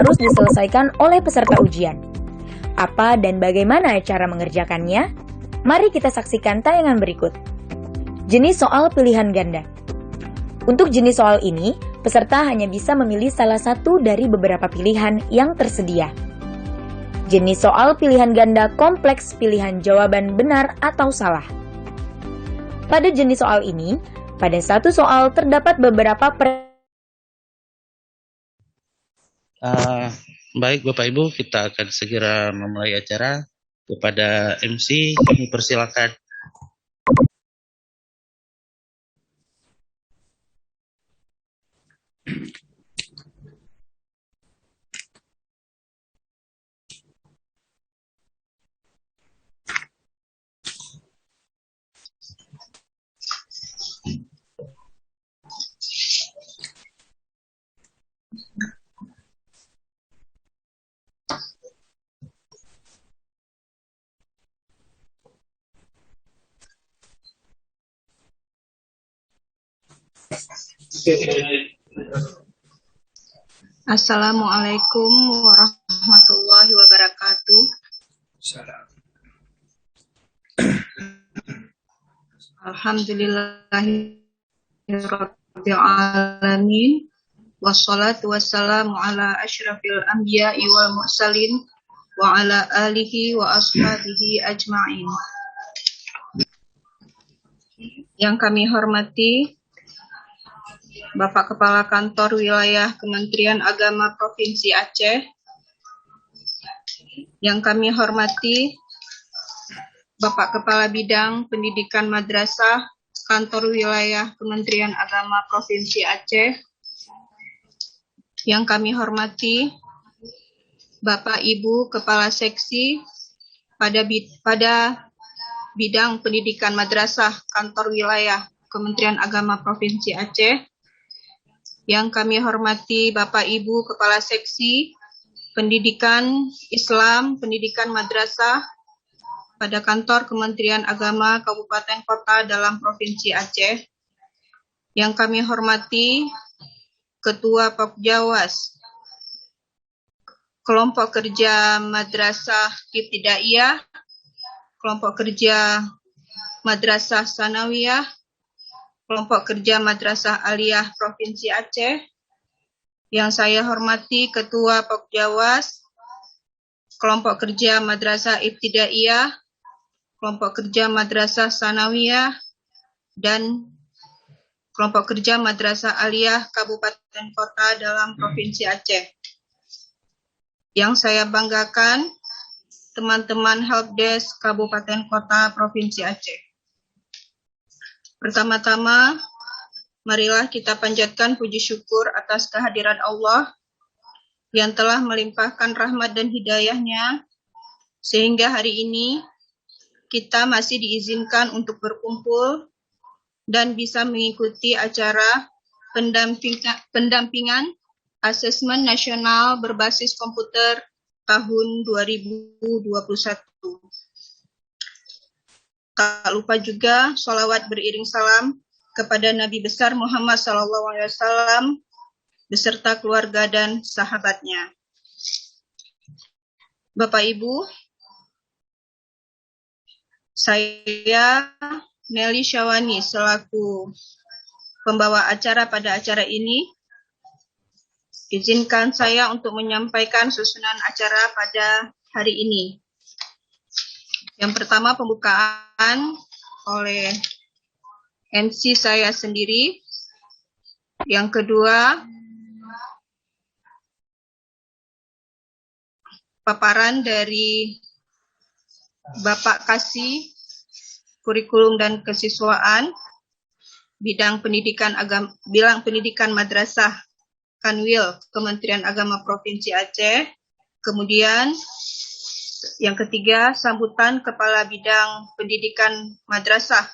harus diselesaikan oleh peserta ujian. Apa dan bagaimana cara mengerjakannya? Mari kita saksikan tayangan berikut. Jenis soal pilihan ganda. Untuk jenis soal ini, peserta hanya bisa memilih salah satu dari beberapa pilihan yang tersedia. Jenis soal pilihan ganda kompleks pilihan jawaban benar atau salah. Pada jenis soal ini, pada satu soal terdapat beberapa Baik Bapak Ibu, kita akan segera memulai acara. Kepada MC, kami persilakan. Assalamualaikum warahmatullahi wabarakatuh. Alhamdulillahirabbil alamin. Wassalatu wassalamu ala asyrafil anbiya'i wal mursalin wa ala alihi wa ashabihi ajma'in. Yang kami hormati Bapak Kepala Kantor Wilayah Kementerian Agama Provinsi Aceh. Yang kami hormati Bapak Kepala Bidang Pendidikan Madrasah Kantor Wilayah Kementerian Agama Provinsi Aceh. Yang kami hormati Bapak Ibu Kepala Seksi pada Bidang Pendidikan Madrasah Kantor Wilayah Kementerian Agama Provinsi Aceh. Yang kami hormati Bapak Ibu Kepala Seksi Pendidikan Islam, Pendidikan Madrasah pada Kantor Kementerian Agama Kabupaten Kota dalam Provinsi Aceh. Yang kami hormati Ketua Popjawas Kelompok Kerja Madrasah Ibtidaiyah, Kelompok Kerja Madrasah Sanawiyah, Kelompok Kerja Madrasah Aliyah Provinsi Aceh. Yang saya hormati Ketua Popjawas Kelompok Kerja Madrasah Ibtidaiyah, Kelompok Kerja Madrasah Sanawiyah, dan Kelompok Kerja Madrasah Aliyah Kabupaten Kota dalam Provinsi Aceh. Yang saya banggakan, teman-teman Helpdesk Kabupaten Kota Provinsi Aceh. Pertama-tama, marilah kita panjatkan puji syukur atas kehadiran Allah yang telah melimpahkan rahmat dan hidayah-Nya, sehingga hari ini kita masih diizinkan untuk berkumpul dan bisa mengikuti acara pendampingan asesmen nasional berbasis komputer tahun 2021. Tak lupa juga sholawat beriring salam kepada Nabi besar Muhammad SAW beserta keluarga dan sahabatnya. Bapak Ibu, saya Nelly Syawani selaku pembawa acara pada acara ini, izinkan saya untuk menyampaikan susunan acara pada hari ini. Yang pertama, pembukaan oleh MC saya sendiri. Yang kedua, paparan dari Bapak Kasih Kurikulum dan Kesiswaan Bidang Pendidikan Madrasah Kanwil Kementerian Agama Provinsi Aceh. Kemudian yang ketiga, sambutan Kepala Bidang Pendidikan Madrasah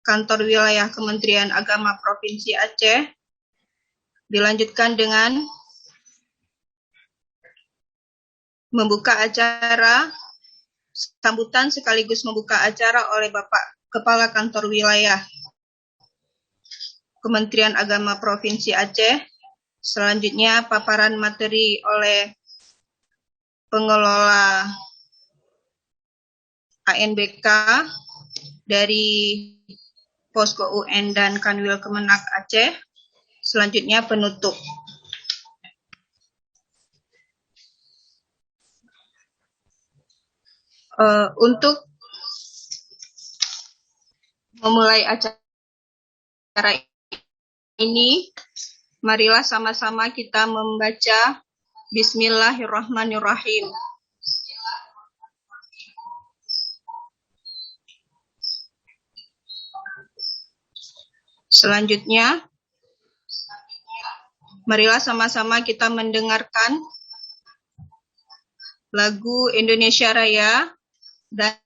Kantor Wilayah Kementerian Agama Provinsi Aceh. Dilanjutkan dengan membuka acara, sambutan sekaligus membuka acara oleh Bapak Kepala Kantor Wilayah Kementerian Agama Provinsi Aceh. Selanjutnya paparan materi oleh pengelola ANBK dari Posko UN dan Kanwil Kemenak Aceh. Selanjutnya penutup. Untuk memulai acara ini, marilah sama-sama kita membaca Bismillahirrahmanirrahim. Selanjutnya, marilah sama-sama kita mendengarkan lagu Indonesia Raya dan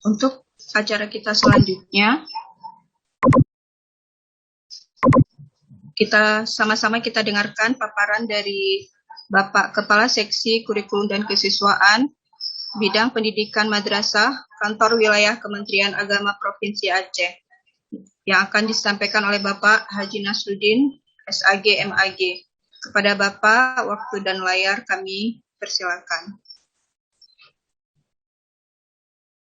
Untuk acara kita selanjutnya, kita sama-sama kita dengarkan paparan dari Bapak Kepala Seksi Kurikulum dan Kesiswaan Bidang Pendidikan Madrasah Kantor Wilayah Kementerian Agama Provinsi Aceh yang akan disampaikan oleh Bapak Haji Nasruddin, SAG MAG. Kepada Bapak, waktu dan layar kami persilakan.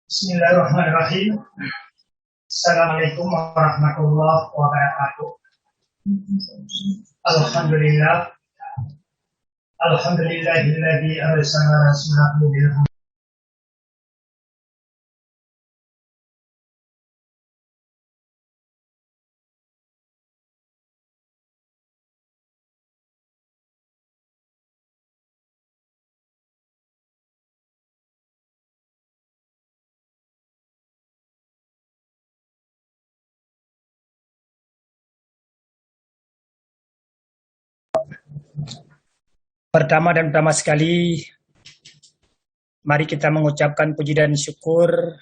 Bismillahirrahmanirrahim. Assalamualaikum warahmatullahi wabarakatuh. Alhamdulillah. Alhamdulillahilladzi arsala rasulahu bil huda. Pertama sekali, mari kita mengucapkan puji dan syukur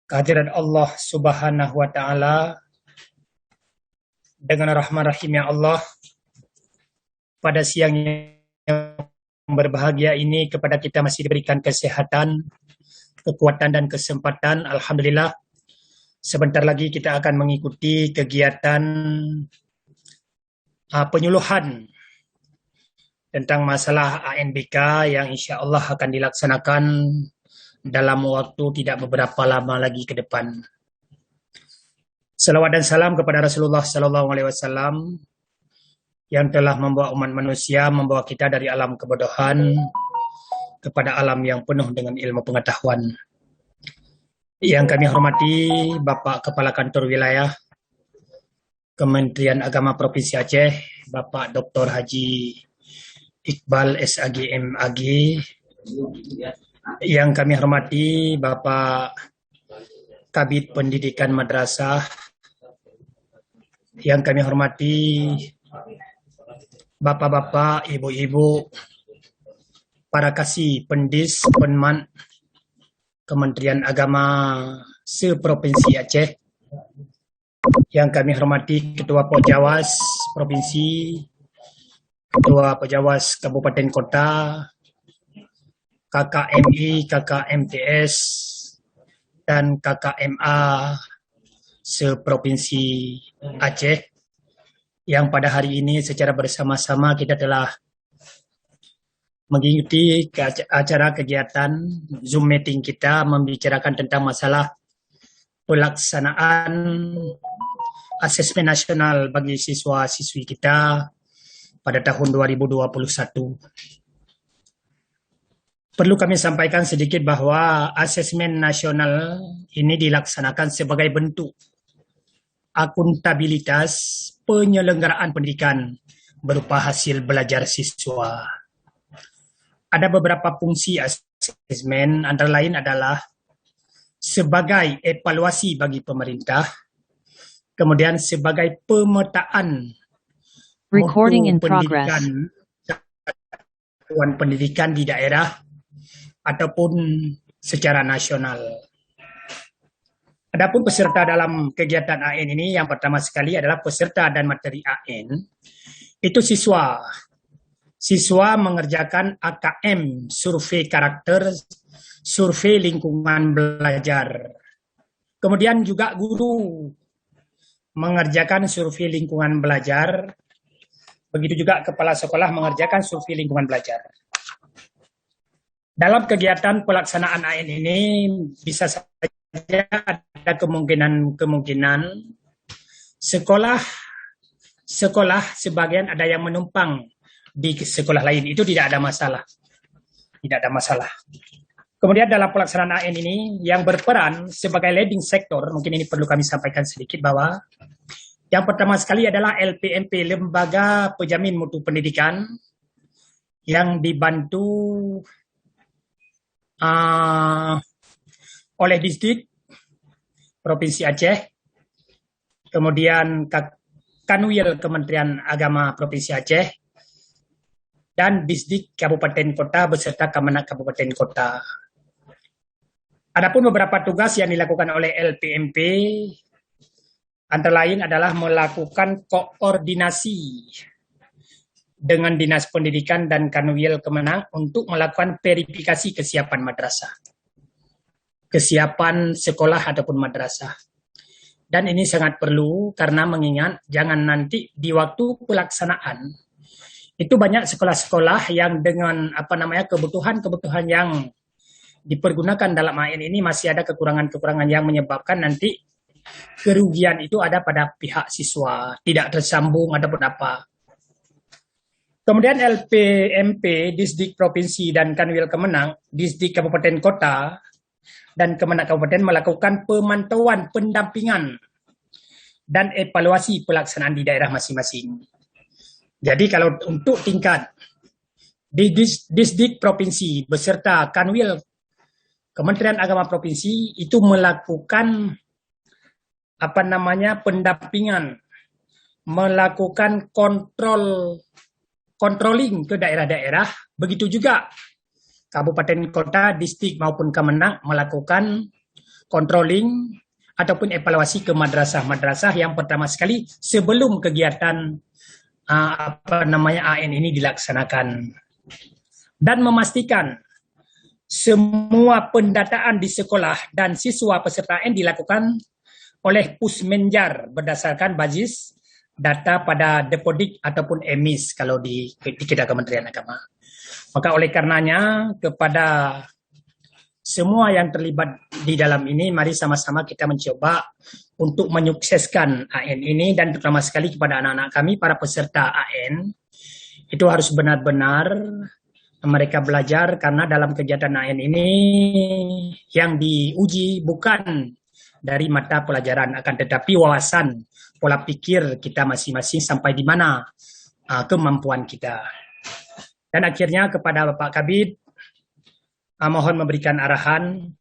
kehadirat Allah Subhanahu wa Ta'ala. Dengan rahmat rahimnya Allah, pada siang yang berbahagia ini kepada kita masih diberikan kesehatan, kekuatan dan kesempatan. Alhamdulillah, sebentar lagi kita akan mengikuti kegiatan penyuluhan tentang masalah ANBK yang insya Allah akan dilaksanakan dalam waktu tidak beberapa lama lagi ke depan. Salawat dan salam kepada Rasulullah Sallallahu Alaihi Wasallam yang telah membawa umat manusia, membawa kita dari alam kebodohan kepada alam yang penuh dengan ilmu pengetahuan. Yang kami hormati Bapak Kepala Kantor Wilayah Kementerian Agama Provinsi Aceh, Bapak Dr. Haji Iqbal SAG MAG, yang kami hormati Bapak Kabid Pendidikan Madrasah, yang kami hormati Bapak-bapak, Ibu-ibu, para kasih pendis, penman Kementerian Agama se-Provinsi Aceh, yang kami hormati Ketua Pojawas Provinsi, Ketua Pejawas Kabupaten Kota, KKMI, KKMTS, dan KKMA se-Provinsi Aceh, yang pada hari ini secara bersama-sama kita telah mengikuti acara kegiatan Zoom meeting kita membicarakan tentang masalah pelaksanaan asesmen nasional bagi siswa-siswi kita pada tahun 2021. Perlu kami sampaikan sedikit bahwa asesmen nasional ini dilaksanakan sebagai bentuk akuntabilitas penyelenggaraan pendidikan berupa hasil belajar siswa. Ada beberapa fungsi asesmen, antara lain adalah sebagai evaluasi bagi pemerintah, kemudian sebagai pemetaan Recording in progress. Pendidikan di daerah ataupun secara nasional. Adapun peserta dalam kegiatan AN ini, yang pertama sekali adalah peserta dan materi AN, itu siswa. Siswa mengerjakan AKM, survei karakter, survei lingkungan belajar. Kemudian juga guru mengerjakan survei lingkungan belajar. Begitu juga kepala sekolah mengerjakan survei lingkungan belajar. Dalam kegiatan pelaksanaan AN ini bisa saja ada kemungkinan sekolah sebagian ada yang menumpang di sekolah lain, itu tidak ada masalah. Tidak ada masalah. Kemudian dalam pelaksanaan AN ini yang berperan sebagai leading sector, mungkin ini perlu kami sampaikan sedikit bahwa yang pertama sekali adalah LPMP, Lembaga Penjamin Mutu Pendidikan, yang dibantu oleh Distrik Provinsi Aceh, kemudian Kanwil Kementerian Agama Provinsi Aceh, dan Distrik Kabupaten Kota beserta Kemenak Kabupaten Kota. Adapun beberapa tugas yang dilakukan oleh LPMP antara lain adalah melakukan koordinasi dengan Dinas Pendidikan dan Kanwil Kemenang untuk melakukan verifikasi kesiapan madrasah, kesiapan sekolah ataupun madrasah. Dan ini sangat perlu karena mengingat jangan nanti di waktu pelaksanaan itu banyak sekolah-sekolah yang dengan kebutuhan-kebutuhan yang dipergunakan dalam AN ini masih ada kekurangan-kekurangan yang menyebabkan nanti kerugian itu ada pada pihak siswa, tidak tersambung ataupun apa. Kemudian LPMP, Disdik Provinsi dan Kanwil Kemenang, Disdik Kabupaten Kota, dan Kemenang Kabupaten melakukan pemantauan, pendampingan, dan evaluasi pelaksanaan di daerah masing-masing. Jadi kalau untuk tingkat di Disdik Provinsi beserta Kanwil Kementerian Agama Provinsi itu melakukan pendampingan, melakukan controlling ke daerah-daerah, begitu juga Kabupaten Kota, Distrik maupun Kemenang melakukan controlling ataupun evaluasi ke madrasah-madrasah yang pertama sekali sebelum kegiatan AN ini dilaksanakan, dan memastikan semua pendataan di sekolah dan siswa peserta AN dilakukan oleh Pusmenjar berdasarkan basis data pada Depodik ataupun EMIS kalau di kita Kementerian Agama. Maka oleh karenanya kepada semua yang terlibat di dalam ini, mari sama-sama kita mencoba untuk menyukseskan AN ini, dan terutama sekali kepada anak-anak kami, para peserta AN, itu harus benar-benar mereka belajar karena dalam kegiatan AN ini yang diuji bukan dari mata pelajaran, akan tetapi wawasan, pola pikir kita masing-masing sampai di mana kemampuan kita. Dan akhirnya kepada Bapak Kabid, mohon memberikan arahan,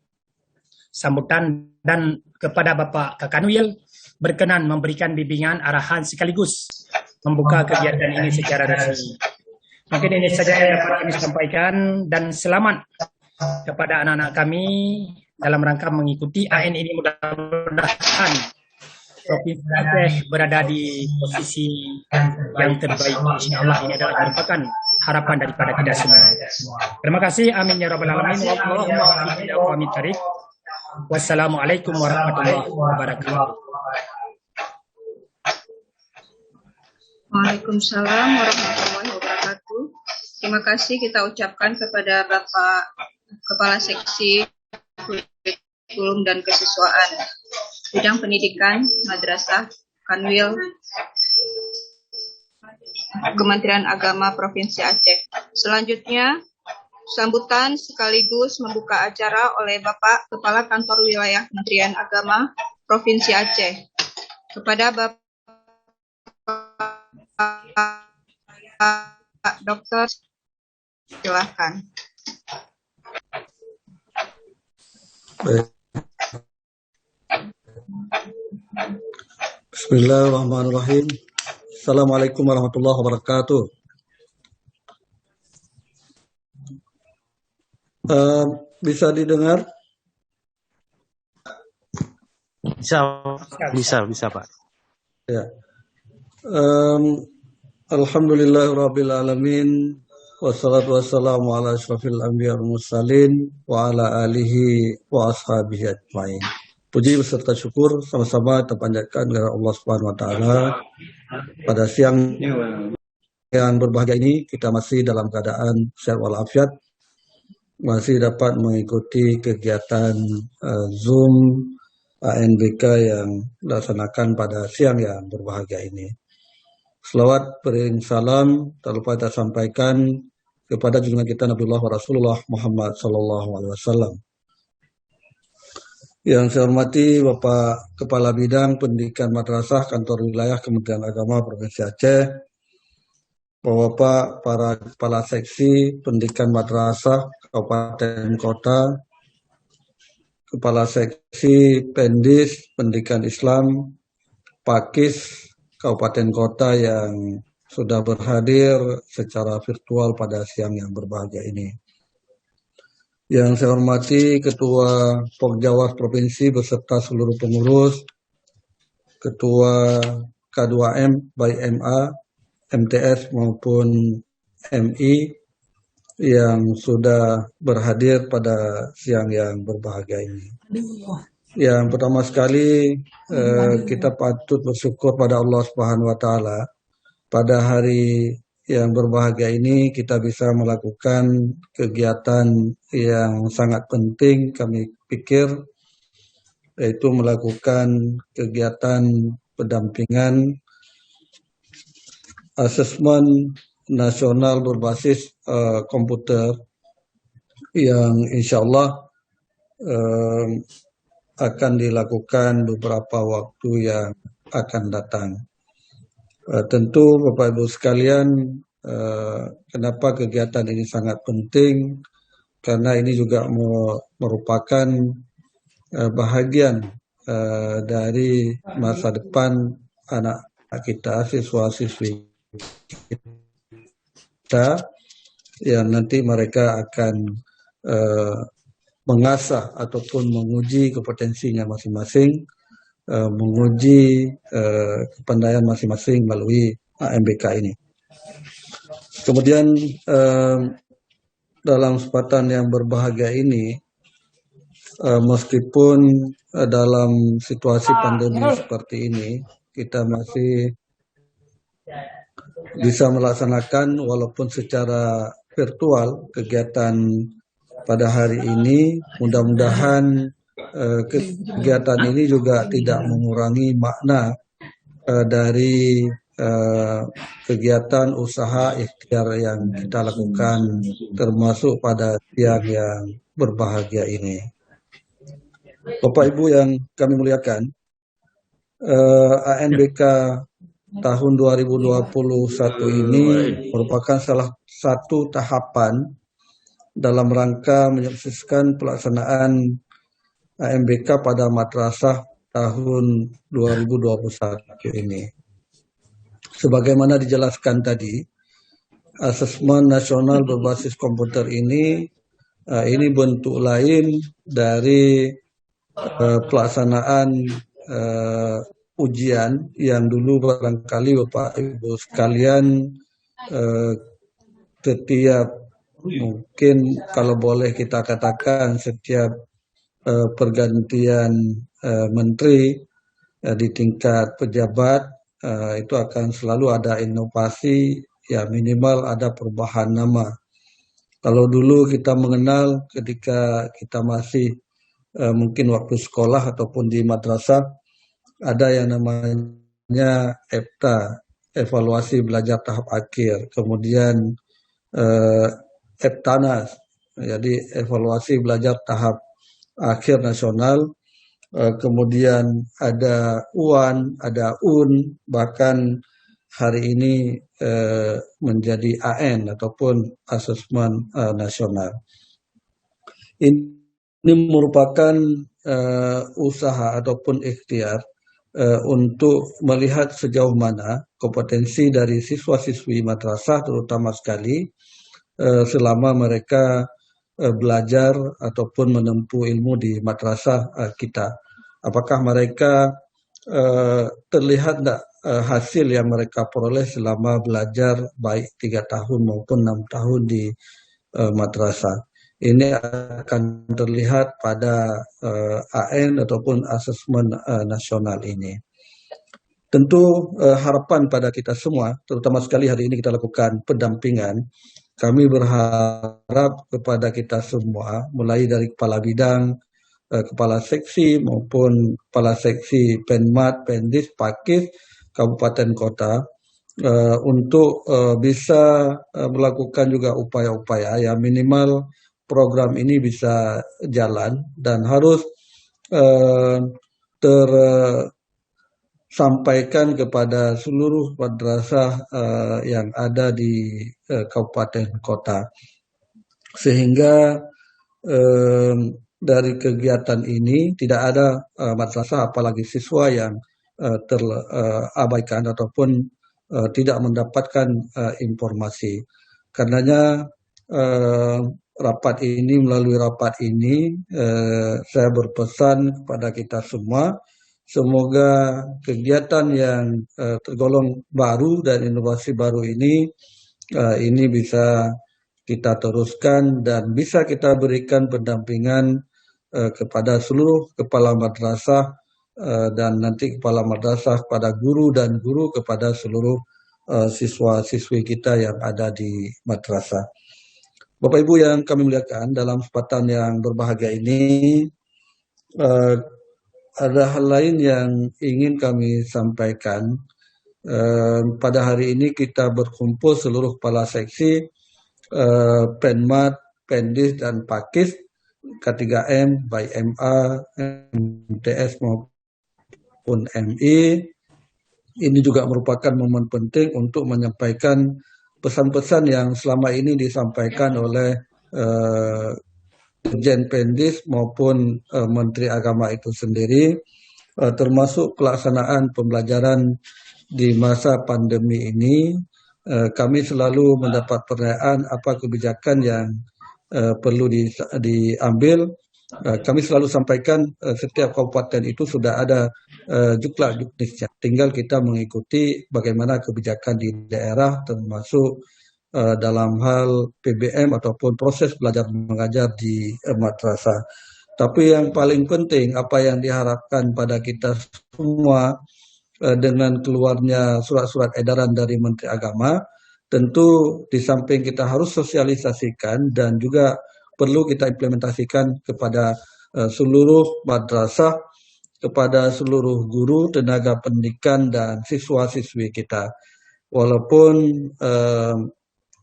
sambutan, dan kepada Bapak Kakanwil berkenan memberikan bimbingan, arahan sekaligus membuka kegiatan ini secara resmi. Mungkin ini saja yang dapat kami sampaikan, dan selamat kepada anak-anak kami dalam rangka mengikuti AN ini. Mudah-mudahan Provinsi Aceh berada di posisi yang terbaik. InsyaAllah ini adalah merupakan harapan daripada kita semua. Terima kasih. Amin ya rabbal alamin. Wassalamualaikum warahmatullahi wabarakatuh. Waalaikumsalam warahmatullahi wabarakatuh. Terima kasih kita ucapkan kepada Bapak Kepala Seksi Kurikulum dan Kesiswaan Bidang Pendidikan Madrasah Kanwil Kementerian Agama Provinsi Aceh. Selanjutnya, sambutan sekaligus membuka acara oleh Bapak Kepala Kantor Wilayah Kementerian Agama Provinsi Aceh. Kepada Bapak Dokter, silakan. Bismillahirrahmanirrahim. Assalamualaikum warahmatullahi wabarakatuh. Bisa didengar? Bisa Pak. Ya. Alhamdulillahirabbil alamin. Wassalatu wassalamu ala asyrafil anbiya wal mursalin wa ala alihi wa ashabihi ajmain. Puji beserta syukur sama-sama terpanjatkan kepada Allah Subhanahu wa taala. Pada siang yang berbahagia ini kita masih dalam keadaan sehat walafiat, masih dapat mengikuti kegiatan Zoom ANBK yang dilaksanakan pada siang yang berbahagia ini. Selawat beriring salam tak lupa kita sampaikan kepada junjungan kita Nabiullah wa Rasulullah Muhammad sallallahu alaihi wasallam. Yang saya hormati Bapak Kepala Bidang Pendidikan Madrasah Kantor Wilayah Kementerian Agama Provinsi Aceh, Bapak para Kepala Seksi Pendidikan Madrasah Kabupaten Kota, Kepala Seksi Pendis Pendidikan Islam Pakis Kabupaten Kota yang sudah berhadir secara virtual pada siang yang berbahagia ini. Yang saya hormati Ketua Pokjawas Provinsi beserta seluruh pengurus, Ketua K2M, baik MA, MTS maupun MI yang sudah berhadir pada siang yang berbahagia ini. Yang pertama sekali kita patut bersyukur pada Allah Subhanahu wa taala. Pada hari yang berbahagia ini kita bisa melakukan kegiatan yang sangat penting kami pikir, yaitu melakukan kegiatan pendampingan asesmen nasional berbasis komputer yang insya Allah akan dilakukan beberapa waktu yang akan datang. Tentu Bapak Ibu sekalian, kenapa kegiatan ini sangat penting? Karena ini juga merupakan bahagian dari masa depan anak kita, siswa-siswi kita, yang nanti mereka akan mengasah ataupun menguji kompetensinya masing-masing, menguji kepandaian masing-masing melalui AMBK ini. Kemudian dalam kesempatan yang berbahagia ini, meskipun dalam situasi pandemi seperti ini, kita masih bisa melaksanakan walaupun secara virtual kegiatan pada hari ini. Mudah-mudahan kegiatan ini juga tidak mengurangi makna dari kegiatan usaha ikhtiar yang kita lakukan, termasuk pada siang yang berbahagia ini. Bapak Ibu yang kami muliakan, ANBK tahun 2021 ini merupakan salah satu tahapan dalam rangka menyukseskan pelaksanaan AMBK pada madrasah tahun 2021 ini. Sebagaimana dijelaskan tadi, asesmen nasional berbasis komputer ini bentuk lain dari pelaksanaan ujian yang dulu barangkali Bapak Ibu sekalian setiap, mungkin kalau boleh kita katakan setiap pergantian menteri di tingkat pejabat itu akan selalu ada inovasi, ya minimal ada perubahan nama. Kalau dulu kita mengenal ketika kita masih mungkin waktu sekolah ataupun di madrasah, ada yang namanya EBTA, evaluasi belajar tahap akhir, kemudian EBTANAS, jadi evaluasi belajar tahap akhir nasional, kemudian ada UAN, ada UN, bahkan hari ini menjadi AN ataupun asesmen nasional. Ini merupakan usaha ataupun ikhtiar untuk melihat sejauh mana kompetensi dari siswa-siswi madrasah terutama sekali selama mereka belajar ataupun menempuh ilmu di madrasah kita. Apakah mereka terlihat tidak hasil yang mereka peroleh selama belajar baik 3 tahun maupun 6 tahun di madrasah. Ini akan terlihat pada AN ataupun asesmen nasional ini. Tentu harapan pada kita semua, terutama sekali hari ini kita lakukan pendampingan. Kami berharap kepada kita semua, mulai dari kepala bidang, kepala seksi maupun kepala seksi Penmat, Pendis, Pakis, kabupaten kota, untuk bisa melakukan juga upaya-upaya ya minimal program ini bisa jalan dan harus tersampaikan kepada seluruh madrasah yang ada di kabupaten kota, sehingga dari kegiatan ini tidak ada madrasah apalagi siswa yang terabaikan ataupun tidak mendapatkan informasi. Karenanya melalui rapat ini, saya berpesan kepada kita semua, semoga kegiatan yang tergolong baru dan inovasi baru ini bisa kita teruskan dan bisa kita berikan pendampingan kepada seluruh kepala madrasah dan nanti kepala madrasah kepada guru dan guru kepada seluruh siswa-siswi kita yang ada di madrasah. Bapak Ibu yang kami muliakan, dalam kesempatan yang berbahagia ini ada hal lain yang ingin kami sampaikan. Pada hari ini kita berkumpul seluruh kepala seksi, Penmat, Pendis dan Pakis K3M, baik MA, MTS maupun MI. Ini juga merupakan momen penting untuk menyampaikan pesan-pesan yang selama ini disampaikan oleh Dirjen Pendis maupun Menteri Agama itu sendiri, termasuk pelaksanaan pembelajaran di masa pandemi ini. Kami selalu mendapat pertanyaan apa kebijakan yang perlu diambil. Kami selalu sampaikan setiap kabupaten itu sudah ada juklak juknisnya. Tinggal kita mengikuti bagaimana kebijakan di daerah, termasuk dalam hal PBM ataupun proses belajar mengajar di madrasah. Tapi yang paling penting, apa yang diharapkan pada kita semua dengan keluarnya surat-surat edaran dari Menteri Agama, tentu di samping kita harus sosialisasikan dan juga perlu kita implementasikan kepada seluruh madrasah, kepada seluruh guru, tenaga pendidikan, dan siswa-siswi kita. Walaupun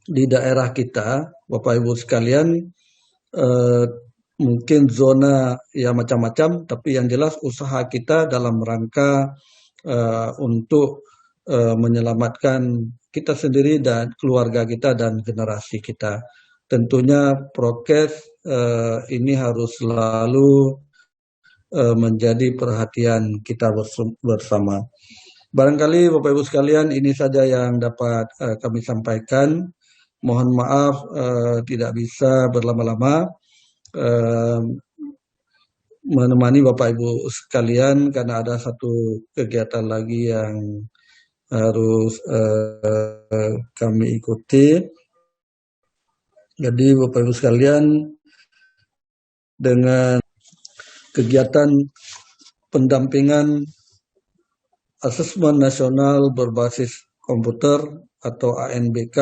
di daerah kita, Bapak Ibu sekalian, mungkin zona ya macam-macam, tapi yang jelas usaha kita dalam rangka untuk menyelamatkan kita sendiri dan keluarga kita dan generasi kita. Tentunya prokes ini harus selalu menjadi perhatian kita bersama. Barangkali Bapak Ibu sekalian, ini saja yang dapat kami sampaikan. Mohon maaf tidak bisa berlama-lama menemani Bapak Ibu sekalian karena ada satu kegiatan lagi yang harus kami ikuti. Jadi Bapak Ibu sekalian, dengan kegiatan pendampingan asesmen nasional berbasis komputer atau ANBK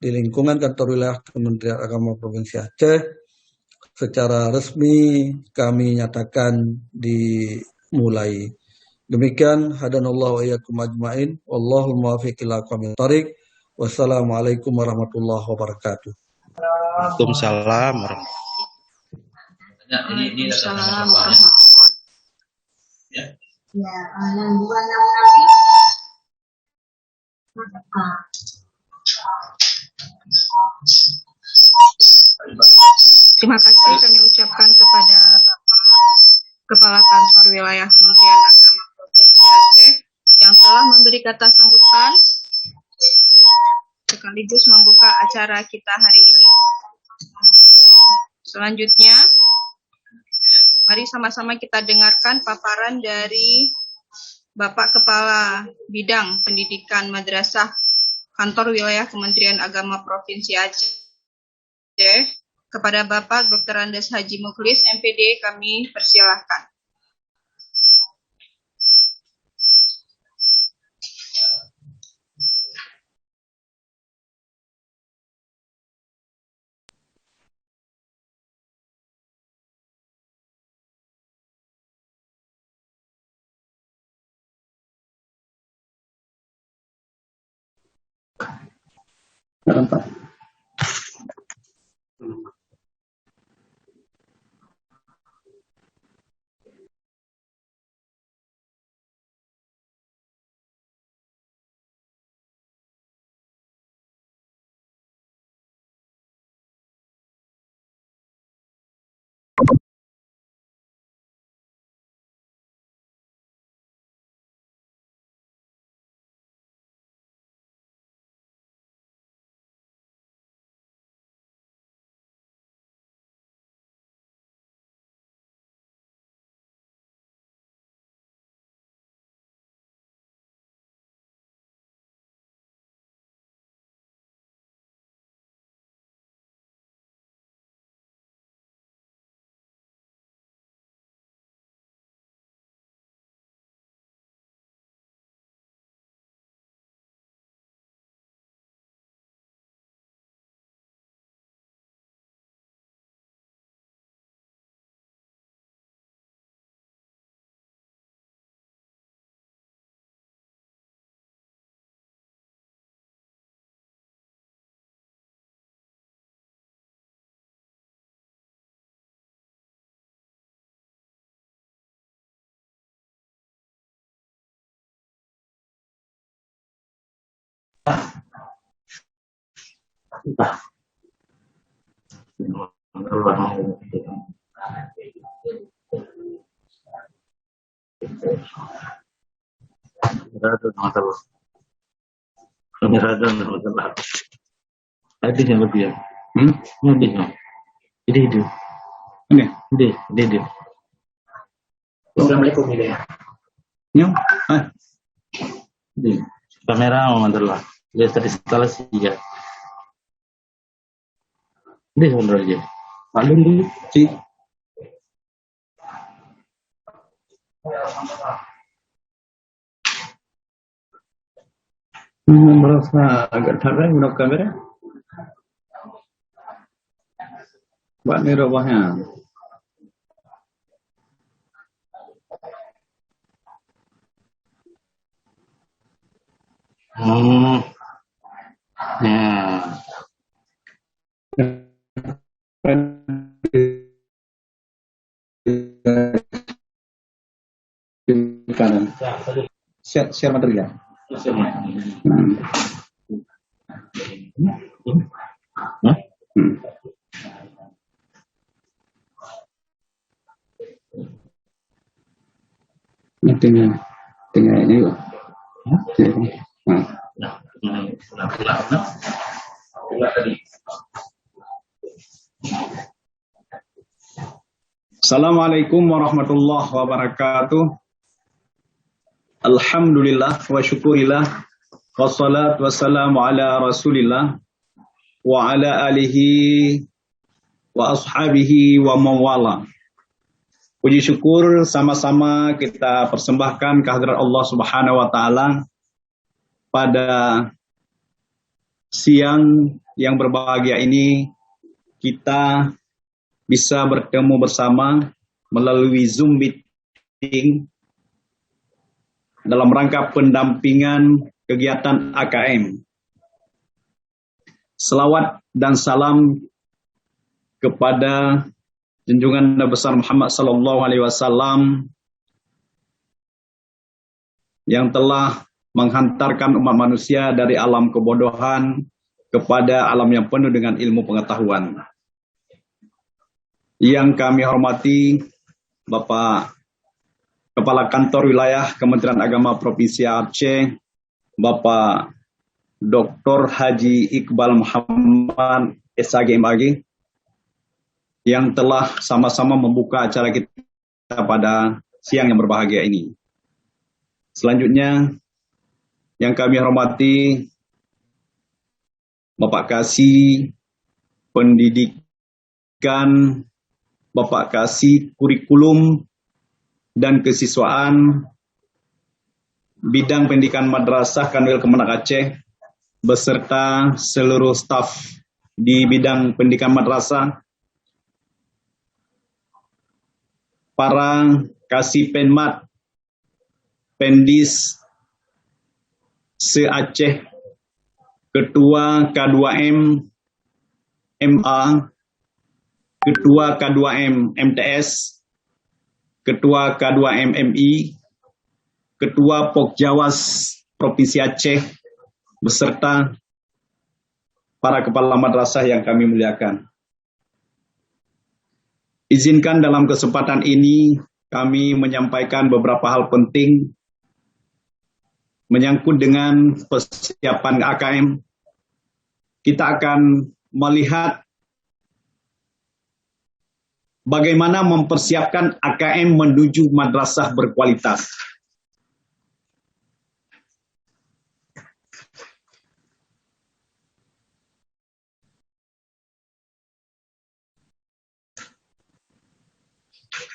di lingkungan kantor wilayah Kementerian Agama Provinsi Aceh, secara resmi kami nyatakan dimulai. Demikian, hadanallahu wa iyyakum ajmain. Wallahul muwaffiq ila aqwamit thoriq. Wassalamualaikum warahmatullahi wabarakatuh. Waalaikumsalam Waalaikumsalam warahmatullahi Terima kasih kami ucapkan kepada Bapak Kepala Kantor Wilayah Kementerian Agama Provinsi Aceh yang telah memberi kata sambutan sekaligus membuka acara kita hari ini. Selanjutnya, mari sama-sama kita dengarkan paparan dari Bapak Kepala Bidang Pendidikan Madrasah Kantor Wilayah Kementerian Agama Provinsi Aceh. Kepada Bapak Dr. Andes Haji Mukhlis, MPD, kami persilahkan. Hadisnya lebih ya. Hadisnya. Ide. Assalamualaikum ide. Kamera alhamdulillah. Lihat tadi instalasi ya. Ini sebenarnya. Paling dulu sih. Merasa agak terang menurut kamera. Buat ni rawahnya. Kanan. Share material. Tengah ini loh. Assalamualaikum warahmatullahi wabarakatuh. Alhamdulillah wa syukurillah. Wassalatu wassalamu ala rasulillah. Wa ala alihi wa ashabihi wa mawala. Puji syukur sama-sama kita persembahkan kehadirat Allah Subhanahu wa taala pada siang yang berbahagia ini. Kita bisa bertemu bersama melalui Zoom meeting dalam rangka pendampingan kegiatan AKM. Selawat dan salam kepada junjungan Nabi besar Muhammad sallallahu alaihi wasallam yang telah menghantarkan umat manusia dari alam kebodohan kepada alam yang penuh dengan ilmu pengetahuan. Yang kami hormati Bapak Kepala Kantor Wilayah Kementerian Agama Provinsi Aceh, Bapak Dr. Haji Iqbal Muhammad SAG MAG, yang telah sama-sama membuka acara kita pada siang yang berbahagia ini. Selanjutnya, yang kami hormati Bapak Kasih Pendidikan, Bapak Kasih Kurikulum dan Kesiswaan Bidang Pendidikan Madrasah Kanwil Kemenak Aceh, beserta seluruh staf di bidang pendidikan madrasah, para Kasih Penmat, Pendis se-Aceh, Ketua K2M MA, Ketua K2M MTS, Ketua K2M MI, Ketua Pokjawas Provinsi Aceh, beserta para kepala madrasah yang kami muliakan. Izinkan dalam kesempatan ini kami menyampaikan beberapa hal penting menyangkut dengan persiapan AKM. Kita akan melihat bagaimana mempersiapkan AKM menuju madrasah berkualitas.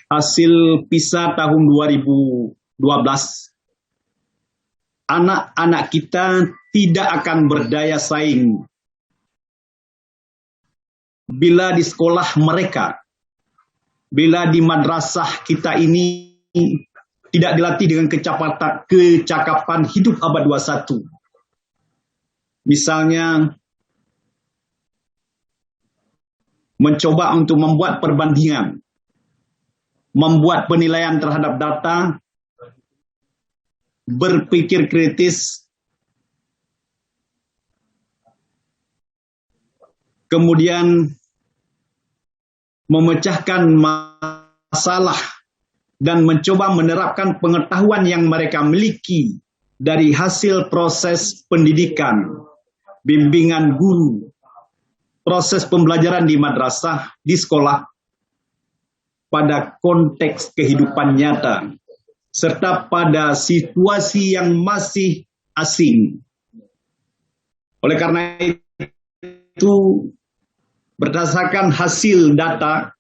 Hasil PISA tahun 2012, anak-anak kita tidak akan berdaya saing bila di sekolah mereka, bila di madrasah kita ini tidak dilatih dengan kecakapan hidup abad 21. Misalnya, mencoba untuk membuat perbandingan, membuat penilaian terhadap data, berpikir kritis, kemudian memecahkan masalah dan mencoba menerapkan pengetahuan yang mereka miliki dari hasil proses pendidikan, bimbingan guru, proses pembelajaran di madrasah, di sekolah, pada konteks kehidupan nyata, serta pada situasi yang masih asing. Oleh karena itu, berdasarkan hasil data,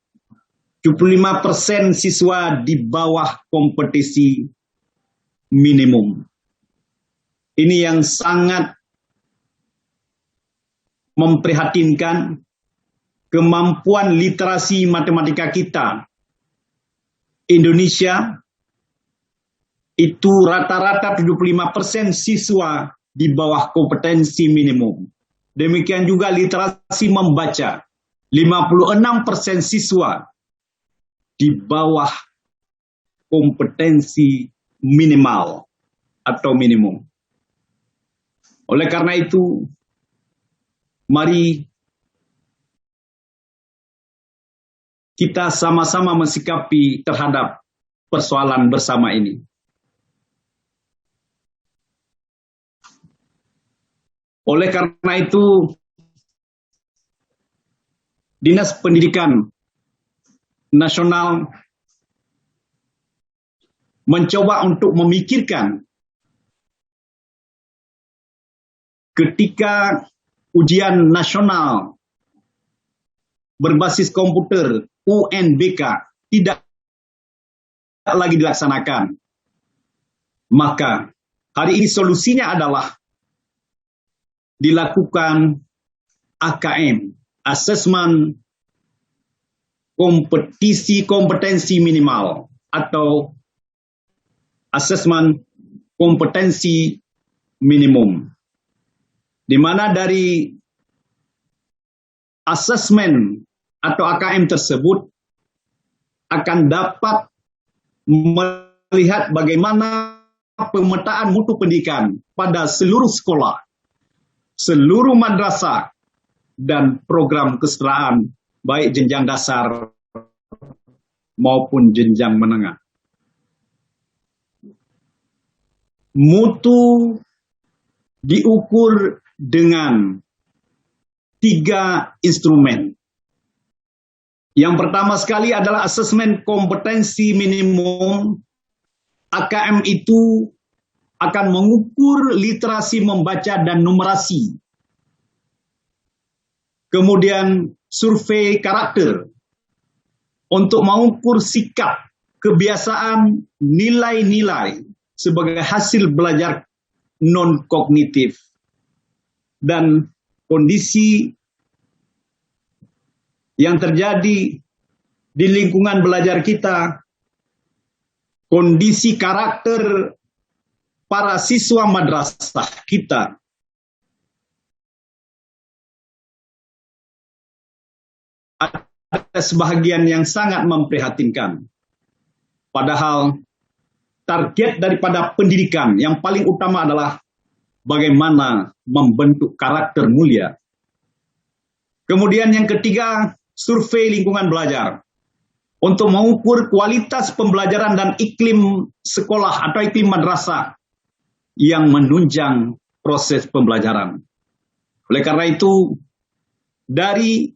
75% siswa di bawah kompetisi minimum. Ini yang sangat memprihatinkan. Kemampuan literasi matematika kita, Indonesia, itu rata-rata 75% siswa di bawah kompetensi minimum. Demikian juga literasi membaca, 56% siswa di bawah kompetensi minimal atau minimum. Oleh karena itu, mari kita sama-sama mensikapi terhadap persoalan bersama ini. Oleh karena itu, Dinas Pendidikan Nasional mencoba untuk memikirkan ketika ujian nasional berbasis komputer UNBK tidak lagi dilaksanakan, maka hari ini solusinya adalah dilakukan AKM, Asesmen Kompetensi Minimal, atau Asesmen Kompetensi Minimum, di mana dari asesmen atau AKM tersebut akan dapat melihat bagaimana pemetaan mutu pendidikan pada seluruh sekolah, seluruh madrasah, dan program kesetaraan baik jenjang dasar maupun jenjang menengah. Mutu diukur dengan 3 instrumen. Yang pertama sekali adalah asesmen kompetensi minimum. AKM itu akan mengukur literasi membaca dan numerasi. Kemudian survei karakter untuk mengukur sikap, kebiasaan, nilai-nilai sebagai hasil belajar non-kognitif, dan kondisi yang terjadi di lingkungan belajar kita, kondisi karakter para siswa madrasah kita, ada sebahagian yang sangat memprihatinkan. Padahal target daripada pendidikan yang paling utama adalah bagaimana membentuk karakter mulia. Kemudian yang ketiga, survei lingkungan belajar untuk mengukur kualitas pembelajaran dan iklim sekolah atau iklim madrasah yang menunjang proses pembelajaran. Oleh karena itu, dari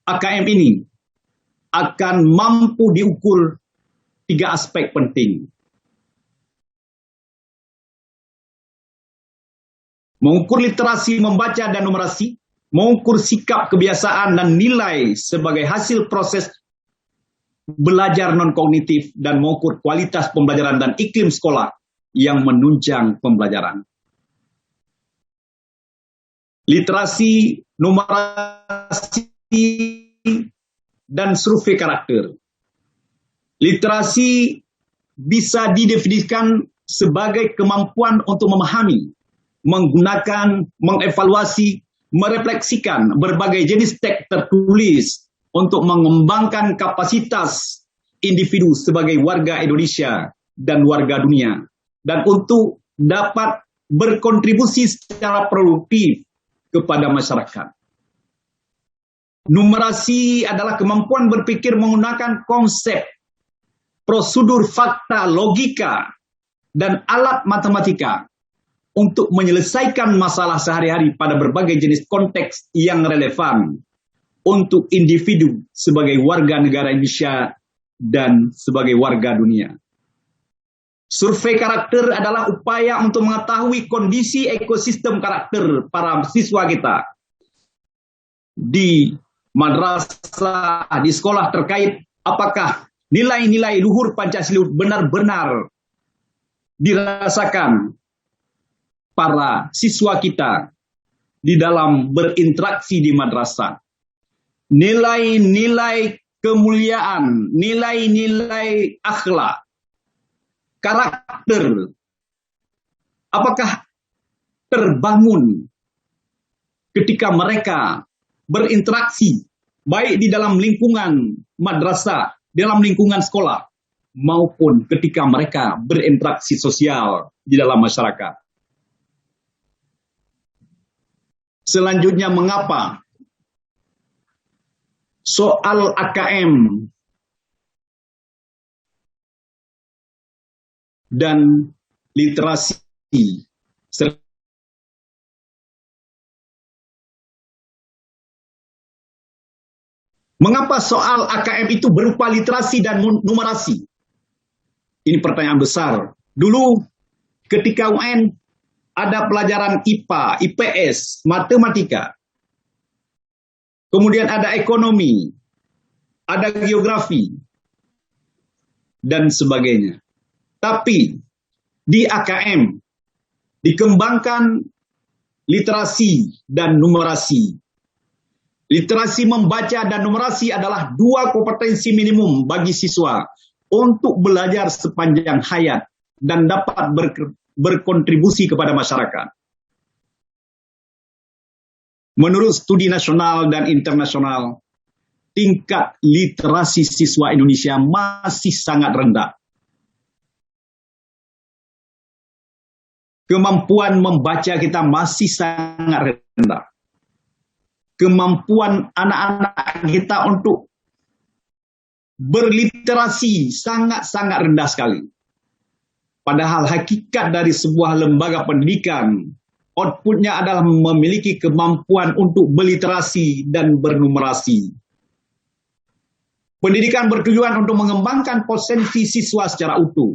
AKM ini akan mampu diukur 3 aspek penting. Mengukur literasi membaca dan numerasi, mengukur sikap, kebiasaan, dan nilai sebagai hasil proses belajar non-kognitif, dan mengukur kualitas pembelajaran dan iklim sekolah yang menunjang pembelajaran. Literasi, numerasi, dan survei karakter. Literasi bisa didefinisikan sebagai kemampuan untuk memahami, menggunakan, mengevaluasi, merefleksikan berbagai jenis teks tertulis untuk mengembangkan kapasitas individu sebagai warga Indonesia dan warga dunia, dan untuk dapat berkontribusi secara produktif kepada masyarakat. Numerasi adalah kemampuan berpikir menggunakan konsep, prosedur, fakta, logika, dan alat matematika untuk menyelesaikan masalah sehari-hari pada berbagai jenis konteks yang relevan untuk individu sebagai warga negara Indonesia dan sebagai warga dunia. Survei karakter adalah upaya untuk mengetahui kondisi ekosistem karakter para siswa kita di madrasah, di sekolah terkait apakah nilai-nilai luhur Pancasila benar-benar dirasakan para siswa kita di dalam berinteraksi di madrasah. Nilai-nilai kemuliaan, nilai-nilai akhlak, karakter, apakah terbangun ketika mereka berinteraksi baik di dalam lingkungan madrasah, dalam lingkungan sekolah, maupun ketika mereka berinteraksi sosial di dalam masyarakat. Selanjutnya, mengapa soal AKM dan literasi mengapa soal AKM itu berupa literasi dan numerasi? Ini pertanyaan besar. Dulu ketika UN ada pelajaran IPA, IPS, matematika. Kemudian ada ekonomi, ada geografi, dan sebagainya. Tapi di AKM dikembangkan literasi dan numerasi. Literasi membaca dan numerasi adalah dua kompetensi minimum bagi siswa untuk belajar sepanjang hayat dan dapat berkontribusi kepada masyarakat. Menurut studi nasional dan internasional, tingkat literasi siswa Indonesia masih sangat rendah. Kemampuan membaca kita masih sangat rendah. Kemampuan anak-anak kita untuk berliterasi sangat-sangat rendah sekali. Padahal hakikat dari sebuah lembaga pendidikan, outputnya adalah memiliki kemampuan untuk berliterasi dan bernumerasi. Pendidikan bertujuan untuk mengembangkan potensi siswa secara utuh.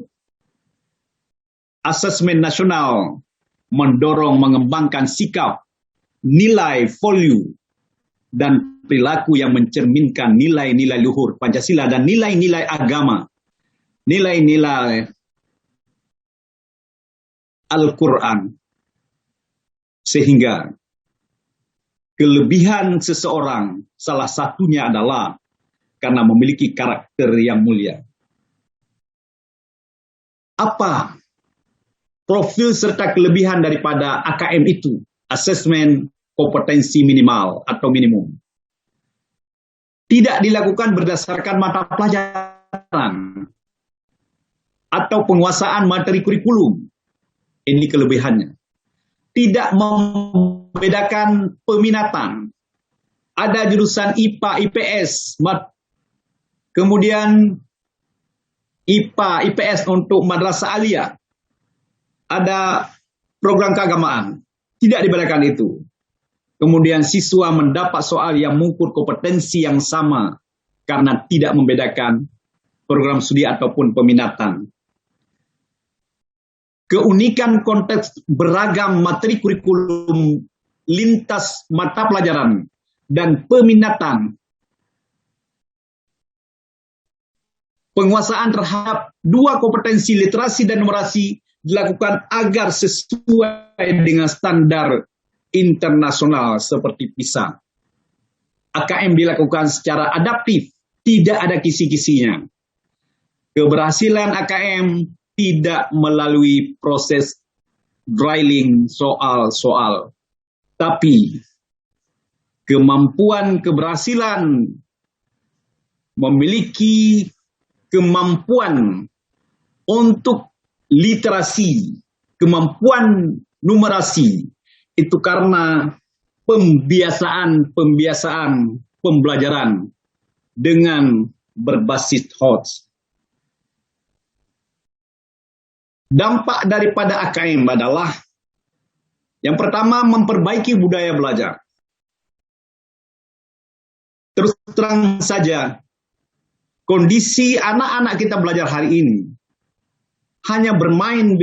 Asesmen nasional mendorong mengembangkan sikap, nilai, value, dan perilaku yang mencerminkan nilai-nilai luhur Pancasila dan nilai-nilai agama, nilai-nilai Al-Quran. Sehingga kelebihan seseorang salah satunya adalah karena memiliki karakter yang mulia. Apa profil serta kelebihan daripada AKM itu? Asesmen kompetensi minimal atau minimum. Tidak dilakukan berdasarkan mata pelajaran atau penguasaan materi kurikulum. Ini kelebihannya. Tidak membedakan peminatan. Ada jurusan IPA, IPS, kemudian IPA, IPS untuk madrasah aliyah. Ada program keagamaan. Tidak dibedakan itu. Kemudian siswa mendapat soal yang mengukur kompetensi yang sama karena tidak membedakan program studi ataupun peminatan. Keunikan konteks beragam materi kurikulum lintas mata pelajaran dan peminatan. Penguasaan terhadap dua kompetensi literasi dan numerasi dilakukan agar sesuai dengan standar internasional seperti PISA. AKM dilakukan secara adaptif, tidak ada kisi-kisinya. Keberhasilan AKM tidak melalui proses drilling soal-soal, tapi kemampuan keberhasilan memiliki kemampuan untuk literasi, kemampuan numerasi, itu karena pembiasaan pembelajaran dengan berbasis HOTS. Dampak daripada AKM adalah yang pertama, memperbaiki budaya belajar. Terus terang saja, kondisi anak-anak kita belajar hari ini hanya bermain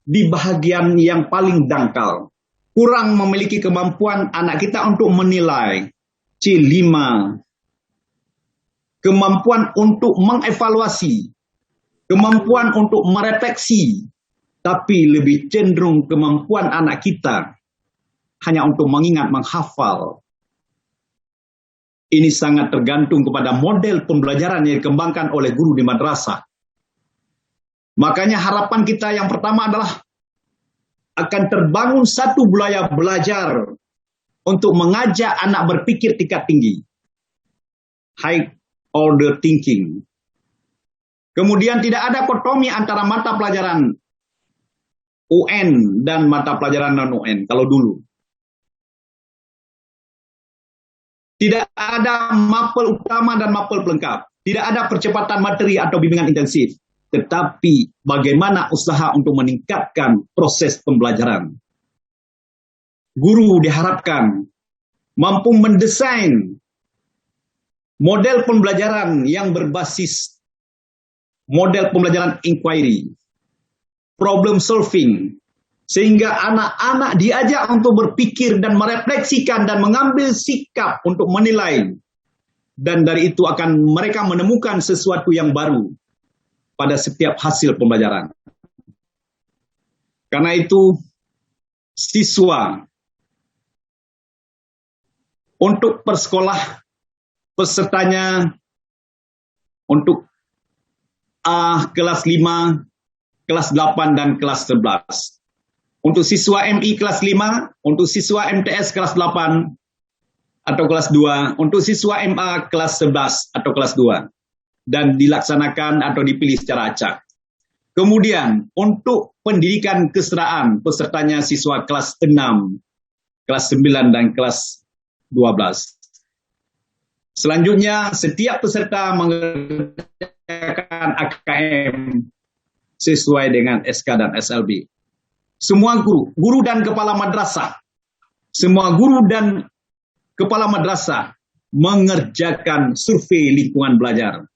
di bahagian yang paling dangkal. Kurang memiliki kemampuan anak kita untuk menilai C5, kemampuan untuk mengevaluasi, kemampuan untuk merefleksi, tapi lebih cenderung kemampuan anak kita hanya untuk mengingat, menghafal. Ini sangat tergantung kepada model pembelajaran yang dikembangkan oleh guru di madrasah. Makanya harapan kita yang pertama adalah akan terbangun satu budaya belajar untuk mengajak anak berpikir tingkat tinggi. High order thinking. Kemudian tidak ada kotomi antara mata pelajaran UN dan mata pelajaran non-UN kalau dulu. Tidak ada mapel utama dan mapel pelengkap. Tidak ada percepatan materi atau bimbingan intensif. Tetapi bagaimana usaha untuk meningkatkan proses pembelajaran. Guru diharapkan mampu mendesain model pembelajaran yang berbasis model pembelajaran inquiry, problem solving, sehingga anak-anak diajak untuk berpikir dan merefleksikan dan mengambil sikap untuk menilai. Dan dari itu akan mereka menemukan sesuatu yang baru pada setiap hasil pembelajaran. Karena itu, siswa untuk persekolah pesertanya untuk kelas 5, kelas 8, dan kelas 11. Untuk siswa MI kelas 5, untuk siswa MTS kelas 8 atau kelas 2, untuk siswa MA kelas 11 atau kelas 2. Dan dilaksanakan atau dipilih secara acak. Kemudian untuk pendidikan keseraan pesertanya siswa kelas 6, kelas 9, dan kelas 12. Selanjutnya setiap peserta mengerjakan AKM sesuai dengan SK dan SLB. Semua guru dan kepala madrasah, semua guru dan kepala madrasah mengerjakan survei lingkungan belajar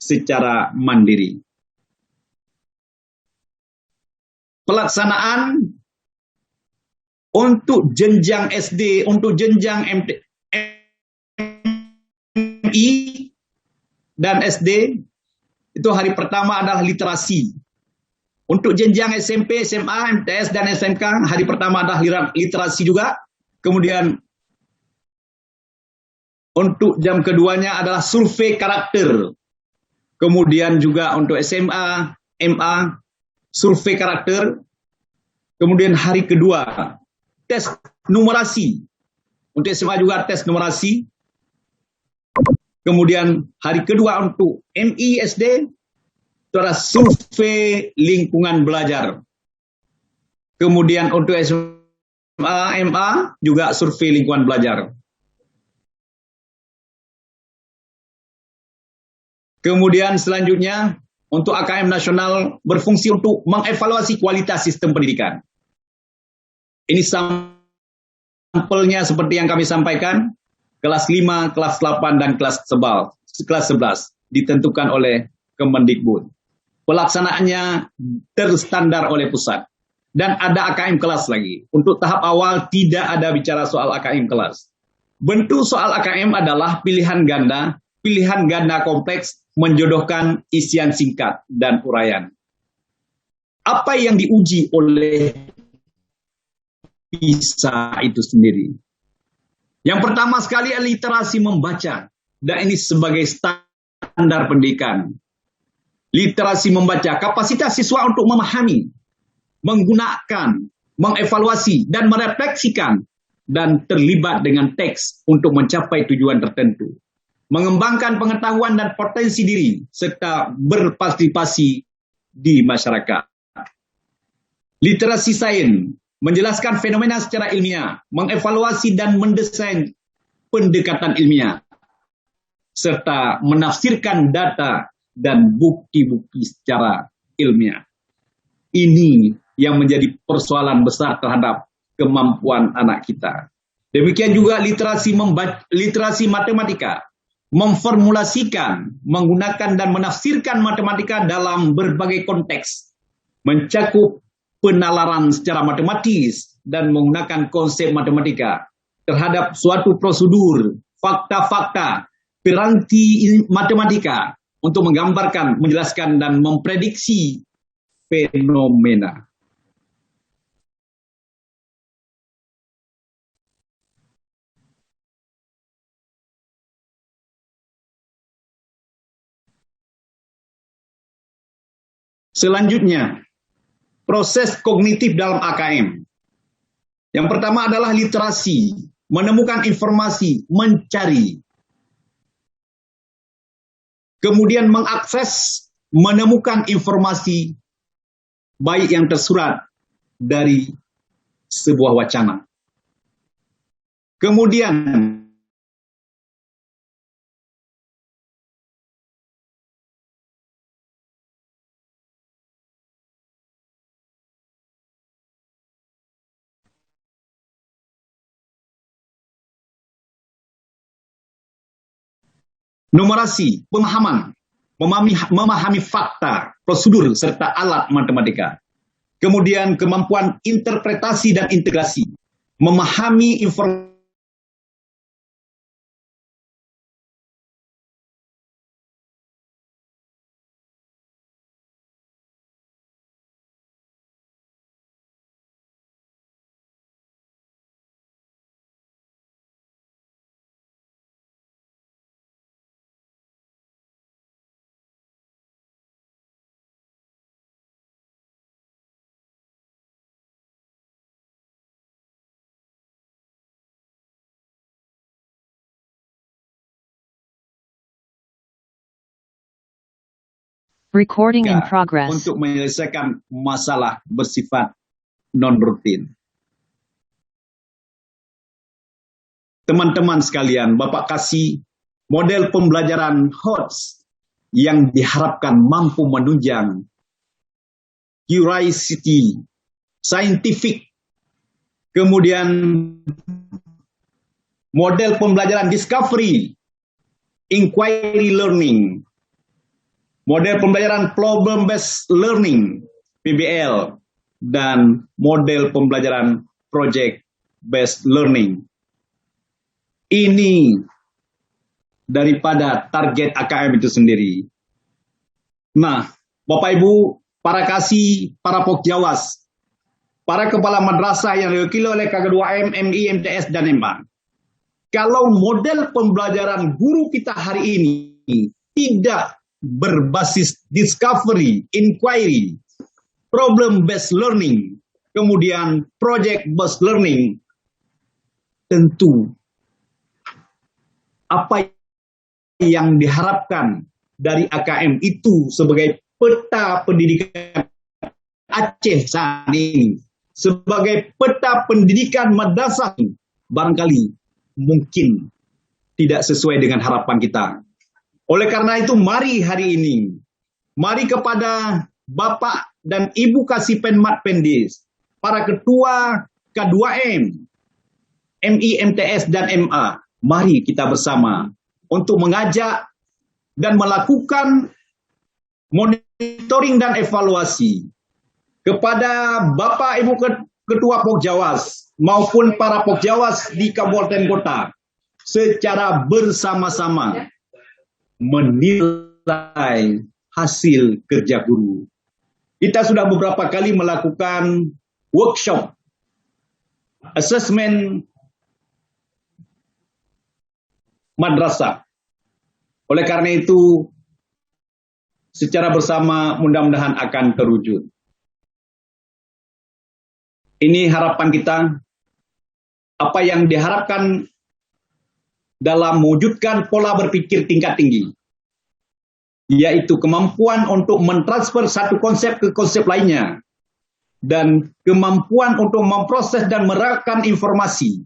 secara mandiri. Pelaksanaan untuk jenjang SD, untuk jenjang MI dan SD, itu hari pertama adalah literasi. Untuk jenjang SMP, SMA, MTS, dan SMK, hari pertama adalah literasi juga. Kemudian untuk jam keduanya adalah survei karakter. Kemudian juga untuk SMA, MA, survei karakter. Kemudian hari kedua, tes numerasi. Untuk SMA juga tes numerasi. Kemudian hari kedua untuk MI SD, itu adalah survei lingkungan belajar. Kemudian untuk SMA, MA, juga survei lingkungan belajar. Kemudian selanjutnya, untuk AKM nasional berfungsi untuk mengevaluasi kualitas sistem pendidikan. Ini sampelnya seperti yang kami sampaikan, kelas 5, kelas 8, dan kelas 11 ditentukan oleh Kemendikbud. Pelaksanaannya terstandar oleh pusat. Dan ada AKM kelas lagi. Untuk tahap awal tidak ada bicara soal AKM kelas. Bentuk soal AKM adalah pilihan ganda kompleks, menjodohkan isian singkat dan uraian. Apa yang diuji oleh PISA itu sendiri? Yang pertama sekali literasi membaca, dan ini sebagai standar pendidikan. Literasi membaca, kapasitas siswa untuk memahami, menggunakan, mengevaluasi, dan merefleksikan, dan terlibat dengan teks untuk mencapai tujuan tertentu. Mengembangkan pengetahuan dan potensi diri, serta berpartisipasi di masyarakat. Literasi sains, menjelaskan fenomena secara ilmiah, mengevaluasi dan mendesain pendekatan ilmiah, serta menafsirkan data dan bukti-bukti secara ilmiah. Ini yang menjadi persoalan besar terhadap kemampuan anak kita. Demikian juga literasi matematika, memformulasikan, menggunakan dan menafsirkan matematika dalam berbagai konteks, mencakup penalaran secara matematis dan menggunakan konsep matematika terhadap suatu prosedur, fakta-fakta, piranti matematika untuk menggambarkan, menjelaskan dan memprediksi fenomena. Selanjutnya, proses kognitif dalam AKM. Yang pertama adalah literasi, menemukan informasi, mencari. Kemudian mengakses, menemukan informasi, baik yang tersurat dari sebuah wacana. Kemudian numerasi, pemahaman, memahami fakta, prosedur, serta alat matematika. Kemudian kemampuan interpretasi dan integrasi, memahami informasi. Recording in progress. Untuk menyelesaikan masalah bersifat non-rutin. Teman-teman sekalian, Bapak kasih model pembelajaran HOTS yang diharapkan mampu menunjang curiosity, scientific, kemudian model pembelajaran discovery, inquiry learning, model pembelajaran problem-based learning, PBL, dan model pembelajaran project-based learning. Ini daripada target AKM itu sendiri. Nah, Bapak Ibu, para kasih, para pokjawas, para kepala madrasah yang diwakili oleh K2M, MI, MTS, dan MA. Kalau model pembelajaran guru kita hari ini tidak berbasis discovery, inquiry, problem-based learning, kemudian project-based learning, tentu apa yang diharapkan dari AKM itu sebagai peta pendidikan Aceh saat ini, sebagai peta pendidikan madrasah, barangkali mungkin tidak sesuai dengan harapan kita. Oleh karena itu, mari hari ini, mari kepada Bapak dan Ibu Kasih Penmat Pendis, para ketua K2M, MI, MTS, dan MA, mari kita bersama untuk mengajak dan melakukan monitoring dan evaluasi kepada Bapak Ibu Ketua Pokjawas maupun para Pokjawas di kabupaten kota secara bersama-sama menilai hasil kerja guru. Kita sudah beberapa kali melakukan workshop, assessment madrasah. Oleh karena itu, secara bersama mudah-mudahan akan terwujud. Ini harapan kita, apa yang diharapkan dalam mewujudkan pola berpikir tingkat tinggi, yaitu kemampuan untuk mentransfer satu konsep ke konsep lainnya, dan kemampuan untuk memproses dan merekam informasi,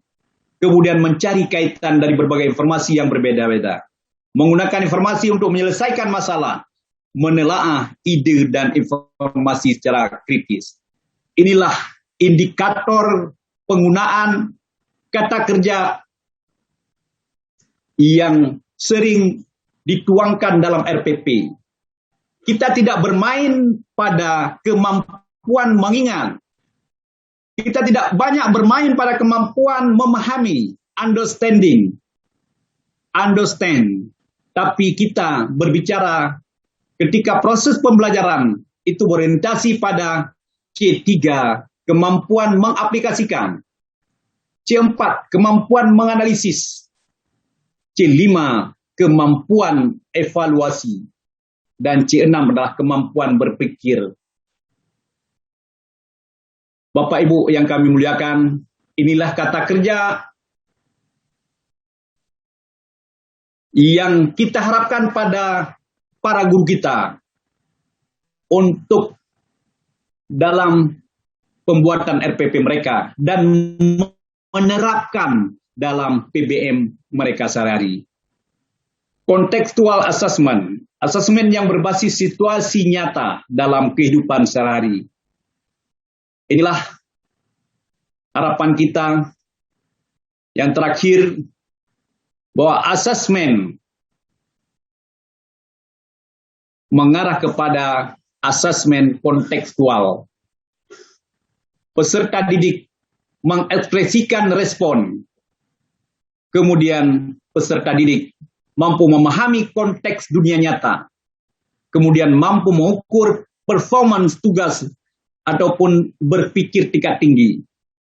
kemudian mencari kaitan dari berbagai informasi yang berbeda-beda, menggunakan informasi untuk menyelesaikan masalah, menelaah ide dan informasi secara kritis. Inilah indikator penggunaan kata kerja yang sering dituangkan dalam RPP. Kita tidak bermain pada kemampuan mengingat. Kita tidak banyak bermain pada kemampuan memahami, understand. Tapi kita berbicara ketika proses pembelajaran itu berorientasi pada C3, kemampuan mengaplikasikan. C4, kemampuan menganalisis. C5, kemampuan evaluasi. Dan C6 adalah kemampuan berpikir. Bapak Ibu yang kami muliakan, inilah kata kerja yang kita harapkan pada para guru kita untuk dalam pembuatan RPP mereka dan menerapkan dalam PBM mereka sehari-hari. Contextual assessment, asesmen yang berbasis situasi nyata dalam kehidupan sehari-hari. Inilah harapan kita. Yang terakhir, bahwa asesmen mengarah kepada asesmen kontekstual. Peserta didik mengekspresikan respon. Kemudian peserta didik mampu memahami konteks dunia nyata. Kemudian mampu mengukur performance tugas ataupun berpikir tingkat tinggi.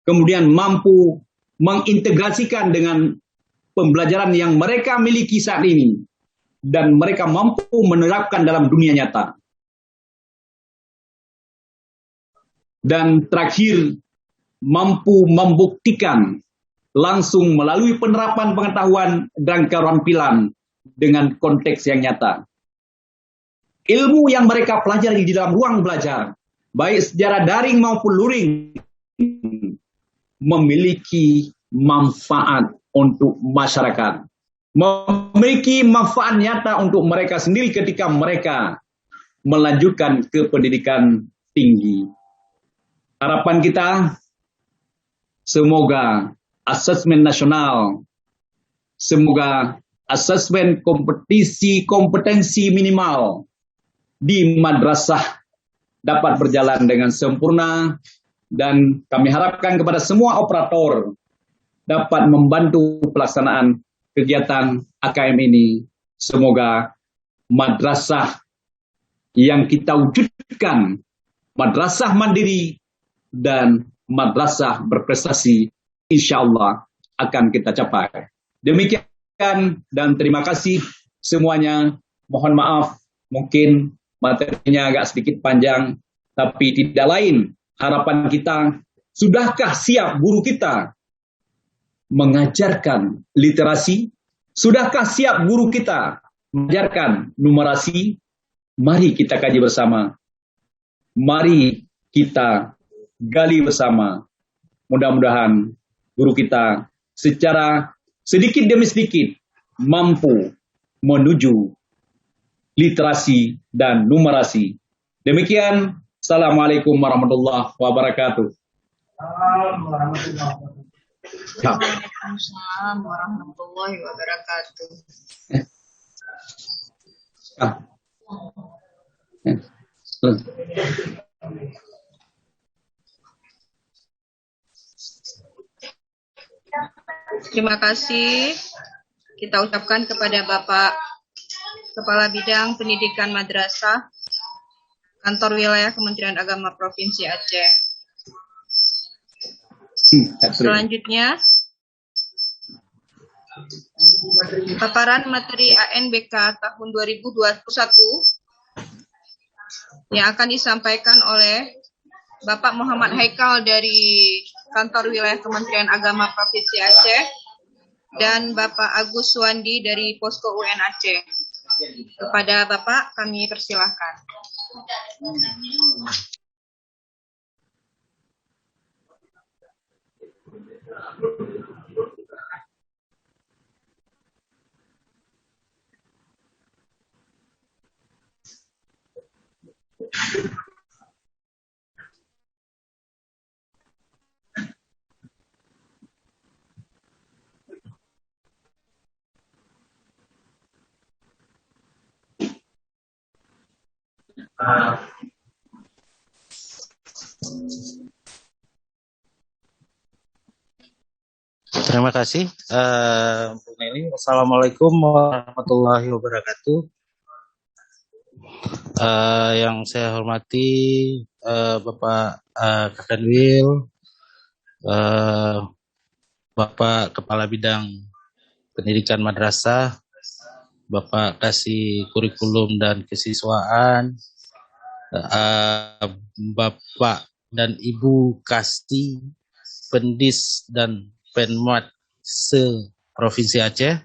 Kemudian mampu mengintegrasikan dengan pembelajaran yang mereka miliki saat ini. Dan mereka mampu menerapkan dalam dunia nyata. Dan terakhir, mampu membuktikan langsung melalui penerapan pengetahuan dan keterampilan dengan konteks yang nyata. Ilmu yang mereka pelajari di dalam ruang belajar, baik secara daring maupun luring, memiliki manfaat untuk masyarakat. Memiliki manfaat nyata untuk mereka sendiri ketika mereka melanjutkan ke pendidikan tinggi. Harapan kita, semoga asesmen nasional, semoga asesmen kompetensi minimal di madrasah dapat berjalan dengan sempurna, dan kami harapkan kepada semua operator dapat membantu pelaksanaan kegiatan AKM ini. Semoga madrasah yang kita wujudkan, madrasah mandiri dan madrasah berprestasi, insya Allah akan kita capai. Demikian dan terima kasih semuanya. Mohon maaf, mungkin materinya agak sedikit panjang, tapi tidak lain harapan kita, sudahkah siap guru kita mengajarkan literasi? Sudahkah siap guru kita mengajarkan numerasi? Mari kita kaji bersama. Mari kita gali bersama. Mudah-mudahan guru kita secara sedikit demi sedikit mampu menuju literasi dan numerasi. Demikian, Assalamualaikum warahmatullahi wabarakatuh. Waalaikumsalam warahmatullahi wabarakatuh. Terima kasih kita ucapkan kepada Bapak Kepala Bidang Pendidikan Madrasah Kantor Wilayah Kementerian Agama Provinsi Aceh. Selanjutnya, paparan materi ANBK tahun 2021 yang akan disampaikan oleh Bapak Muhammad Haikal dari Kantor Wilayah Kementerian Agama Provinsi Aceh dan Bapak Agus Suwandi dari Posko UN Aceh. Kepada Bapak kami persilahkan. Terima kasih, Bu Nelly. Assalamualaikum warahmatullahi wabarakatuh. Yang saya hormati Bapak Kakanwil, Bapak Kepala Bidang Pendidikan Madrasah, Bapak Kasih Kurikulum dan Kesiswaan, Bapak dan Ibu Kasih Pendis dan Penmat se-Provinsi Aceh,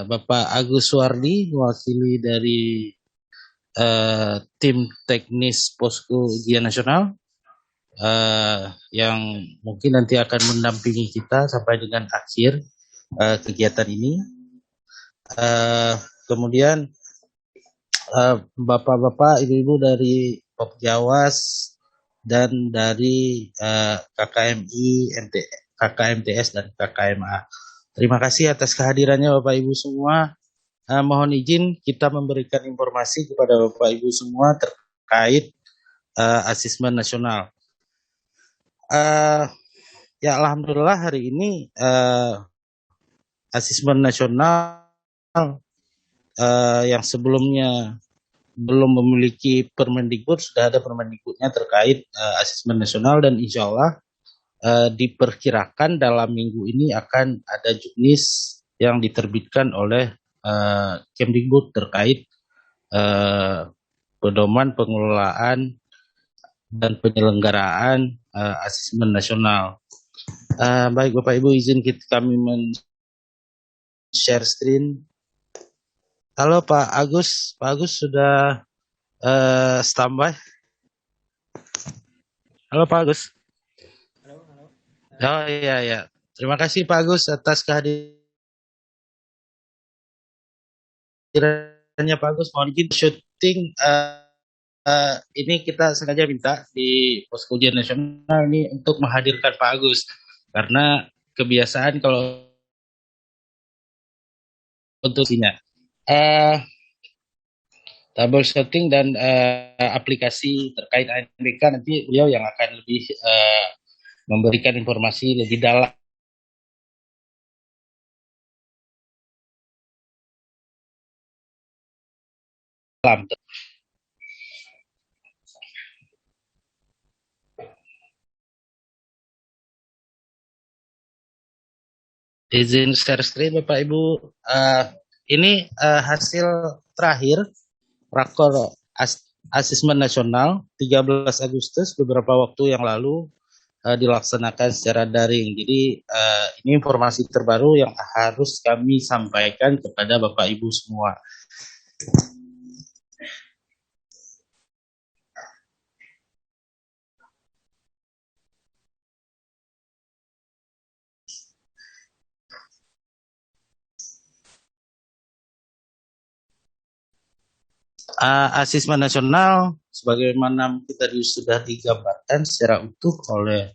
Bapak Agus Suwardi, mewakili dari tim teknis Posko Ujian Nasional, yang mungkin nanti akan mendampingi kita sampai dengan akhir kegiatan ini. Kemudian bapak-bapak, ibu-ibu dari Pokjawas dan dari KKMTS dan KKMA. Terima kasih atas kehadirannya Bapak Ibu semua. Mohon izin kita memberikan informasi kepada Bapak Ibu semua terkait asesmen nasional. Ya alhamdulillah hari ini asesmen nasional yang sebelumnya belum memiliki Permendikbud, sudah ada Permendikbudnya terkait asesmen nasional, dan insya Allah diperkirakan dalam minggu ini akan ada juknis yang diterbitkan oleh Kemdikbud terkait pedoman pengelolaan dan penyelenggaraan asesmen nasional. Baik Bapak Ibu, izin kami share screen. Halo Pak Agus sudah standby. Halo Pak Agus. Oh iya. Terima kasih Pak Agus atas kehadirannya Pak Agus. Mohon izin syuting ini kita sengaja minta di Posko Ujian Nasional ini untuk menghadirkan Pak Agus karena kebiasaan kalau untuk sinya troubleshooting dan aplikasi terkait ANBK, nanti beliau yang akan lebih memberikan informasi lebih dalam. Izin share screen Bapak Ibu. Ini hasil terakhir rakor asesmen nasional 13 Agustus beberapa waktu yang lalu dilaksanakan secara daring. Jadi ini informasi terbaru yang harus kami sampaikan kepada Bapak Ibu semua. Asesmen nasional sebagaimana kita sudah digambarkan secara utuh oleh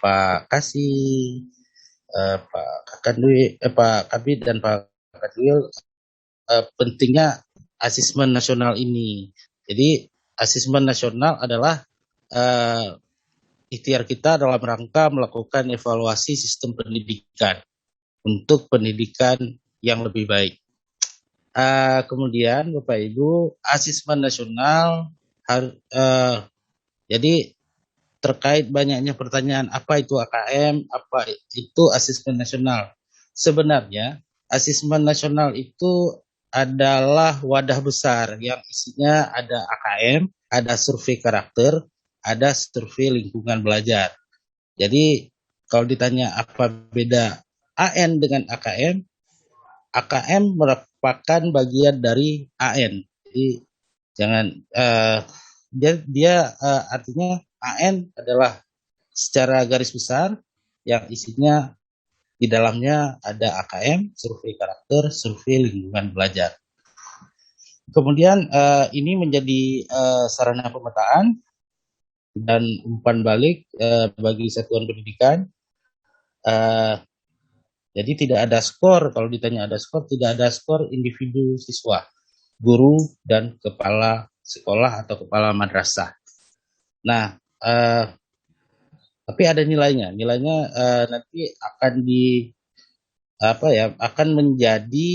Pak Kasih, Pak Kabid dan Pak Kadwil, pentingnya asesmen nasional ini. Jadi asesmen nasional adalah ikhtiar kita dalam rangka melakukan evaluasi sistem pendidikan untuk pendidikan yang lebih baik. Kemudian Bapak Ibu, asesmen nasional jadi terkait banyaknya pertanyaan apa itu AKM, apa itu asesmen nasional. Sebenarnya asesmen nasional itu adalah wadah besar yang isinya ada AKM, ada survei karakter, ada survei lingkungan belajar. Jadi kalau ditanya apa beda AN dengan AKM, AKM merupakan bagian dari AN. Jadi jangan dia artinya AN adalah secara garis besar yang isinya di dalamnya ada AKM, survei karakter, survei lingkungan belajar. Kemudian ini menjadi sarana pemetaan dan umpan balik bagi satuan pendidikan. Jadi tidak ada skor, kalau ditanya ada skor, tidak ada skor individu siswa. guru dan kepala sekolah atau kepala madrasah. Nah, tapi ada nilainya. Nilainya nanti akan menjadi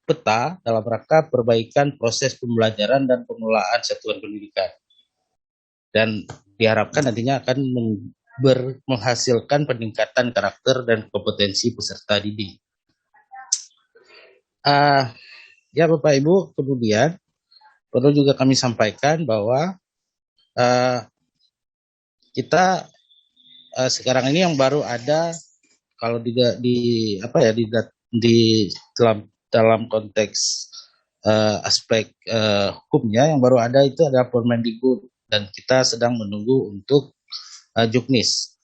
peta dalam rangka perbaikan proses pembelajaran dan pengelolaan satuan pendidikan. Dan diharapkan nantinya akan menghasilkan peningkatan karakter dan kompetensi peserta didik. Ya Bapak Ibu, kemudian perlu juga kami sampaikan bahwa kita sekarang ini yang baru ada, kalau dalam konteks aspek hukumnya yang baru ada itu adalah Permendikbud, dan kita sedang menunggu untuk Juknis.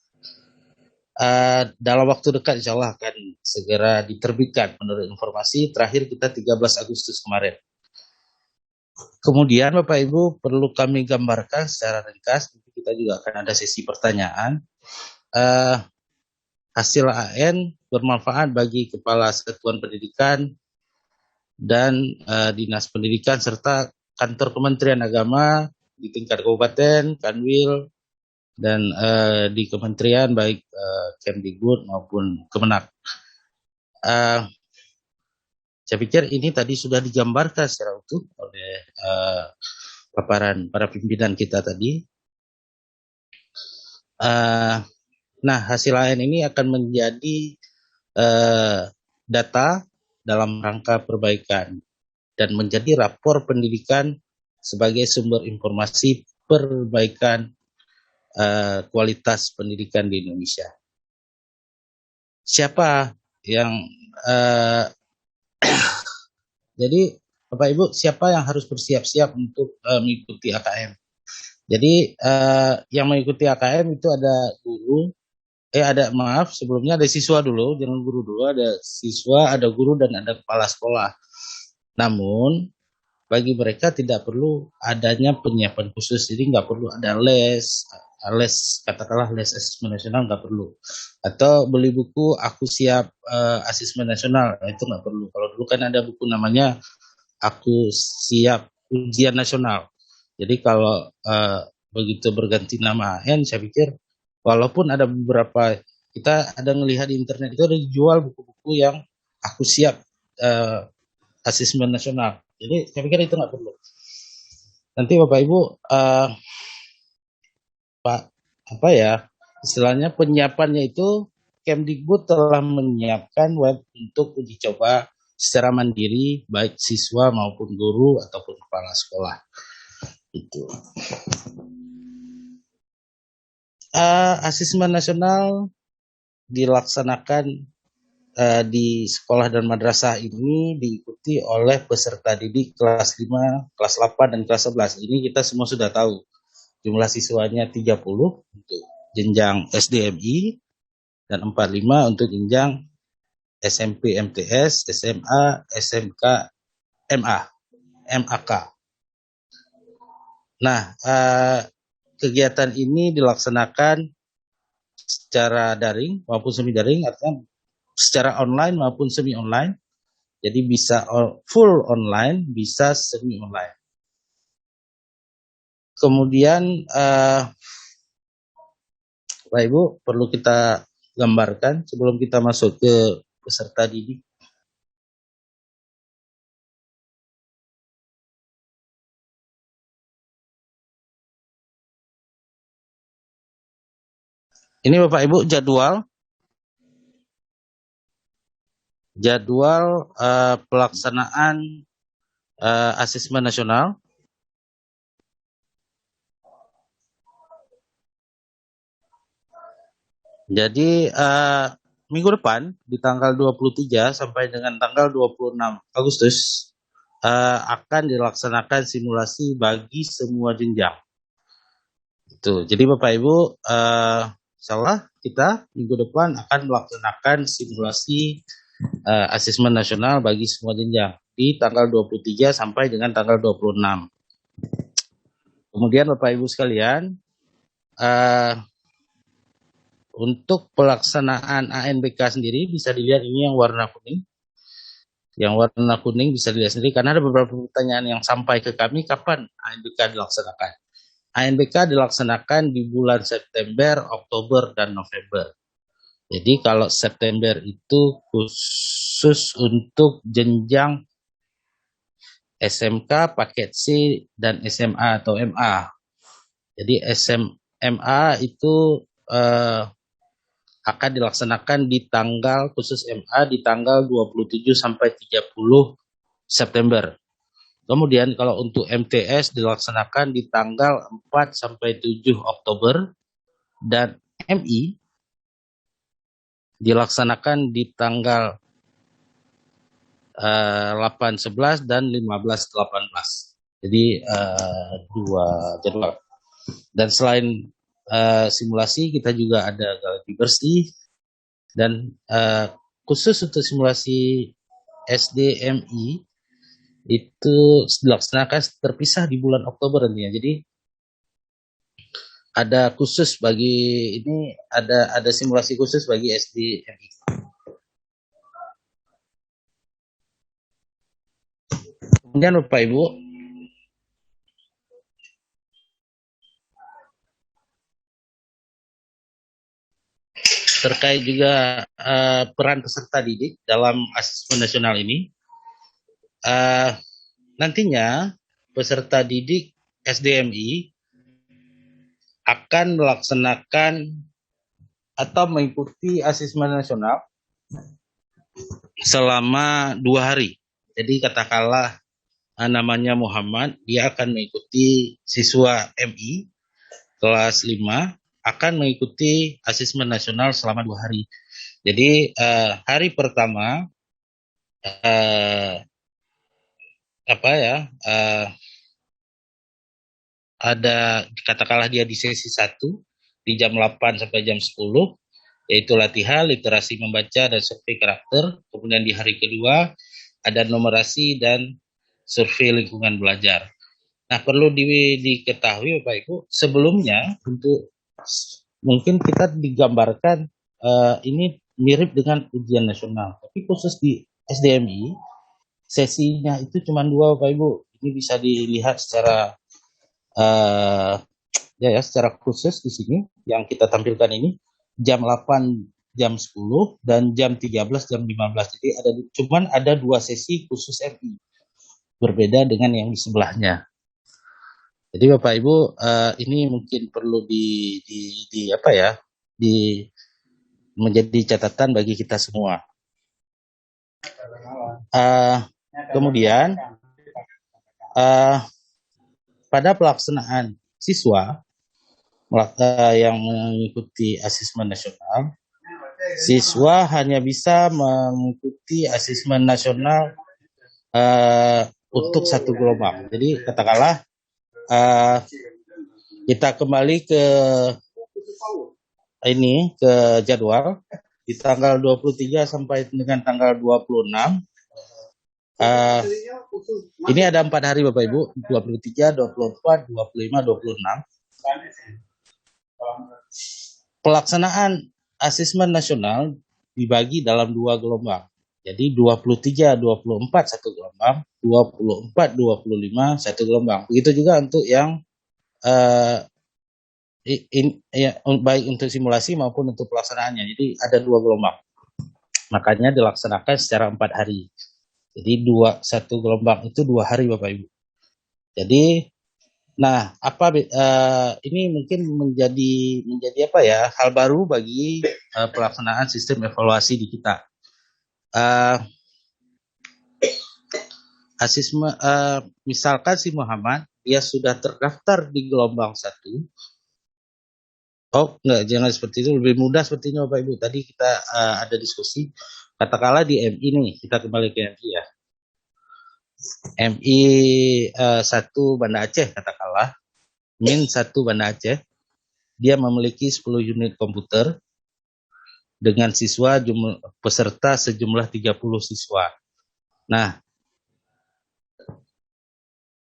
Dalam waktu dekat insya Allah akan segera diterbitkan menurut informasi terakhir kita 13 Agustus kemarin. Kemudian Bapak Ibu perlu kami gambarkan secara ringkas, kita juga akan ada sesi pertanyaan. Hasil AN bermanfaat bagi kepala satuan pendidikan dan dinas pendidikan serta kantor Kementerian Agama di tingkat kabupaten, Kanwil, dan di kementerian baik Kemdikbud maupun Kemenak. Saya pikir ini tadi sudah digambarkan secara utuh oleh paparan para pimpinan kita tadi. Nah, hasil AN ini akan menjadi data dalam rangka perbaikan dan menjadi rapor pendidikan sebagai sumber informasi perbaikan kualitas pendidikan di Indonesia. Siapa yang jadi Bapak Ibu, siapa yang harus bersiap-siap untuk mengikuti AKM? Jadi yang mengikuti AKM itu ada guru, sebelumnya ada siswa dulu, jangan guru dulu, ada siswa, ada guru, dan ada kepala sekolah. Namun, bagi mereka tidak perlu adanya penyiapan khusus, jadi nggak perlu ada katakanlah les asesmen nasional nggak perlu. Atau beli buku Aku Siap Asesmen Nasional, itu nggak perlu. Kalau dulu kan ada buku namanya Aku Siap Ujian Nasional. Jadi kalau begitu berganti nama AN, saya pikir walaupun ada beberapa, kita ada melihat di internet itu ada dijual buku-buku yang Aku Siap Asesmen Nasional. Jadi saya pikir itu nggak perlu. Nanti Bapak Ibu, istilahnya penyiapannya itu Kemdikbud telah menyiapkan web untuk uji coba secara mandiri baik siswa maupun guru ataupun kepala sekolah. Itu. Asesmen nasional dilaksanakan di sekolah dan madrasah ini diikuti oleh peserta didik kelas 5, kelas 8, dan kelas 11. Ini kita semua sudah tahu. Jumlah siswanya 30 untuk jenjang SDMI dan 45 untuk jenjang SMP MTS, SMA, SMK, MAK. Nah, kegiatan ini dilaksanakan secara daring maupun semi daring, artinya secara online maupun semi online. Jadi bisa full online, bisa semi online. Kemudian Bapak Ibu perlu kita gambarkan sebelum kita masuk ke peserta didik. Ini Bapak Ibu jadwal pelaksanaan asesmen nasional. Jadi minggu depan di tanggal 23 sampai dengan tanggal 26 Agustus akan dilaksanakan simulasi bagi semua jenjang. Itu. Jadi Bapak Ibu, insyaallah kita minggu depan akan melaksanakan simulasi asesmen nasional bagi semua jenjang di tanggal 23 sampai dengan tanggal 26. Kemudian Bapak Ibu sekalian, untuk pelaksanaan ANBK sendiri bisa dilihat ini yang warna kuning. Yang warna kuning bisa dilihat sendiri karena ada beberapa pertanyaan yang sampai ke kami kapan ANBK dilaksanakan. ANBK dilaksanakan di bulan September, Oktober, dan November. Jadi kalau September itu khusus untuk jenjang SMK, paket C, dan SMA atau MA. Jadi SMA itu akan dilaksanakan di tanggal khusus MA di tanggal 27 sampai 30 September. Kemudian kalau untuk MTS dilaksanakan di tanggal 4 sampai 7 Oktober dan MI dilaksanakan di tanggal 8-11 dan 15-18. Jadi dua jadwal. Dan selain simulasi kita juga ada galadi bersih dan khusus untuk simulasi SDMI itu dilaksanakan terpisah di bulan Oktober nantinya. Jadi ada khusus bagi ini ada simulasi khusus bagi SDMI. Kemudian Bapak Ibu, terkait juga peran peserta didik dalam asesmen nasional ini, nantinya peserta didik SDMI akan melaksanakan atau mengikuti asesmen nasional selama 2 hari. Jadi katakanlah namanya Muhammad, dia akan mengikuti siswa MI kelas 5 akan mengikuti asesmen nasional selama 2 hari. Jadi hari pertama ada katakanlah dia di sesi 1 di jam 8 sampai jam 10 yaitu latihan literasi membaca dan survei karakter. Kemudian di hari kedua ada numerasi dan survei lingkungan belajar. Nah, perlu diketahui Bapak Ibu, sebelumnya untuk mungkin kita digambarkan ini mirip dengan ujian nasional, tapi khusus di SDMI sesinya itu cuma 2 Bapak Ibu. Ini bisa dilihat secara secara khusus di sini yang kita tampilkan ini jam 8, jam 10 dan jam 13, jam 15. Jadi ada 2 sesi khusus MI. Berbeda dengan yang di sebelahnya. Jadi Bapak Ibu ini mungkin perlu menjadi catatan bagi kita semua. Kemudian pada pelaksanaan siswa yang mengikuti asesmen nasional, siswa hanya bisa mengikuti asesmen nasional untuk 1 gelombang. Jadi katakanlah kita kembali ke jadwal di tanggal 23 sampai dengan tanggal 26. Ini ada 4 hari Bapak Ibu, 23, 24, 25, 26. Pelaksanaan asesmen nasional dibagi dalam 2 gelombang. Jadi 23, 24 1 gelombang, 24, 25 1 gelombang. Begitu juga untuk yang baik untuk simulasi maupun untuk pelaksanaannya. Jadi ada 2 gelombang. Makanya dilaksanakan secara 4 hari. Jadi 1 gelombang itu 2 hari Bapak Ibu. Jadi ini mungkin menjadi hal baru bagi pelaksanaan sistem evaluasi di kita. Misalkan si Muhammad dia sudah terdaftar di gelombang 1. Jangan seperti itu, lebih mudah seperti ini Bapak Ibu. Tadi kita ada diskusi, katakanlah di MI nih, kita kembali ke MI ya. MI 1 Banda Aceh katakanlah, Min 1 Banda Aceh, dia memiliki 10 unit komputer dengan peserta sejumlah 30 siswa. Nah,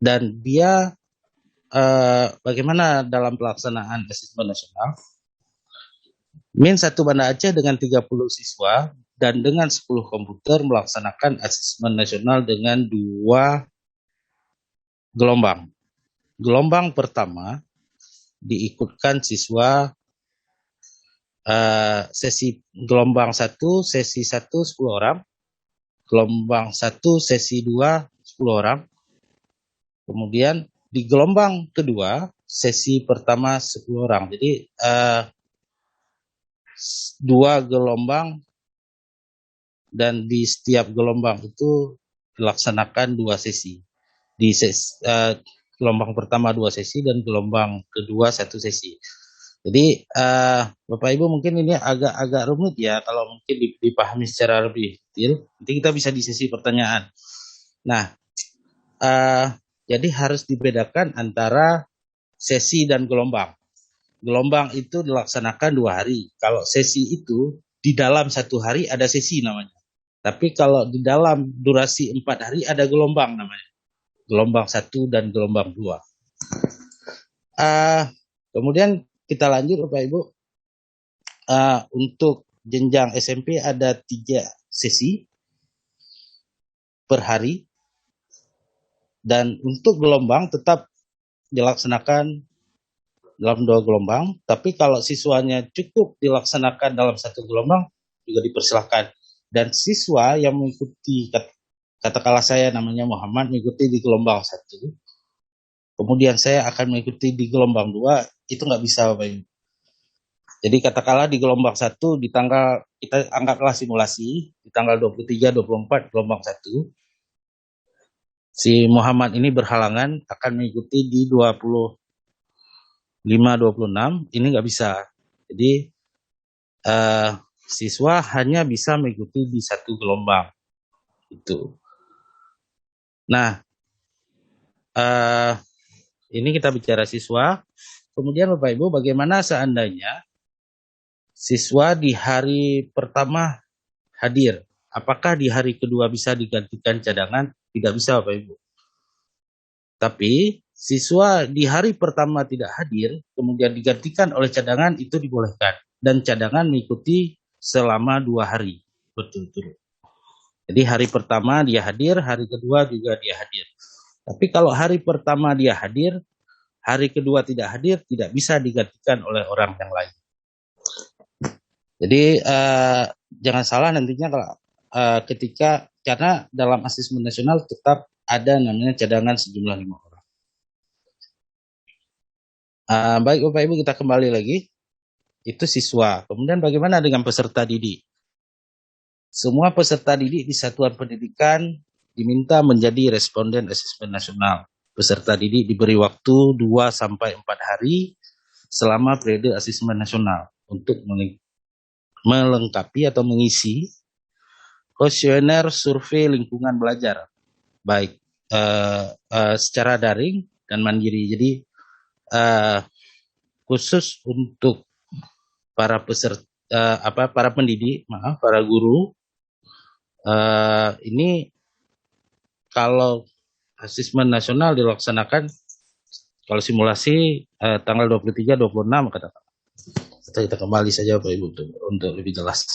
dan dia bagaimana dalam pelaksanaan asesmen nasional? Min 1 Banda Aceh dengan 30 siswa dan dengan 10 komputer melaksanakan asesmen nasional dengan 2 gelombang. Gelombang pertama diikutkan siswa sesi gelombang 1, sesi 1 10 orang, gelombang 1, sesi 2 10 orang. Kemudian di gelombang kedua, sesi pertama 10 orang. Jadi 2 gelombang dan di setiap gelombang itu dilaksanakan 2 sesi. Di gelombang pertama 2 sesi dan gelombang kedua 1 sesi. Jadi Bapak Ibu mungkin ini agak rumit ya kalau mungkin dipahami secara lebih detail. Nanti kita bisa di sesi pertanyaan. Nah, jadi harus dibedakan antara sesi dan gelombang. Gelombang itu dilaksanakan 2 hari. Kalau sesi itu di dalam 1 hari ada sesi namanya. Tapi kalau di dalam durasi 4 hari ada gelombang namanya. Gelombang 1 dan gelombang 2. Kemudian kita lanjut Bapak Ibu. Untuk jenjang SMP ada 3 sesi per hari. Dan untuk gelombang tetap dilaksanakan dalam 2 gelombang, tapi kalau siswanya cukup dilaksanakan dalam 1 gelombang juga dipersilahkan. Dan siswa yang mengikuti, katakanlah saya namanya Muhammad mengikuti di gelombang 1, kemudian saya akan mengikuti di gelombang 2, itu nggak bisa Bapak Ibu. Jadi katakanlah di gelombang 1 di tanggal, kita anggaplah simulasi, di tanggal 23-24 gelombang 1, si Muhammad ini berhalangan akan mengikuti di 25-26, ini nggak bisa. Jadi siswa hanya bisa mengikuti di 1 gelombang. Itu. Nah, ini kita bicara siswa. Kemudian Bapak Ibu, bagaimana seandainya siswa di hari pertama hadir? Apakah di hari kedua bisa digantikan cadangan? Tidak bisa Bapak Ibu. Tapi siswa di hari pertama tidak hadir, kemudian digantikan oleh cadangan, itu dibolehkan. Dan cadangan mengikuti selama 2 hari berturut-turut. Jadi hari pertama dia hadir, hari kedua juga dia hadir. Tapi kalau hari pertama dia hadir, hari kedua tidak hadir, tidak bisa digantikan oleh orang yang lain. Jadi jangan salah nantinya kalau ketika, karena dalam asesmen nasional tetap ada namanya cadangan sejumlah 5 orang. Baik Bapak Ibu, kita kembali lagi. Itu siswa. Kemudian bagaimana dengan peserta didik? Semua peserta didik di satuan pendidikan diminta menjadi responden asesmen nasional. Peserta didik diberi waktu 2-4 hari selama periode asesmen nasional untuk melengkapi atau mengisi kuesioner survei lingkungan belajar, baik secara daring dan mandiri. Jadi khusus untuk para peserta, para pendidik, para guru, ini kalau asesmen nasional dilaksanakan, kalau simulasi tanggal 23-26 katakan. Kita kembali saja Bapak Ibu untuk lebih jelas.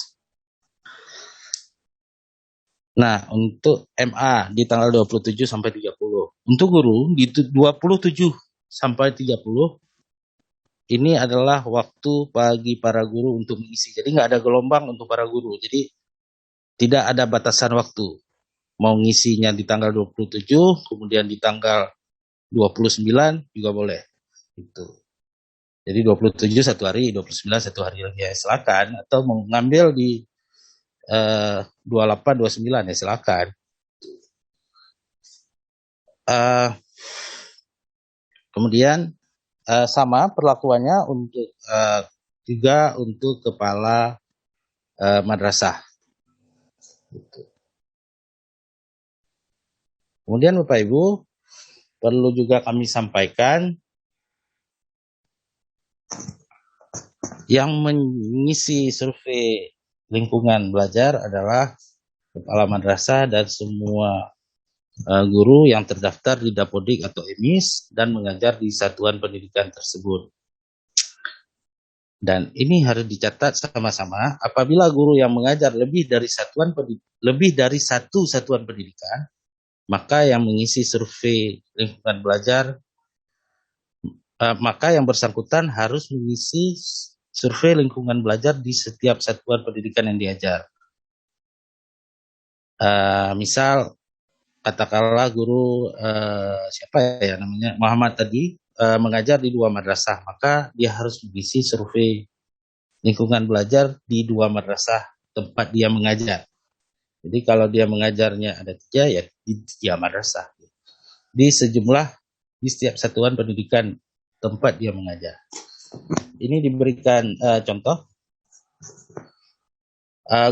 Nah, untuk MA di tanggal 27 sampai 30. Untuk guru di 27 sampai 30 ini adalah waktu bagi para guru untuk mengisi. Jadi nggak ada gelombang untuk para guru. Jadi tidak ada batasan waktu. Mau ngisinya di tanggal 27, kemudian di tanggal 29 juga boleh. Itu. Jadi 27 1 hari, 29 1 hari lagi ya silakan. Atau mau ngambil di 28, 29 ya silakan. Kemudian sama perlakuannya untuk juga untuk kepala madrasah. Gitu. Kemudian Bapak Ibu, perlu juga kami sampaikan yang mengisi survei lingkungan belajar adalah kepala madrasah dan semua guru yang terdaftar di Dapodik atau EMIS dan mengajar di satuan pendidikan tersebut. Dan ini harus dicatat sama-sama, apabila guru yang mengajar lebih dari satu satuan pendidikan, maka yang mengisi survei lingkungan belajar, maka yang bersangkutan harus mengisi survei lingkungan belajar di setiap satuan pendidikan yang diajar. Misal katakanlah guru siapa ya namanya Muhammad tadi mengajar di 2 madrasah, maka dia harus mengisi survei lingkungan belajar di 2 madrasah tempat dia mengajar. Jadi kalau dia mengajarnya ada 3, ya di 3 madrasah. Di setiap satuan pendidikan tempat dia mengajar. Ini diberikan contoh.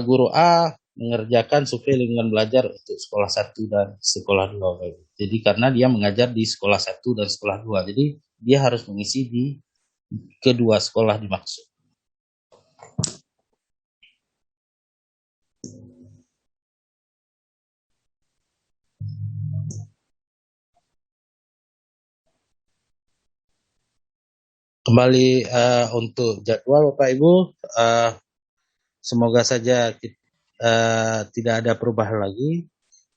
Guru A mengerjakan survei lingkungan belajar untuk sekolah 1 dan sekolah 2. Jadi karena dia mengajar di sekolah 1 dan sekolah 2, jadi dia harus mengisi di kedua sekolah dimaksud. Kembali untuk jadwal Bapak Ibu, semoga saja tidak ada perubahan lagi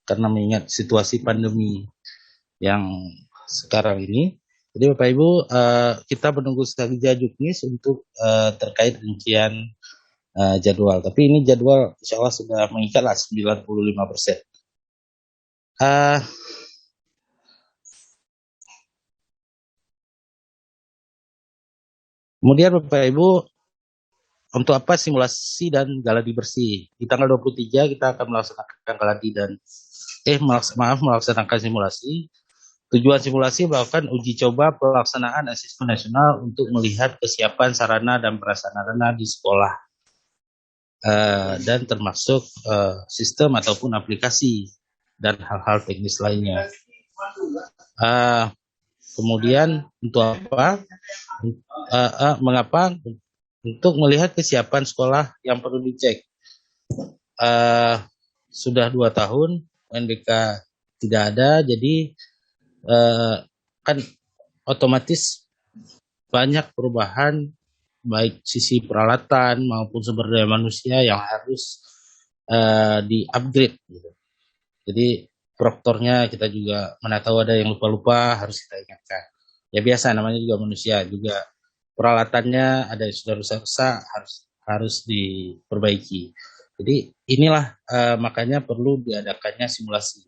karena mengingat situasi pandemi yang sekarang ini. Jadi Bapak Ibu, kita menunggu saja Juknis untuk terkait rincian jadwal. Tapi ini jadwal insya Allah sudah mengikat lah 95%. Kemudian Bapak Ibu, untuk apa simulasi dan galadi bersih? Di tanggal 23 kita akan melaksanakan galadi dan melaksanakan simulasi. Tujuan simulasi melakukan uji coba pelaksanaan asesmen nasional untuk melihat kesiapan sarana dan prasarana di sekolah dan termasuk sistem ataupun aplikasi dan hal-hal teknis lainnya. Kemudian untuk apa? Mengapa? Untuk melihat kesiapan sekolah yang perlu dicek. Sudah 2 tahun UNBK tidak ada, jadi kan otomatis banyak perubahan baik sisi peralatan maupun sumber daya manusia yang harus di-upgrade gitu. Jadi proktornya kita juga mana tahu ada yang lupa-lupa, harus kita ingatkan. Ya biasa, namanya juga manusia, juga peralatannya ada yang sudah rusak-rusak, harus diperbaiki. Jadi inilah makanya perlu diadakannya simulasi.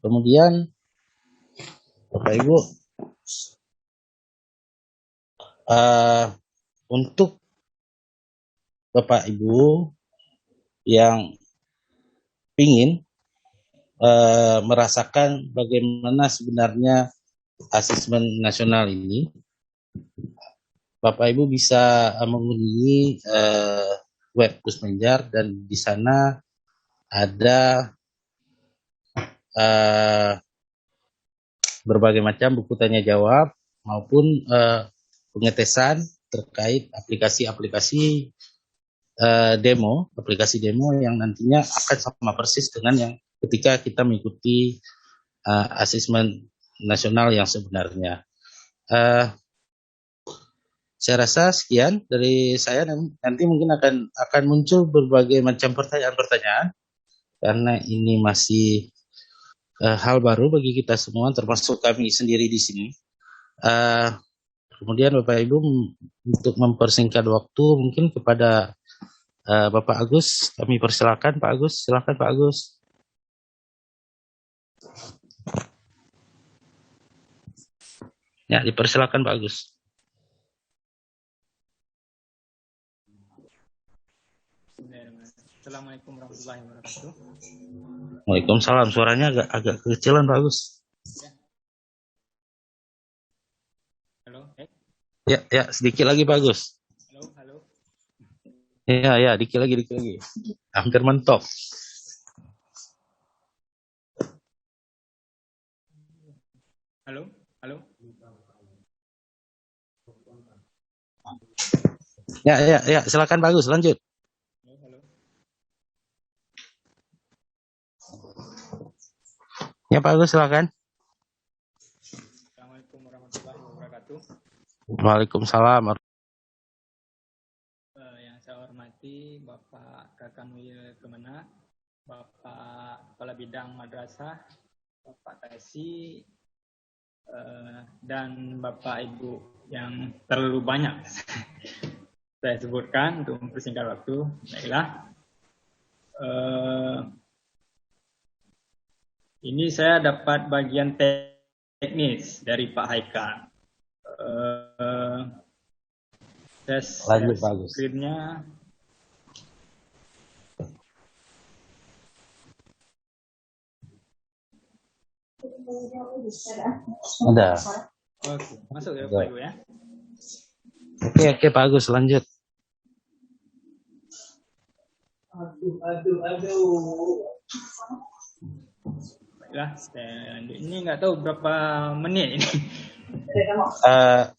Kemudian Bapak Ibu, untuk Bapak Ibu yang ingin merasakan bagaimana sebenarnya asesmen nasional ini, Bapak Ibu bisa mengunjungi web Pusmenjar, dan di sana ada berbagai macam buku tanya jawab maupun pengetesan terkait aplikasi aplikasi demo yang nantinya akan sama persis dengan yang ketika kita mengikuti asesmen nasional yang sebenarnya. Saya rasa sekian dari saya, nanti mungkin akan muncul berbagai macam pertanyaan-pertanyaan karena ini masih hal baru bagi kita semua, termasuk kami sendiri di sini. Kemudian Bapak Ibu, untuk mempersingkat waktu, mungkin kepada Bapak Agus, kami persilakan Pak Agus. Silakan Pak Agus. Ya, dipersilakan Pak Agus. Assalamualaikum warahmatullahi wabarakatuh. Waalaikumsalam. Suaranya agak kekecilan Pak Agus. Halo. Ya, sedikit lagi Pak Agus. Halo. Ya, dikit lagi. Hampir mentok. Halo. Ya, silakan Pak Agus, lanjut. Halo. Ya Pak Agus, silakan. Assalamualaikum warahmatullahi wabarakatuh. Waalaikumsalam. Yang saya hormati Bapak Kakanwil Kemenak, Bapak Kepala Bidang Madrasah, Bapak Taisi, dan Bapak Ibu yang terlalu banyak saya sebutkan untuk mempersingkat waktu. Baiklah. Ini saya dapat bagian teknis dari Pak Haikal. Lanjut, bagus. Screen-nya. Ada. Oke, masuk ya Pak Ibu ya. Oke, bagus, lanjut. Baiklah, ini nggak tahu berapa menit ini.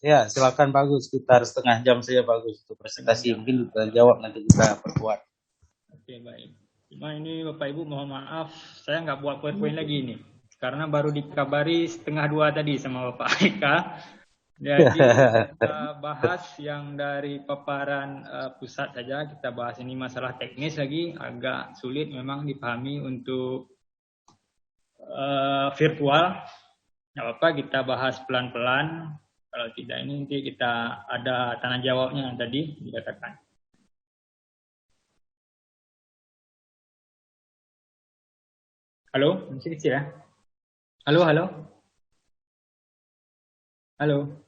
Ya, silakan bagus. Sekitar setengah jam saja bagus untuk presentasi. Mungkin kita jawab nanti kita perkuat. Oke, baik. Cuma ini Bapak Ibu mohon maaf, saya nggak buat PowerPoint lagi ini. Karena baru dikabari 1:30 tadi sama Bapak Eka. Jadi kita bahas yang dari paparan pusat saja. Kita bahas ini masalah teknis lagi. Agak sulit memang dipahami untuk virtual. Nggak apa-apa, kita bahas pelan-pelan. Kalau tidak ini nanti kita ada tanya jawabnya yang tadi dikatakan. Halo, masih kecil ya? Halo, halo. Halo.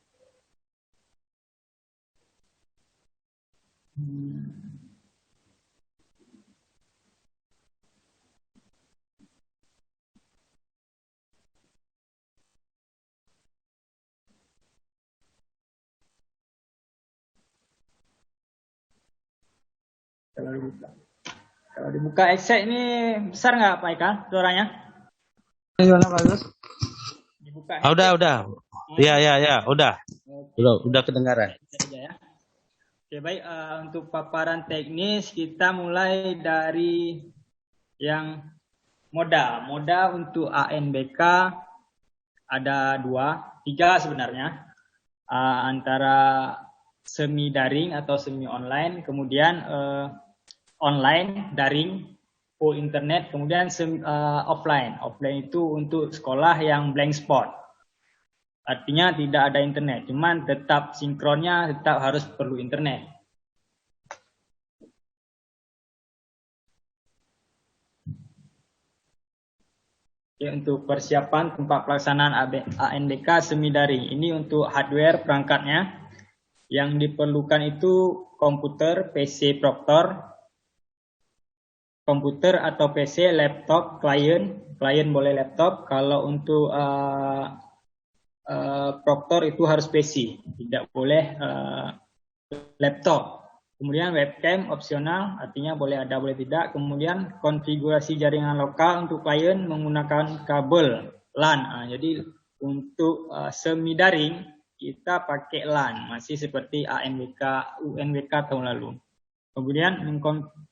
Kalau dibuka Excel ini besar nggak Pak Eka suaranya? Gimana bagus? Dibuka. Udah. Ya, udah. Udah kedengaran. Ya. Oke, baik. Untuk paparan teknis kita mulai dari yang moda. Moda untuk ANBK ada 3 sebenarnya. Antara semi daring atau semi online, kemudian online, daring, full internet, kemudian offline. Offline itu untuk sekolah yang blank spot. Artinya tidak ada internet, cuman tetap sinkronnya tetap harus perlu internet. Oke, untuk persiapan tempat pelaksanaan ANBK semi daring. Ini untuk hardware perangkatnya. Yang diperlukan itu komputer, PC Proctor, komputer atau PC, laptop, klien boleh laptop. Kalau untuk Proctor itu harus PC, tidak boleh laptop. Kemudian webcam opsional, artinya boleh ada boleh tidak. Kemudian konfigurasi jaringan lokal untuk klien menggunakan kabel LAN. Jadi untuk semi daring kita pakai LAN, masih seperti ANBK, UNBK tahun lalu. Kemudian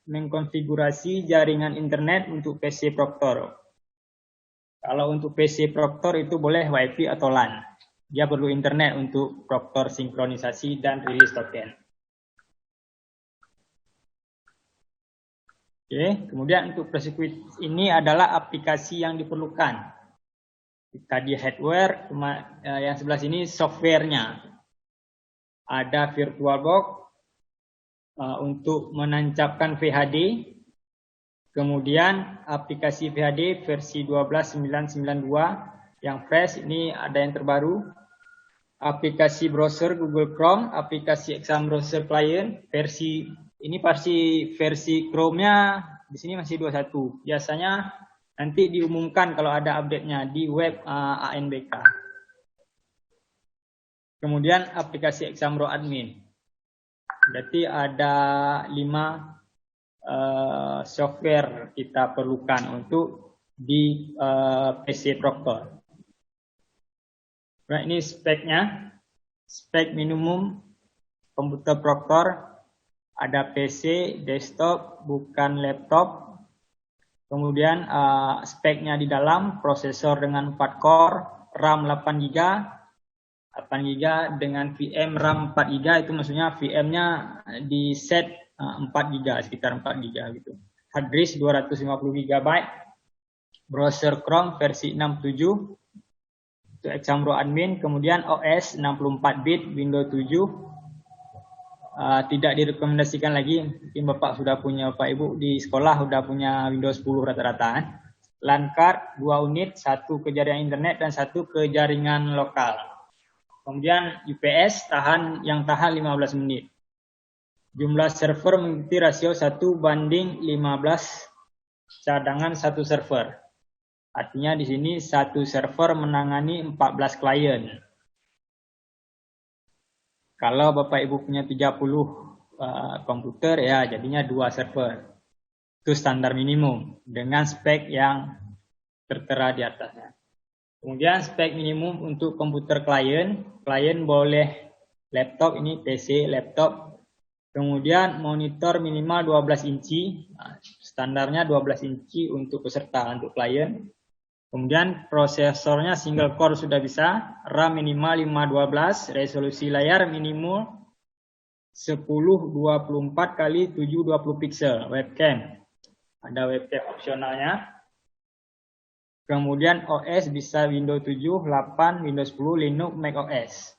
mengkonfigurasi jaringan internet untuk PC Proctor. Kalau untuk PC Proctor itu boleh WiFi atau LAN. Dia perlu internet untuk Proctor sinkronisasi dan rilis token. Oke, kemudian untuk persekuit ini adalah aplikasi yang diperlukan. Tadi hardware, yang sebelah sini softwarenya. Ada VirtualBox untuk menancapkan VHD. Kemudian aplikasi VHD versi 12.992 yang fresh, ini ada yang terbaru. Aplikasi browser Google Chrome, aplikasi Exam Browser Client versi Chrome-nya di sini masih 21. Biasanya nanti diumumkan kalau ada update-nya di web ANBK. Kemudian aplikasi Examro Admin. Berarti ada 5 software kita perlukan untuk di PC Proctor. Nah, ini speknya. Spek minimum komputer Proctor. Ada PC, desktop, bukan laptop. Kemudian speknya di dalam prosesor dengan 4 core, RAM 8 GB, 8 GB dengan VM RAM 4 GB itu maksudnya VM-nya di set 4 GB, sekitar 4 GB gitu. Hard disk 250 GB, browser Chrome versi 6.7 itu Examro admin, kemudian OS 64 bit Windows 7 tidak direkomendasikan lagi, mungkin Bapak sudah punya, Bapak Ibu di sekolah sudah punya Windows 10 rata-rata. LAN card 2 unit, 1 ke jaringan internet dan 1 ke jaringan lokal. Kemudian UPS yang tahan 15 menit. Jumlah server mengikuti rasio 1:15 cadangan 1 server. Artinya di sini 1 server menangani 14 klien. Kalau Bapak Ibu punya 30 komputer ya jadinya 2 server. Itu standar minimum dengan spek yang tertera di atasnya. Kemudian spek minimum untuk komputer klien boleh laptop, ini PC, laptop. Kemudian monitor minimal 12 inci, standarnya 12 inci untuk peserta, untuk klien. Kemudian prosesornya single core sudah bisa, RAM minimal 512, resolusi layar minimal 1024 x 720 pixel, webcam. Ada webcam opsionalnya. Kemudian OS bisa Windows 7, 8, Windows 10, Linux, Mac OS.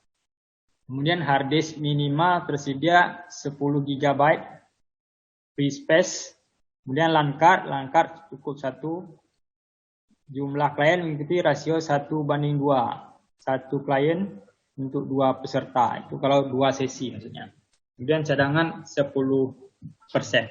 Kemudian hard disk minimal tersedia 10 GB free space. Kemudian LAN card cukup 1. Jumlah klien mengikuti rasio 1:2. 1 klien untuk 2 peserta. Itu kalau 2 sesi maksudnya. Kemudian cadangan 10%.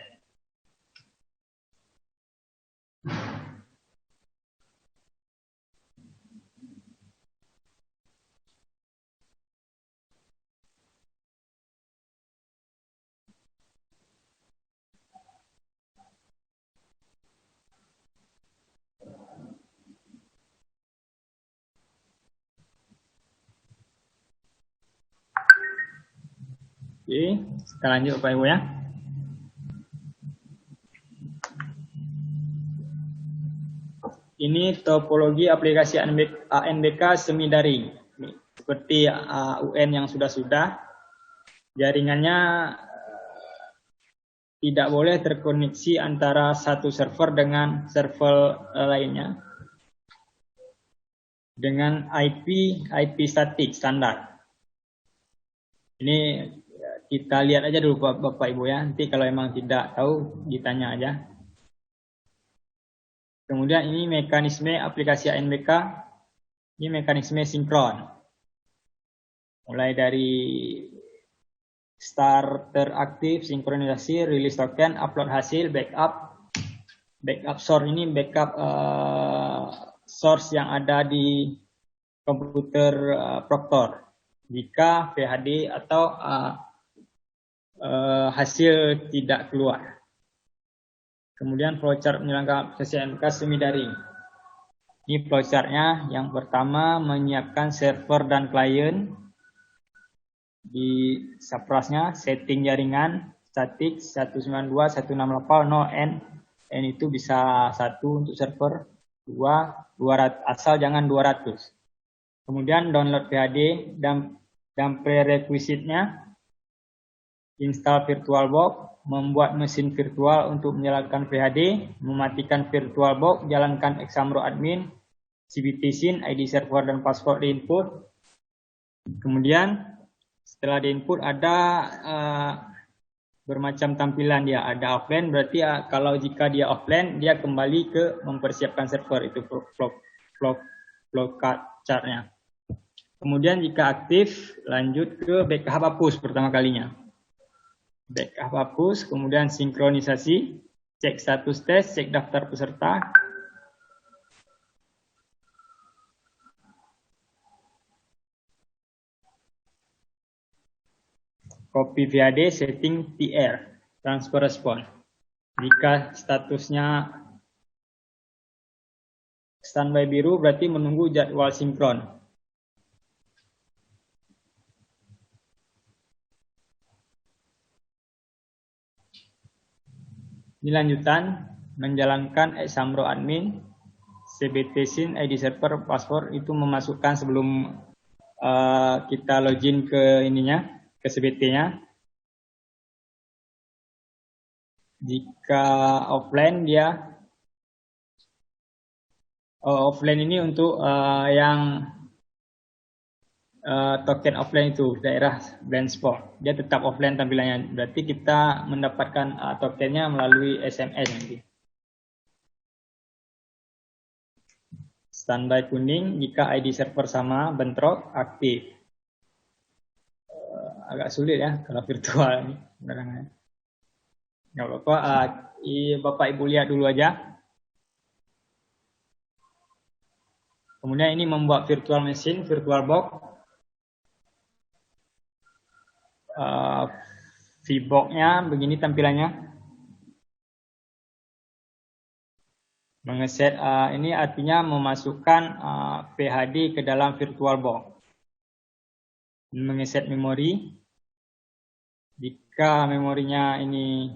Oke, kita lanjut Bapak Ibu ya. Ini topologi aplikasi ANBK semi daring. Seperti UN yang sudah-sudah, jaringannya tidak boleh terkoneksi antara satu server dengan server lainnya. Dengan IP statik standar. Ini kita lihat aja dulu Bapak Ibu ya. Nanti kalau emang tidak tahu ditanya aja. Kemudian ini mekanisme aplikasi ANBK. Ini mekanisme sinkron. Mulai dari starter aktif, sinkronisasi, rilis token, upload hasil, backup. Backup source ini backup source yang ada di komputer Proctor. Jika VHD atau hasil tidak keluar. Kemudian flowchart menjalankan aplikasi ANBK semi daring. Ini flowchartnya. Yang pertama menyiapkan server dan klien. Di subrasnya setting jaringan statik 192.168 no N. N itu bisa 1 untuk server, 200 asal jangan 200. Kemudian download VHD dan prerequisite-nya install VirtualBox, membuat mesin virtual untuk menyalakan VHD, mematikan VirtualBox, jalankan Examro admin, cbtsin, ID server dan password di input. Kemudian setelah di input ada bermacam tampilan dia, ada offline berarti kalau jika dia offline dia kembali ke mempersiapkan server, itu flow chart-nya. Kemudian jika aktif lanjut ke backup hapus pertama kalinya. Backup hapus, kemudian sinkronisasi, cek status tes, cek daftar peserta. Copy VHD, setting TR, transfer response. Jika statusnya standby biru berarti menunggu jadwal sinkron. Ini lanjutan menjalankan Examro admin, cbtsin, ID server, password itu memasukkan sebelum kita login ke ininya, ke CBT-nya. Jika offline dia offline ini untuk yang token offline itu daerah blind spot, dia tetap offline tampilannya. Berarti kita mendapatkan tokennya melalui SMS nanti. Standby kuning jika ID server sama, bentrok, aktif. Agak sulit ya kalau virtual ini. Nggak apa-apa, Bapak Ibu lihat dulu aja. Kemudian ini membuat virtual machine, virtual box. VBox-nya begini tampilannya. Mengeset ini artinya memasukkan PHD ke dalam virtual box. Mengeset memori. Jika memorinya ini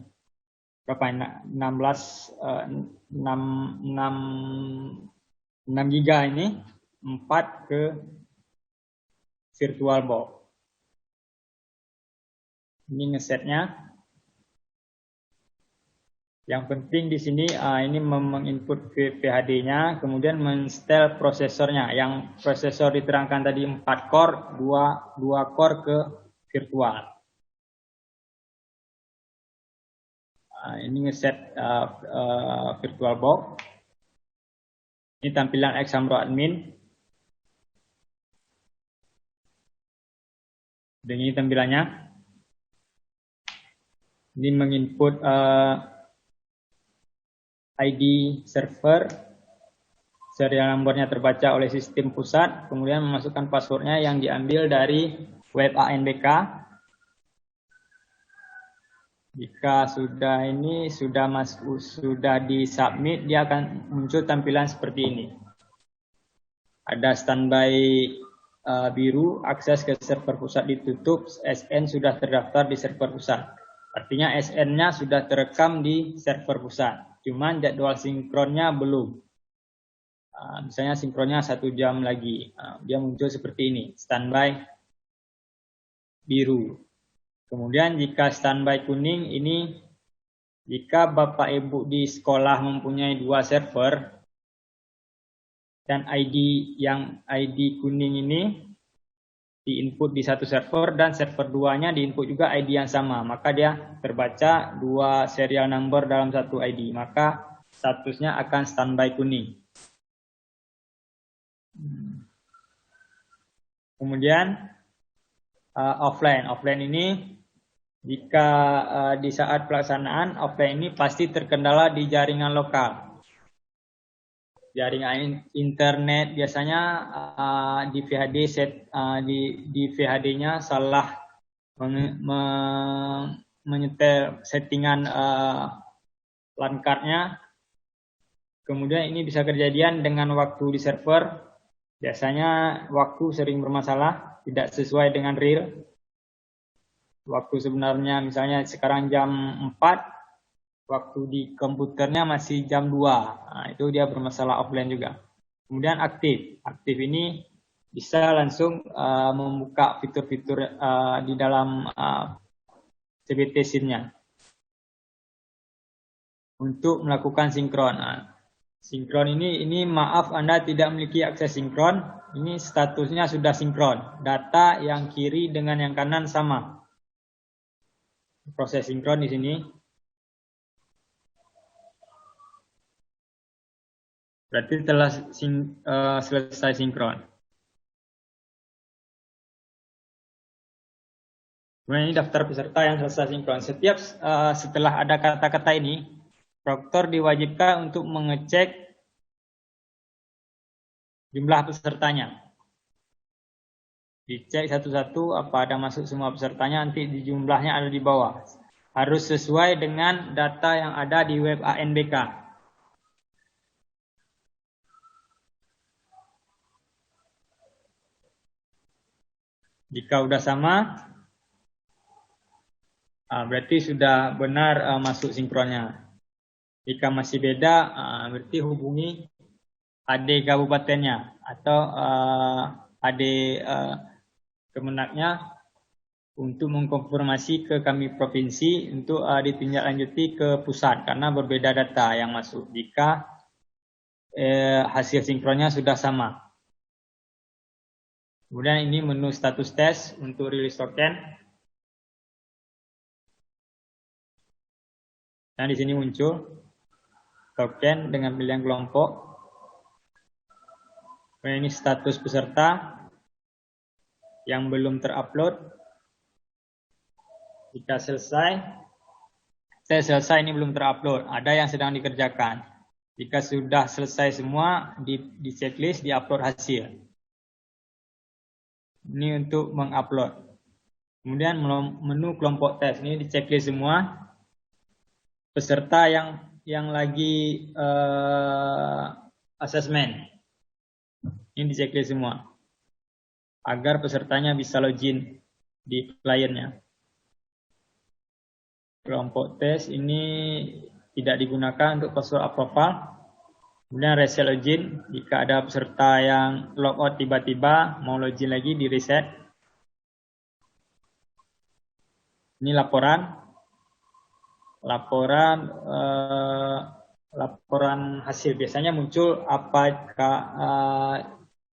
berapa? 6 GB ini 4 ke virtual box. Ini ngesetnya. Yang penting di sini ini menginput PHD-nya, kemudian men-setel prosesornya. Yang prosesor diterangkan tadi 4 core, 2 core ke virtual. Ini ngeset virtual box. Ini tampilan Examro admin. Dan ini tampilannya. Ini menginput ID server, serial nomornya terbaca oleh sistem pusat, kemudian memasukkan passwordnya yang diambil dari web ANBK. Jika sudah sudah disubmit, dia akan muncul tampilan seperti ini. Ada standby biru, akses ke server pusat ditutup, SN sudah terdaftar di server pusat. Artinya SN-nya sudah terekam di server pusat. Cuman jadwal sinkronnya belum. Misalnya sinkronnya 1 jam lagi. Dia muncul seperti ini, standby biru. Kemudian jika standby kuning ini, jika Bapak Ibu di sekolah mempunyai 2 server, dan ID kuning ini diinput di satu server dan server 2-nya diinput juga ID yang sama, maka dia terbaca 2 serial number dalam satu ID, maka statusnya akan standby kuning. Kemudian offline ini jika di saat pelaksanaan offline ini pasti terkendala di jaringan lokal. Jaringan internet biasanya di VHD di VHD-nya salah menyetel settingan LAN card-nya. Kemudian ini bisa kejadian dengan waktu di server. Biasanya waktu sering bermasalah, tidak sesuai dengan real. Waktu sebenarnya misalnya sekarang jam 4, waktu di komputernya masih jam 2. Nah, itu dia bermasalah offline juga. Kemudian aktif. Aktif ini bisa langsung membuka fitur-fitur di dalam CBT scene-nya. Untuk melakukan sinkron. Sinkron ini maaf Anda tidak memiliki akses sinkron. Ini statusnya sudah sinkron. Data yang kiri dengan yang kanan sama. Proses sinkron di sini. Berarti telah selesai sinkron. Kemudian ini daftar peserta yang selesai sinkron. Setiap setelah ada kata-kata ini, proktor diwajibkan untuk mengecek jumlah pesertanya. Dicek satu-satu apa ada masuk semua pesertanya, nanti di jumlahnya ada di bawah. Harus sesuai dengan data yang ada di web ANBK. Jika sudah sama, berarti sudah benar masuk sinkronnya. Jika masih beda, berarti hubungi AD kabupatennya atau AD Kemenaknya untuk mengkonfirmasi ke kami provinsi untuk ditindaklanjuti ke pusat karena berbeda data yang masuk jika hasil sinkronnya sudah sama. Kemudian ini menu status tes untuk rilis token. Nah, di sini muncul token dengan pilihan kelompok. Kemudian ini status peserta yang belum terupload. Jika selesai, tes selesai ini belum terupload, ada yang sedang dikerjakan. Jika sudah selesai semua, di checklist, di-upload hasil. Ini untuk mengupload. Kemudian menu kelompok tes, ini di checklist semua. Peserta yang lagi asesmen, ini di checklist semua. Agar pesertanya bisa login di kliennya. Kelompok tes ini tidak digunakan untuk password approval. Kemudian reset login, jika ada peserta yang logout tiba-tiba mau login lagi di reset. Ini laporan hasil. Biasanya muncul apakah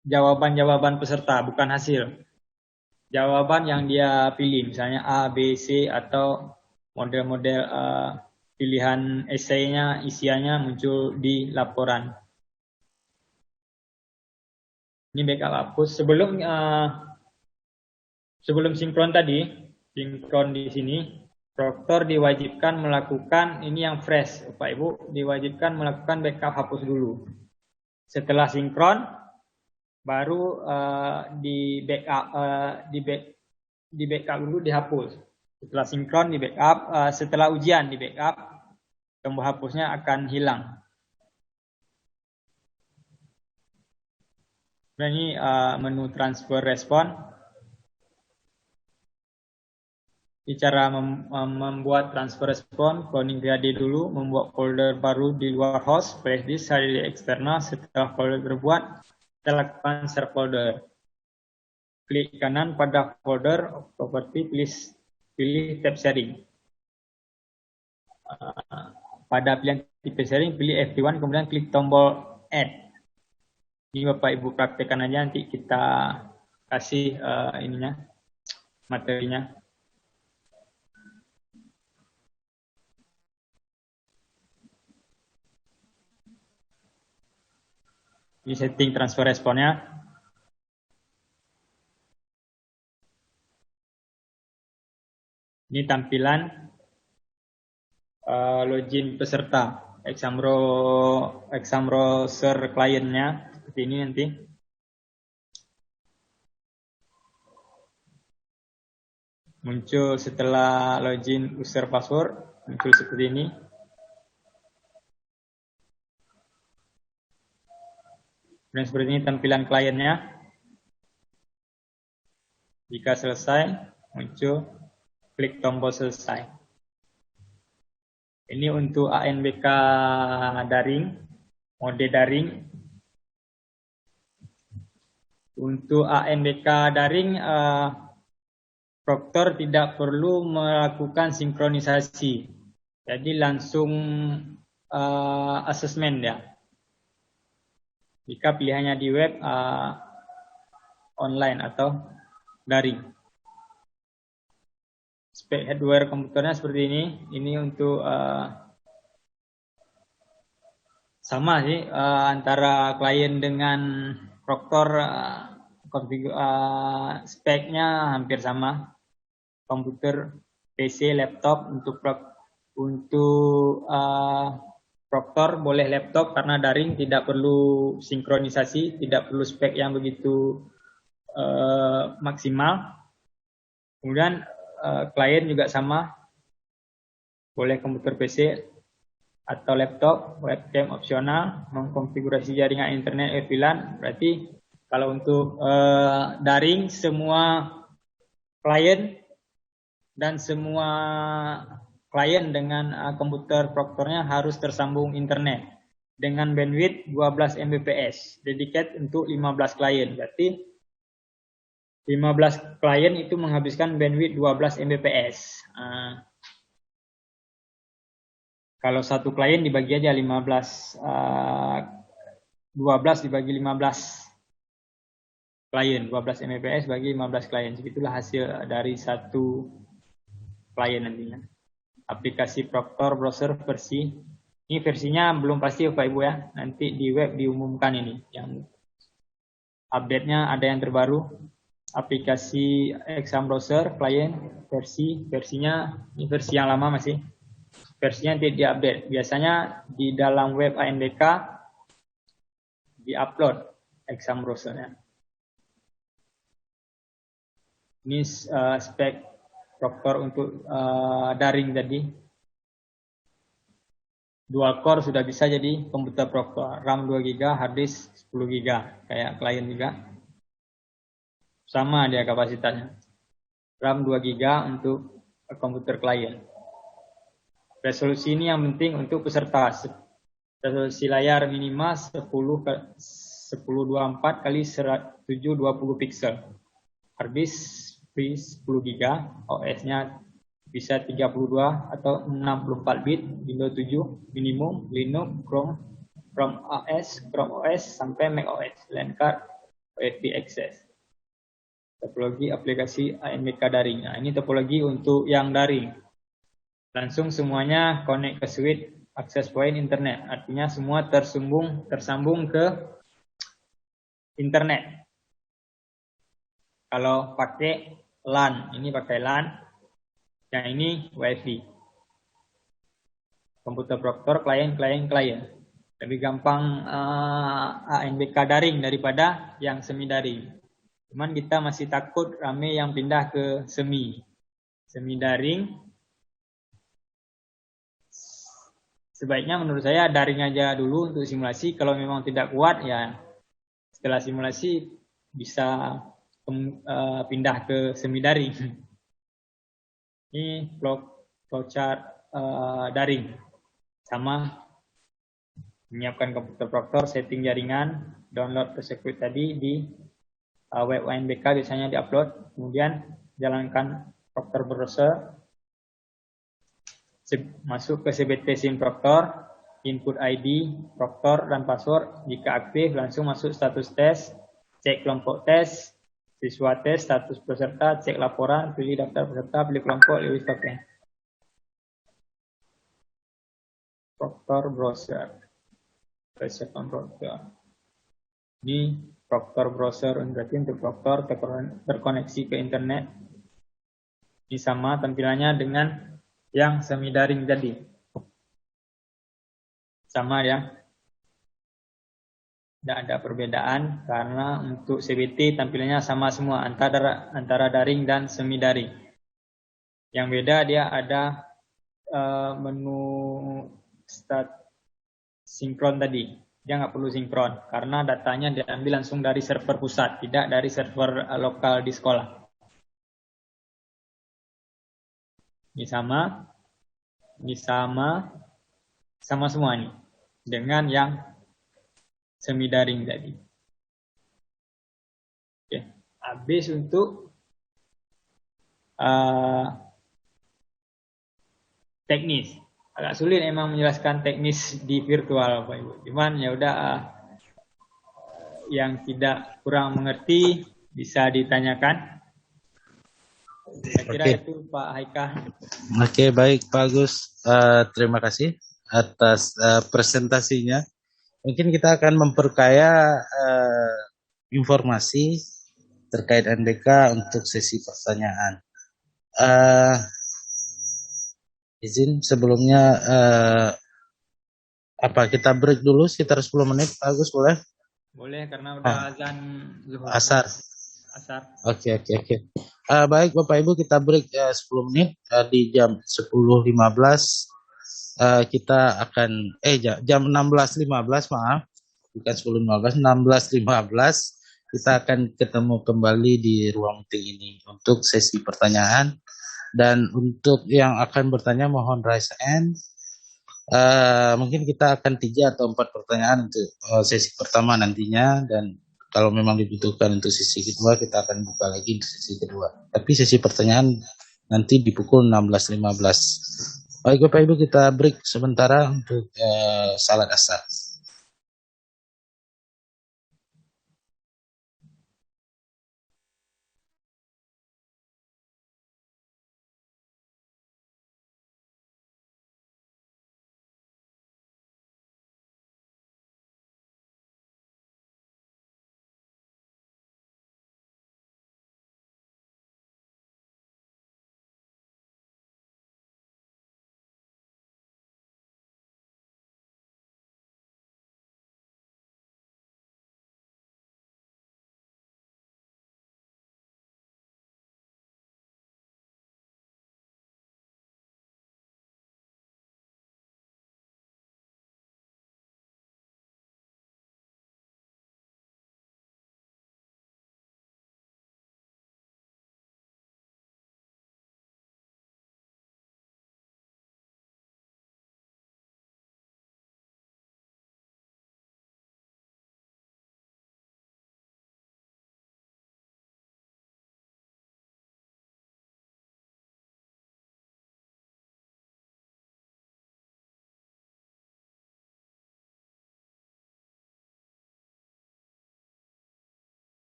jawaban-jawaban peserta, bukan hasil. Jawaban yang dia pilih, misalnya A, B, C atau model-model pilihan esainya, isiannya muncul di laporan. Ini backup hapus. Sebelum sinkron tadi, sinkron di sini, proktor diwajibkan melakukan, ini yang fresh, Bapak Ibu, diwajibkan melakukan backup hapus dulu. Setelah sinkron, baru di backup dulu, dihapus. Setelah sinkron di backup, setelah ujian di backup, tombol hapusnya akan hilang. Nah, ini menu transfer respon. Ini cara membuat transfer respon, cloning PHD dulu, membuat folder baru di luar host, flash disk, di eksternal. Setelah folder terbuat, kita lakukan share folder. Klik kanan pada folder, properti, pilih tab sharing. Pada pilihan tipe sharing, pilih FT1, kemudian klik tombol add. Ini Bapak Ibu praktekkan aja, nanti kita kasih materinya. Ini setting transfer responnya. Ini tampilan login peserta exam browser kliennya seperti ini nanti. Muncul setelah login user password, muncul seperti ini. Dan seperti ini tampilan kliennya. Jika selesai, muncul, klik tombol selesai. Ini untuk ANBK daring, mode daring. Untuk ANBK daring, proktor tidak perlu melakukan sinkronisasi. Jadi langsung asesmen ya. Jika pilihannya di web, online atau daring. Spek hardware komputernya seperti ini. Ini untuk sama sih antara klien dengan proktor, speknya hampir sama. Komputer, PC, laptop untuk proktor boleh laptop karena daring, tidak perlu sinkronisasi, tidak perlu spek yang begitu maksimal. Kemudian klien juga sama, boleh komputer PC atau laptop, webcam opsional, mengkonfigurasi jaringan internet VLAN. Berarti kalau untuk daring, semua klien dan semua klien dengan komputer proktornya harus tersambung internet dengan bandwidth 12 Mbps, dedicated untuk 15 klien. Berarti 15 klien itu menghabiskan bandwidth 12 Mbps. Kalau satu klien dibagi aja 15, 12 dibagi 15 klien, 12 Mbps bagi 15 klien. Segitulah hasil dari satu klien nantinya. Aplikasi Proctor Browser versi, ini versinya belum pasti Bapak Ibu ya. Nanti di web diumumkan ini. Yang update-nya ada yang terbaru. Aplikasi Exam Browser klien versinya ini versi yang lama masih. Versinya nanti diupdate. Biasanya di dalam web ANBK diupload Exam Browser-nya. Ini spek Proctor untuk daring tadi. Dual core sudah bisa jadi komputer Proctor. RAM 2 GB, hard disk 10 GB. Kayak klien juga. Sama dia kapasitasnya. RAM 2 GB untuk komputer klien. Resolusi ini yang penting untuk peserta. Resolusi layar minimal 1024 kali 720 pixel. Hard disk free 10 GB, OS-nya bisa 32 atau 64 bit, Windows 7 minimum, Linux, Chrome OS sampai Mac OS, LAN card, USB access. Topologi aplikasi ANBK daring. Nah, ini topologi untuk yang daring. Langsung semuanya connect ke switch access point internet. Artinya semua tersambung ke internet. Kalau pakai LAN, ini pakai LAN, yang ini WiFi. Komputer Proctor, klien. Lebih gampang ANBK daring daripada yang semi daring. Cuman kita masih takut rame yang pindah ke semi daring. Sebaiknya menurut saya daring aja dulu untuk simulasi. Kalau memang tidak kuat ya setelah simulasi bisa pindah ke semi daring. Ini flowchart daring. Sama menyiapkan komputer Proctor, setting jaringan, download ke sirkuit tadi di web ANBK biasanya diupload, kemudian jalankan Proctor Browser, masuk ke CBT SIM Proctor, input ID Proctor dan password. Jika aktif langsung masuk status tes, cek kelompok tes, siswa tes, status peserta, cek laporan, pilih daftar peserta, pilih kelompok, pilih stopnya. Proctor Browser. Persiapan Proctor. Ini Proctor Browser berarti untuk Proctor terkoneksi ke internet. Ini sama tampilannya dengan yang semi daring tadi. Sama ya. Tidak ada perbedaan karena untuk CBT tampilannya sama semua antara daring dan semi daring. Yang beda dia ada menu start sinkron tadi. Dia nggak perlu sinkron karena datanya diambil langsung dari server pusat, tidak dari server lokal di sekolah. Ini sama semua nih dengan yang semi daring tadi. Oke, habis untuk teknis. Agak sulit emang menjelaskan teknis di virtual, Pak Ibu. Cuman ya udah yang tidak kurang mengerti bisa ditanyakan. Saya kira itu Pak Haika. Oke, baik Pak Agus. Terima kasih atas presentasinya. Mungkin kita akan memperkaya informasi terkait NBK untuk sesi pertanyaan. Izin sebelumnya kita break dulu sekitar 10 menit, Pak Agus, boleh? Boleh karena udah azan zuhur. Asar. Oke. Baik Bapak Ibu, kita break 10 menit di jam 10.15. Kita akan jam 16.15, maaf, bukan 10.15, 16.15 kita akan ketemu kembali di ruang meeting ini untuk sesi pertanyaan. Dan untuk yang akan bertanya mohon raise hand. Mungkin kita akan 3 atau 4 pertanyaan untuk sesi pertama nantinya, dan kalau memang dibutuhkan untuk sesi kedua, kita akan buka lagi di sesi kedua. Tapi sesi pertanyaan nanti di pukul 16.15. Baik Bapak Ibu, kita break sementara untuk salat asar.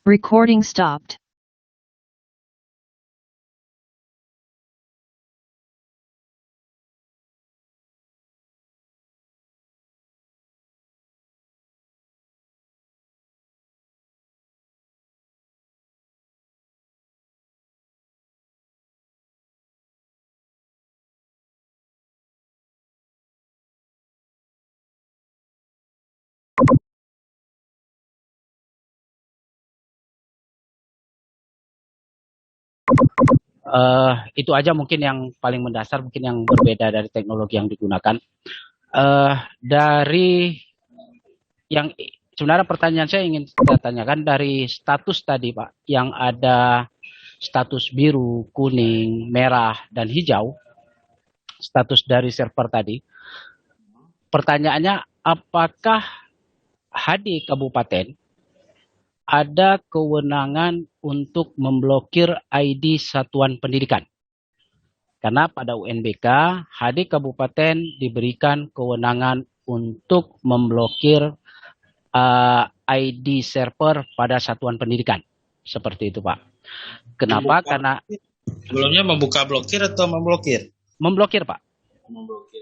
Recording stopped. Itu aja mungkin yang paling mendasar, mungkin yang berbeda dari teknologi yang digunakan. Dari yang sebenarnya pertanyaan saya ingin saya tanyakan dari status tadi Pak, yang ada status biru, kuning, merah, dan hijau, status dari server tadi. Pertanyaannya, apakah HD Kabupaten ada kewenangan untuk memblokir ID satuan pendidikan? Karena pada UNBK, HD Kabupaten diberikan kewenangan untuk memblokir ID server pada satuan pendidikan. Seperti itu, Pak. Kenapa? Karena sebelumnya membuka blokir atau memblokir? Memblokir, Pak. Memblokir.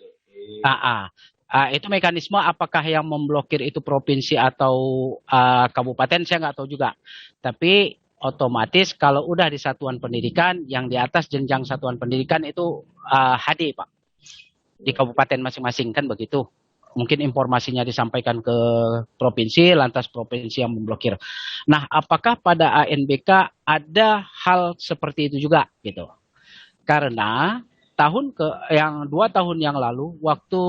Itu mekanisme apakah yang memblokir itu provinsi atau kabupaten, saya nggak tahu juga. Tapi otomatis kalau udah di satuan pendidikan, yang di atas jenjang satuan pendidikan itu HD, Pak. Di kabupaten masing-masing, kan begitu. Mungkin informasinya disampaikan ke provinsi, lantas provinsi yang memblokir. Nah, apakah pada ANBK ada hal seperti itu juga, gitu? Karena 2 tahun yang lalu, waktu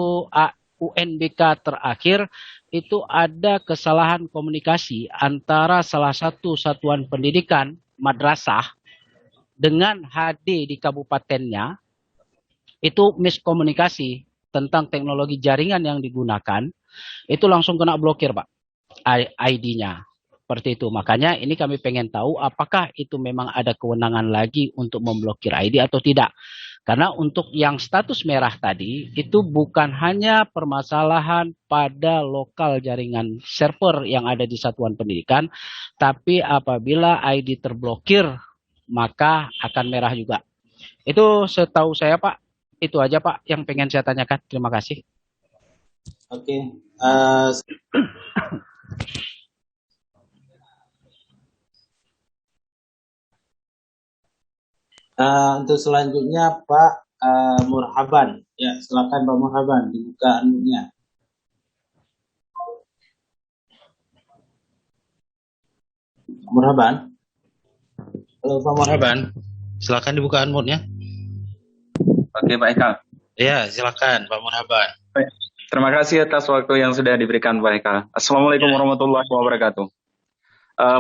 UNBK terakhir, itu ada kesalahan komunikasi antara salah satu satuan pendidikan madrasah dengan HD di kabupatennya. Itu miskomunikasi tentang teknologi jaringan yang digunakan, itu langsung kena blokir, Pak, ID-nya. Seperti itu. Makanya ini kami pengen tahu apakah itu memang ada kewenangan lagi untuk memblokir ID atau tidak. Karena untuk yang status merah tadi, itu bukan hanya permasalahan pada lokal jaringan server yang ada di satuan pendidikan, tapi apabila ID terblokir, maka akan merah juga. Itu setahu saya, Pak. Itu aja, Pak, yang pengen saya tanyakan. Terima kasih. Oke. Untuk selanjutnya Pak Murhaban. Ya, silakan Pak Murhaban dibuka unmute-nya. Murhaban. Halo Pak Murhaban. Silakan dibuka unmute-nya. Oke, Pak Eka. Ya, silakan Pak Murhaban. Terima kasih atas waktu yang sudah diberikan Pak Eka. Assalamualaikum warahmatullahi wabarakatuh.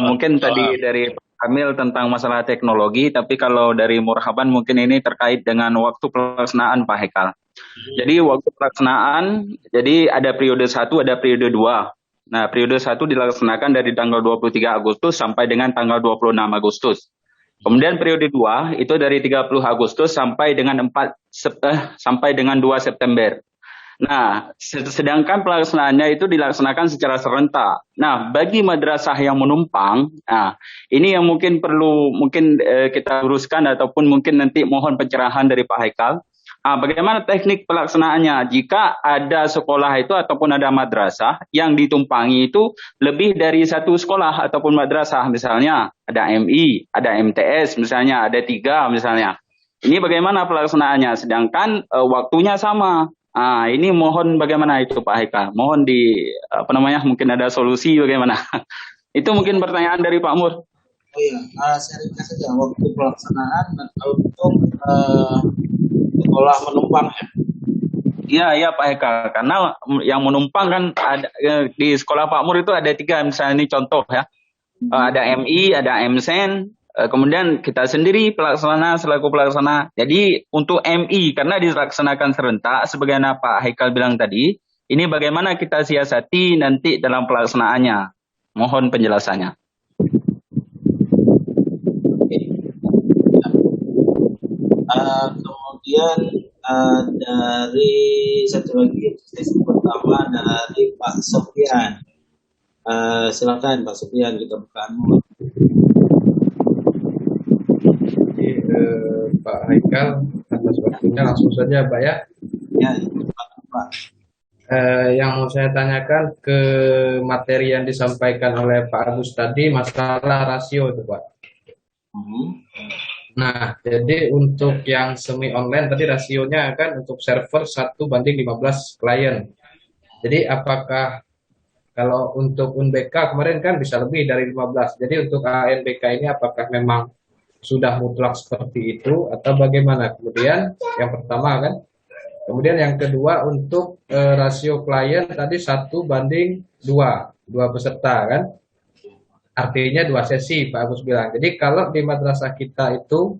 Mungkin tadi dari Pak Kamil tentang masalah teknologi, tapi kalau dari Murhaban mungkin ini terkait dengan waktu pelaksanaan Pak Hekal. Jadi waktu pelaksanaan, jadi ada periode 1, ada periode 2. Nah, periode 1 dilaksanakan dari tanggal 23 Agustus sampai dengan tanggal 26 Agustus. Kemudian periode 2 itu dari 30 Agustus sampai dengan 2 September. Nah, sedangkan pelaksanaannya itu dilaksanakan secara serentak. Nah, bagi madrasah yang menumpang, nah, ini yang mungkin perlu kita luruskan ataupun mungkin nanti mohon pencerahan dari Pak Haikal. Bagaimana teknik pelaksanaannya jika ada sekolah itu ataupun ada madrasah yang ditumpangi itu lebih dari satu sekolah ataupun madrasah, misalnya ada MI, ada MTS misalnya, ada 3 misalnya. Ini bagaimana pelaksanaannya sedangkan waktunya sama. Ini mohon bagaimana itu Pak Haikal? Mohon mungkin ada solusi bagaimana? Itu mungkin pertanyaan dari Pak Mur. Oh iya, saya ringkas saja waktu pelaksanaan untuk sekolah menumpang ya. Iya Pak Eka, karena yang menumpang kan ada di sekolah Pak Mur itu ada 3 misalnya ini contoh ya. Ada MI, ada MSen, kemudian kita sendiri selaku pelaksana. Jadi untuk MI karena dilaksanakan serentak sebagaimana Pak Haikal bilang tadi, ini bagaimana kita siasati nanti dalam pelaksanaannya. Mohon penjelasannya. Kemudian dari satu lagi sesi pertama dari Pak Sofian. Silakan Pak Sofian kita bukaanmu. Pak Haikal atas waktunya langsung saja Pak ya. Ya, Pak. Yang mau saya tanyakan ke materi yang disampaikan oleh Pak Agus tadi masalah rasio itu Pak. Nah, jadi untuk yang semi online tadi rasionya kan untuk server 1:15 klien. Jadi apakah kalau untuk UNBK kemarin kan bisa lebih dari 15. Jadi untuk ANBK ini apakah memang sudah mutlak seperti itu atau bagaimana? Kemudian yang pertama kan. Kemudian yang kedua untuk rasio klien tadi 1:2, 2 peserta kan. Artinya 2 sesi Pak Agus bilang. Jadi kalau di madrasah kita itu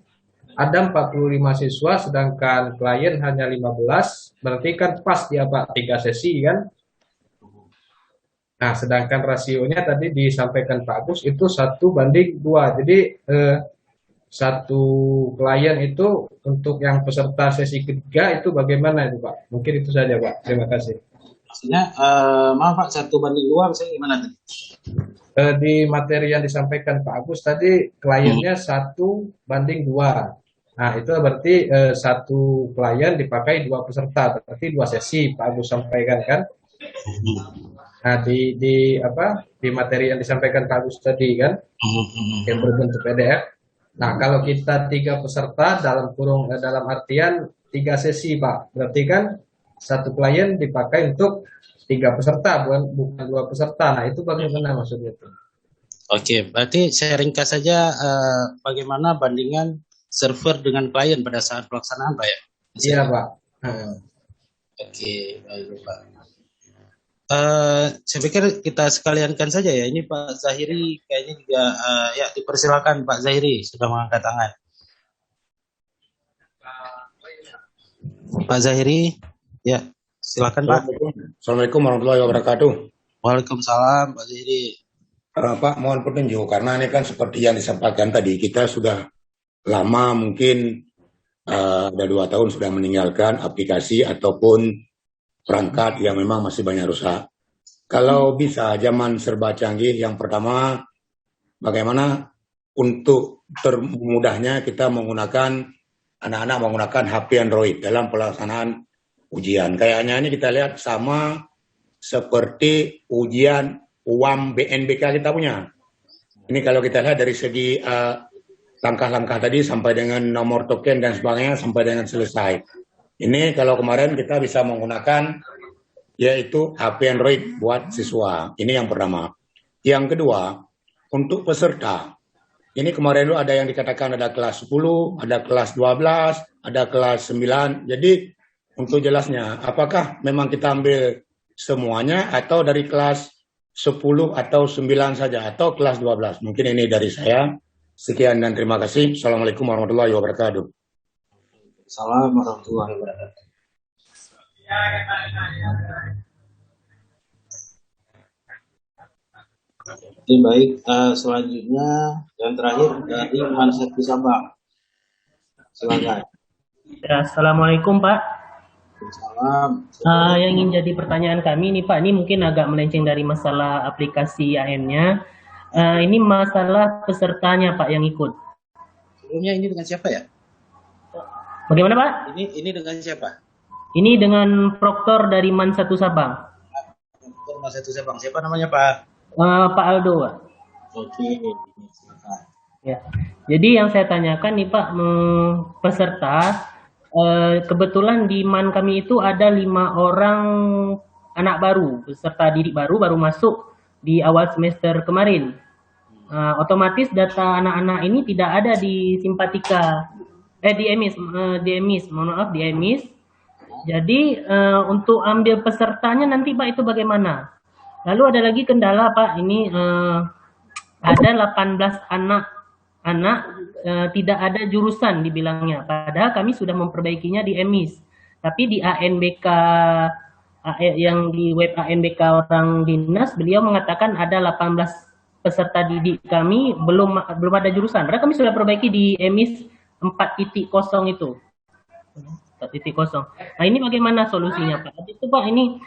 ada 45 siswa sedangkan klien hanya 15, berarti kan pas dia Pak 3 sesi kan. Nah, sedangkan rasionya tadi disampaikan Pak Agus itu 1:2. Jadi satu klien itu untuk yang peserta sesi ketiga itu bagaimana itu Pak? Mungkin itu saja Pak. Terima kasih. Maksudnya maaf Pak 1:2 misalnya gimana tadi? Di materi yang disampaikan Pak Agus tadi kliennya 1:2. Nah itu berarti satu klien dipakai 2 peserta, berarti 2 sesi Pak Agus sampaikan kan. Nah di materi yang disampaikan Pak Agus tadi kan yang berbentuk PDF. Nah kalau kita 3 peserta dalam artian 3 sesi Pak, berarti kan satu klien dipakai untuk 3 peserta bukan 2 peserta. Nah itu bagaimana maksudnya itu? Oke, berarti saya ringkas saja bagaimana bandingan server dengan klien pada saat pelaksanaan Pak ya? Iya Pak. Oke, baik Pak. Saya pikir kita sekaliankan saja ya. Ini Pak Zahiri kayaknya juga ya dipersilakan Pak Zahiri sudah mengangkat tangan. Pak Zahiri, ya silakan Pak. Assalamualaikum warahmatullahi wabarakatuh. Waalaikumsalam Pak Zahiri. Pak mohon petunjuk karena ini kan seperti yang disampaikan tadi kita sudah lama mungkin ada 2 tahun sudah meninggalkan aplikasi ataupun perangkat yang memang masih banyak rusak. Kalau bisa zaman serba canggih, yang pertama bagaimana untuk termudahnya kita menggunakan anak-anak menggunakan HP Android dalam pelaksanaan ujian. Kayaknya ini kita lihat sama seperti ujian UAM BNBK kita punya. Ini kalau kita lihat dari segi langkah-langkah tadi sampai dengan nomor token dan sebagainya sampai dengan selesai. Ini kalau kemarin kita bisa menggunakan yaitu HP Android buat siswa. Ini yang pertama. Yang kedua, untuk peserta. Ini kemarin dulu ada yang dikatakan ada kelas 10, ada kelas 12, ada kelas 9. Jadi untuk jelasnya, apakah memang kita ambil semuanya atau dari kelas 10 atau 9 saja atau kelas 12? Mungkin ini dari saya. Sekian dan terima kasih. Assalamualaikum warahmatullahi wabarakatuh. Assalamualaikum warahmatullahi wabarakatuh. Oke, baik. Selanjutnya yang terakhir dari Mansat Sabang. Silakan. Ya, Assalamualaikum Pak. Salam. Yang ingin jadi pertanyaan kami nih Pak, ini mungkin agak melenceng dari masalah aplikasi AN-nya. Ini masalah pesertanya Pak yang ikut. Sebelumnya ini dengan siapa ya? Bagaimana Pak? Ini dengan siapa? Ini dengan proktor dari Man1 Sabang. Proktor Man1 Sabang. Siapa namanya Pak? Pak Aldo Pak. Oke, silakan. Ya. Jadi yang saya tanyakan nih Pak, peserta kebetulan di MAN kami itu ada 5 orang anak baru, peserta didik baru masuk di awal semester kemarin. Otomatis data anak-anak ini tidak ada di Simpatika, di EMIS, mohon maaf, di EMIS. Jadi untuk ambil pesertanya nanti Pak itu bagaimana? Lalu ada lagi kendala Pak, ini ada 18 anak tidak ada jurusan dibilangnya. Padahal kami sudah memperbaikinya di EMIS. Tapi di ANBK yang di web ANBK orang dinas, beliau mengatakan ada 18 peserta didik kami belum ada jurusan. Padahal kami sudah perbaiki di EMIS 4.0 itu. 4.0. Nah, ini bagaimana solusinya Pak? Itu Pak, ini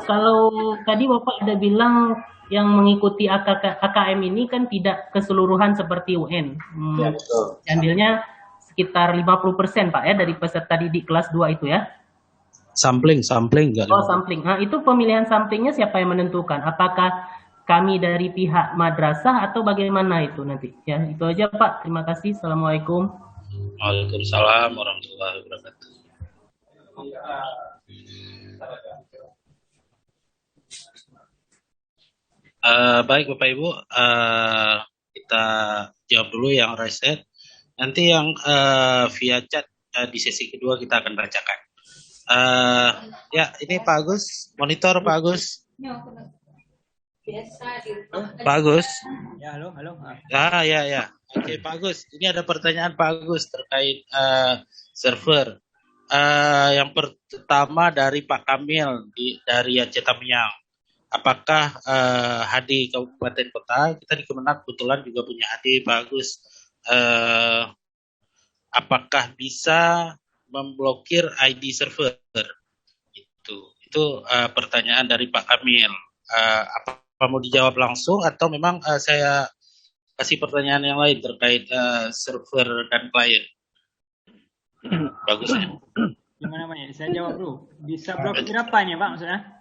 kalau tadi Bapak ada bilang yang mengikuti AKM ini kan tidak keseluruhan seperti UN. Ya, betul. Ambilnya sekitar 50% Pak ya dari peserta didik kelas 2 itu ya. Sampling enggak? Oh, sampling. Nah, itu pemilihan samplingnya siapa yang menentukan? Apakah kami dari pihak madrasah atau bagaimana itu nanti? Ya, itu aja Pak. Terima kasih. Assalamualaikum. Waalaikumsalam warahmatullahi wabarakatuh. Baik Bapak Ibu, kita jawab dulu yang reset. Nanti yang via chat di sesi kedua kita akan bacakan. Ya, ini Pak Agus, monitor Pak Agus. Pak Agus. Ya, halo. Ya. Oke, Pak Agus. Ini ada pertanyaan Pak Agus terkait server. Yang pertama dari Pak Kamil dari Aceh Tamiang. Apakah HD Kabupaten Kota, kita di Kemenag kebetulan juga punya HD bagus, apakah bisa memblokir ID server? Itu pertanyaan dari Pak Kamil. Apa mau dijawab langsung atau memang saya kasih pertanyaan yang lain terkait server dan klien? Bagus ya. Gimana Pak? Saya jawab dulu. Bisa blokir apanya Pak maksudnya?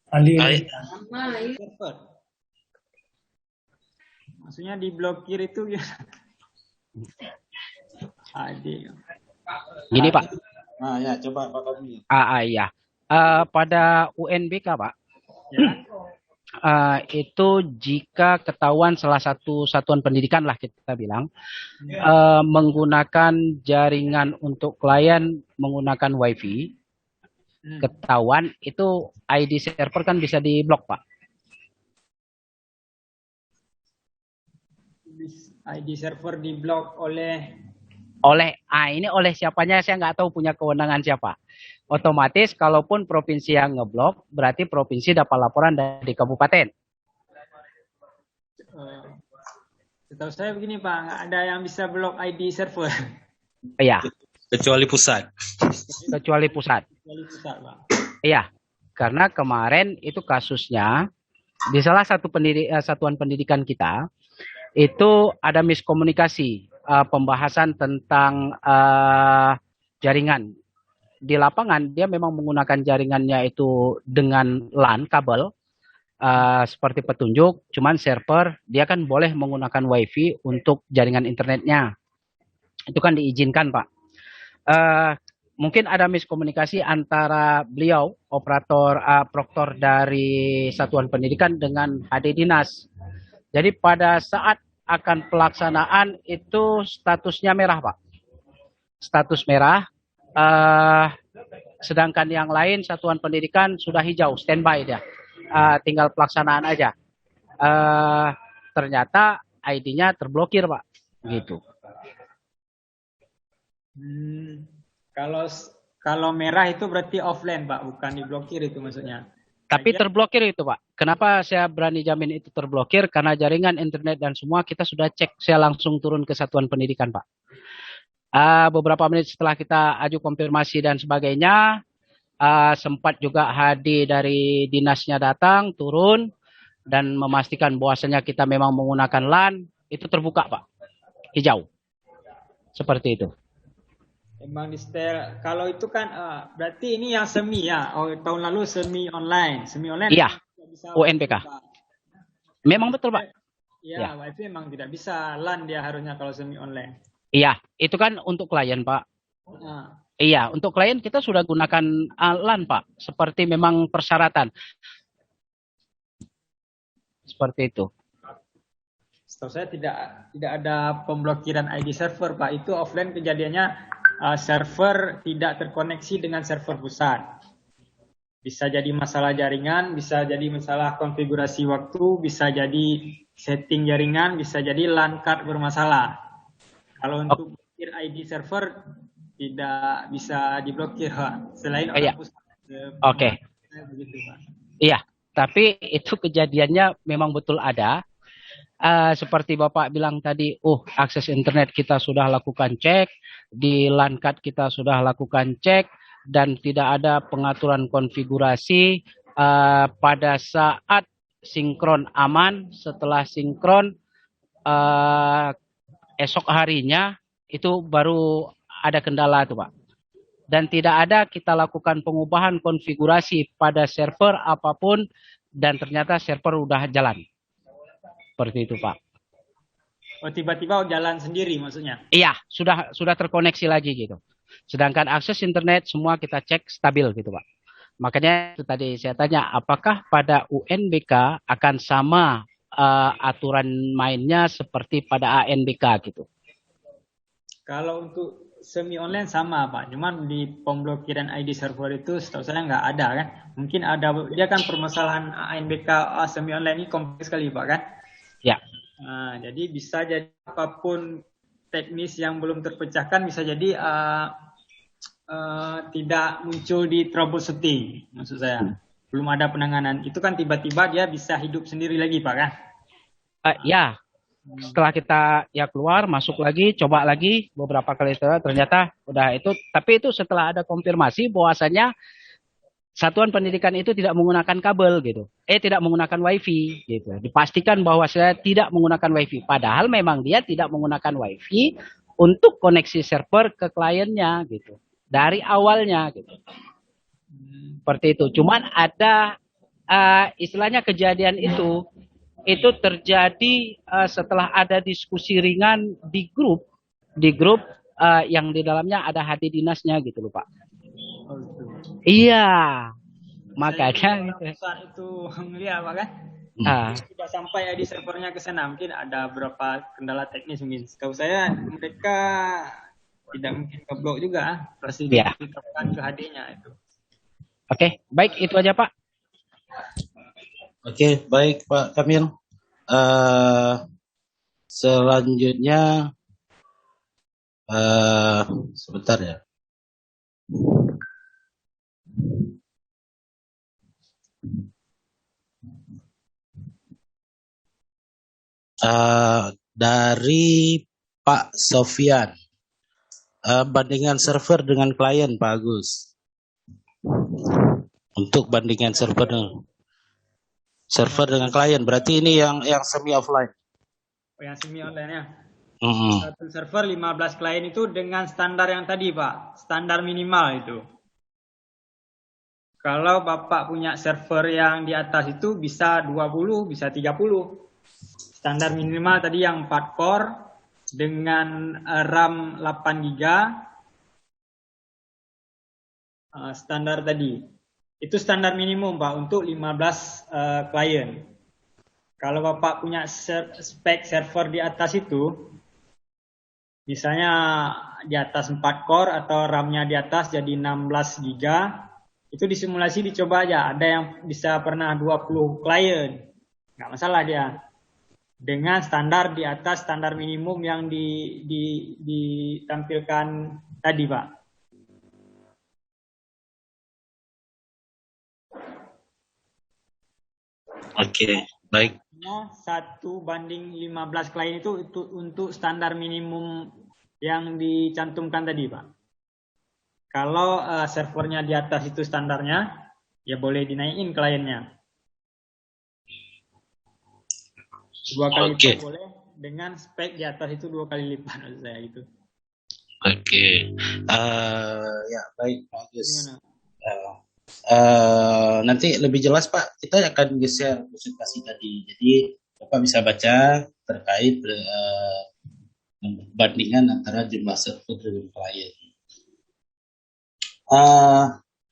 Server. Maksudnya diblokir itu ya. Gini Pak. Nah ya, coba Pak Kamil. Iya. Pada UNBK Pak, Ya. itu jika ketahuan salah satu satuan pendidikan lah kita bilang menggunakan jaringan untuk klien menggunakan WiFi, ketahuan itu ID server kan bisa diblok Pak. ID server diblok oleh ini oleh siapanya saya nggak tahu, punya kewenangan siapa. Otomatis kalaupun provinsi yang ngeblok berarti provinsi dapat laporan dari kabupaten. Setahu saya begini Pak, nggak ada yang bisa blok ID server. Iya. Kecuali pusat. Kecuali pusat. Pak. Iya, karena kemarin itu kasusnya di salah satu satuan pendidikan kita itu ada miskomunikasi pembahasan tentang jaringan. Di lapangan dia memang menggunakan jaringannya itu dengan LAN kabel, seperti petunjuk, cuman server dia kan boleh menggunakan WiFi untuk jaringan internetnya. Itu kan diizinkan, Pak. Mungkin ada miskomunikasi antara beliau, operator proktor dari Satuan Pendidikan dengan HD Dinas. Jadi pada saat akan pelaksanaan itu statusnya merah, Pak. Status merah. Sedangkan yang lain Satuan Pendidikan sudah hijau, standby dia. Tinggal pelaksanaan aja. Ternyata ID-nya terblokir, Pak. Gitu. Kalau merah itu berarti offline, Pak, bukan diblokir itu maksudnya. Tapi terblokir itu, Pak. Kenapa saya berani jamin itu terblokir? Karena jaringan internet dan semua kita sudah cek. Saya langsung turun ke Satuan Pendidikan, Pak. Beberapa menit setelah kita aju konfirmasi dan sebagainya, sempat juga HD dari dinasnya datang, turun, dan memastikan bahwasanya kita memang menggunakan LAN, itu terbuka, Pak. Hijau. Seperti itu. Emang di setel, kalau itu kan berarti ini yang semi ya. Oh, tahun lalu semi online. Semi online. Iya. UNBK. Memang betul, Pak. Iya, WiFi memang tidak bisa. LAN dia harusnya kalau semi online. Iya, itu kan untuk klien, Pak. Iya, untuk klien kita sudah gunakan LAN, Pak. Seperti memang persyaratan. Seperti itu. Setahu saya tidak ada pemblokiran ID server, Pak. Itu offline kejadiannya. Server tidak terkoneksi dengan server pusat. Bisa jadi masalah jaringan, bisa jadi masalah konfigurasi waktu, bisa jadi setting jaringan, bisa jadi LAN card bermasalah. Kalau untuk blokir ID server tidak bisa diblokir, Pak. Selain orang pusat. Oke. Begitu, Pak. Iya, tapi itu kejadiannya memang betul ada. Seperti Bapak bilang tadi, akses internet kita sudah lakukan cek, di LAN card kita sudah lakukan cek, dan tidak ada pengaturan konfigurasi pada saat sinkron aman. Setelah sinkron, esok harinya itu baru ada kendala itu, Pak. Dan tidak ada kita lakukan pengubahan konfigurasi pada server apapun, dan ternyata server udah jalan. Seperti itu, Pak. Oh, tiba-tiba jalan sendiri maksudnya? Iya, sudah terkoneksi lagi gitu. Sedangkan akses internet semua kita cek stabil gitu, Pak. Makanya itu tadi saya tanya, apakah pada UNBK akan sama aturan mainnya seperti pada ANBK gitu? Kalau untuk semi online sama, Pak. Cuman di pemblokiran ID server itu setahu saya nggak ada kan. Mungkin ada, dia kan permasalahan ANBK semi online ini kompleks sekali, Pak kan. Ya. Nah, jadi bisa jadi apapun teknis yang belum terpecahkan bisa jadi tidak muncul di troubleshooting, maksud saya. Belum ada penanganan. Itu kan tiba-tiba dia bisa hidup sendiri lagi, Pak kan? Ya. Setelah kita keluar, masuk lagi, coba lagi beberapa kali ternyata udah itu. Tapi itu setelah ada konfirmasi bahwasanya Satuan Pendidikan itu tidak menggunakan kabel gitu. Tidak menggunakan WiFi gitu. Dipastikan bahwa saya tidak menggunakan WiFi. Padahal memang dia tidak menggunakan WiFi untuk koneksi server ke kliennya gitu. Dari awalnya gitu. Seperti itu. Cuman ada istilahnya kejadian itu terjadi setelah ada diskusi ringan di grup yang di dalamnya ada HD dinasnya gitu loh, Pak. Iya, makanya itu ngeliat, Pak kan? Sudah sampai di servernya ke sana, mungkin ada beberapa kendala teknis mungkin. Setahu saya mereka tidak mungkin ngeblok juga, pasti ditetapkan ke HD-nya itu. Oke, baik itu aja, Pak. Oke, baik Pak Kamil. Selanjutnya, sebentar ya. Dari Pak Sofian, bandingan server dengan klien, Pak Agus. Untuk bandingan server dengan klien, berarti ini yang semi offline. Oh, yang semi online ya. Satu server 15 klien itu dengan standar yang tadi, Pak, standar minimal itu. Kalau Bapak punya server yang di atas itu bisa 20, bisa 30. Standar minimal tadi yang 4 core dengan RAM 8 GB. Standar tadi. Itu standar minimum Pak untuk 15 klien. Kalau Bapak punya spek server di atas itu, misalnya di atas 4 core atau RAM-nya di atas jadi 16 GB, itu disimulasi dicoba aja. Ada yang bisa pernah 20 klien, nggak masalah dia. Dengan standar di atas standar minimum yang ditampilkan tadi, Pak. Oke, baik. 1:15 klien itu untuk standar minimum yang dicantumkan tadi, Pak. Kalau servernya di atas itu standarnya, ya boleh dinaikin kliennya. 2 kali lipat boleh, dengan spek di atas itu 2 kali lipat maksud saya itu. Oke. Ya, baik Pak Agus. Nanti lebih jelas Pak, kita akan geser presentasi tadi. Jadi Bapak bisa baca terkait perbandingan antara jumlah server dengan klien.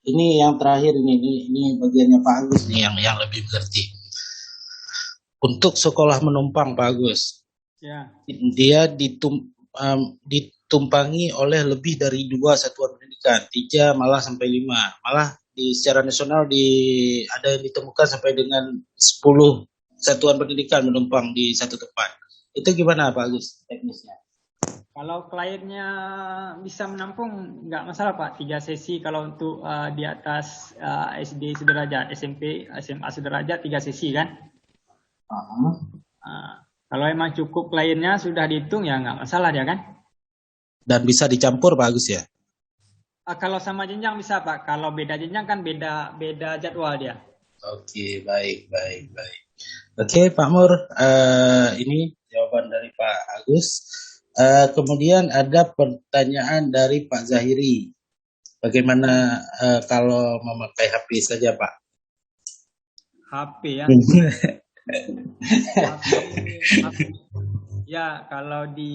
Ini yang terakhir ini bagiannya Pak Agus nih yang lebih mengerti. Untuk sekolah menumpang Pak Agus, ya. Dia ditumpangi oleh lebih dari 2 satuan pendidikan, 3 malah sampai 5, malah secara nasional ada yang ditemukan sampai dengan 10 satuan pendidikan menumpang di satu tempat. Itu gimana Pak Agus teknisnya? Kalau kliennya bisa menampung nggak masalah Pak, 3 sesi kalau untuk di atas SD sederajat, SMP, SMA sederajat 3 sesi kan. Kalau emang cukup kliennya sudah dihitung ya nggak masalah dia kan. Dan bisa dicampur Pak Agus ya? Kalau sama jenjang bisa Pak, kalau beda jenjang kan beda jadwal dia. Oke, baik. Oke Pak Mur, ini jawaban dari Pak Agus. Kemudian ada pertanyaan dari Pak Zahiri. Bagaimana kalau memakai HP saja Pak? HP ya. Ya, kalau di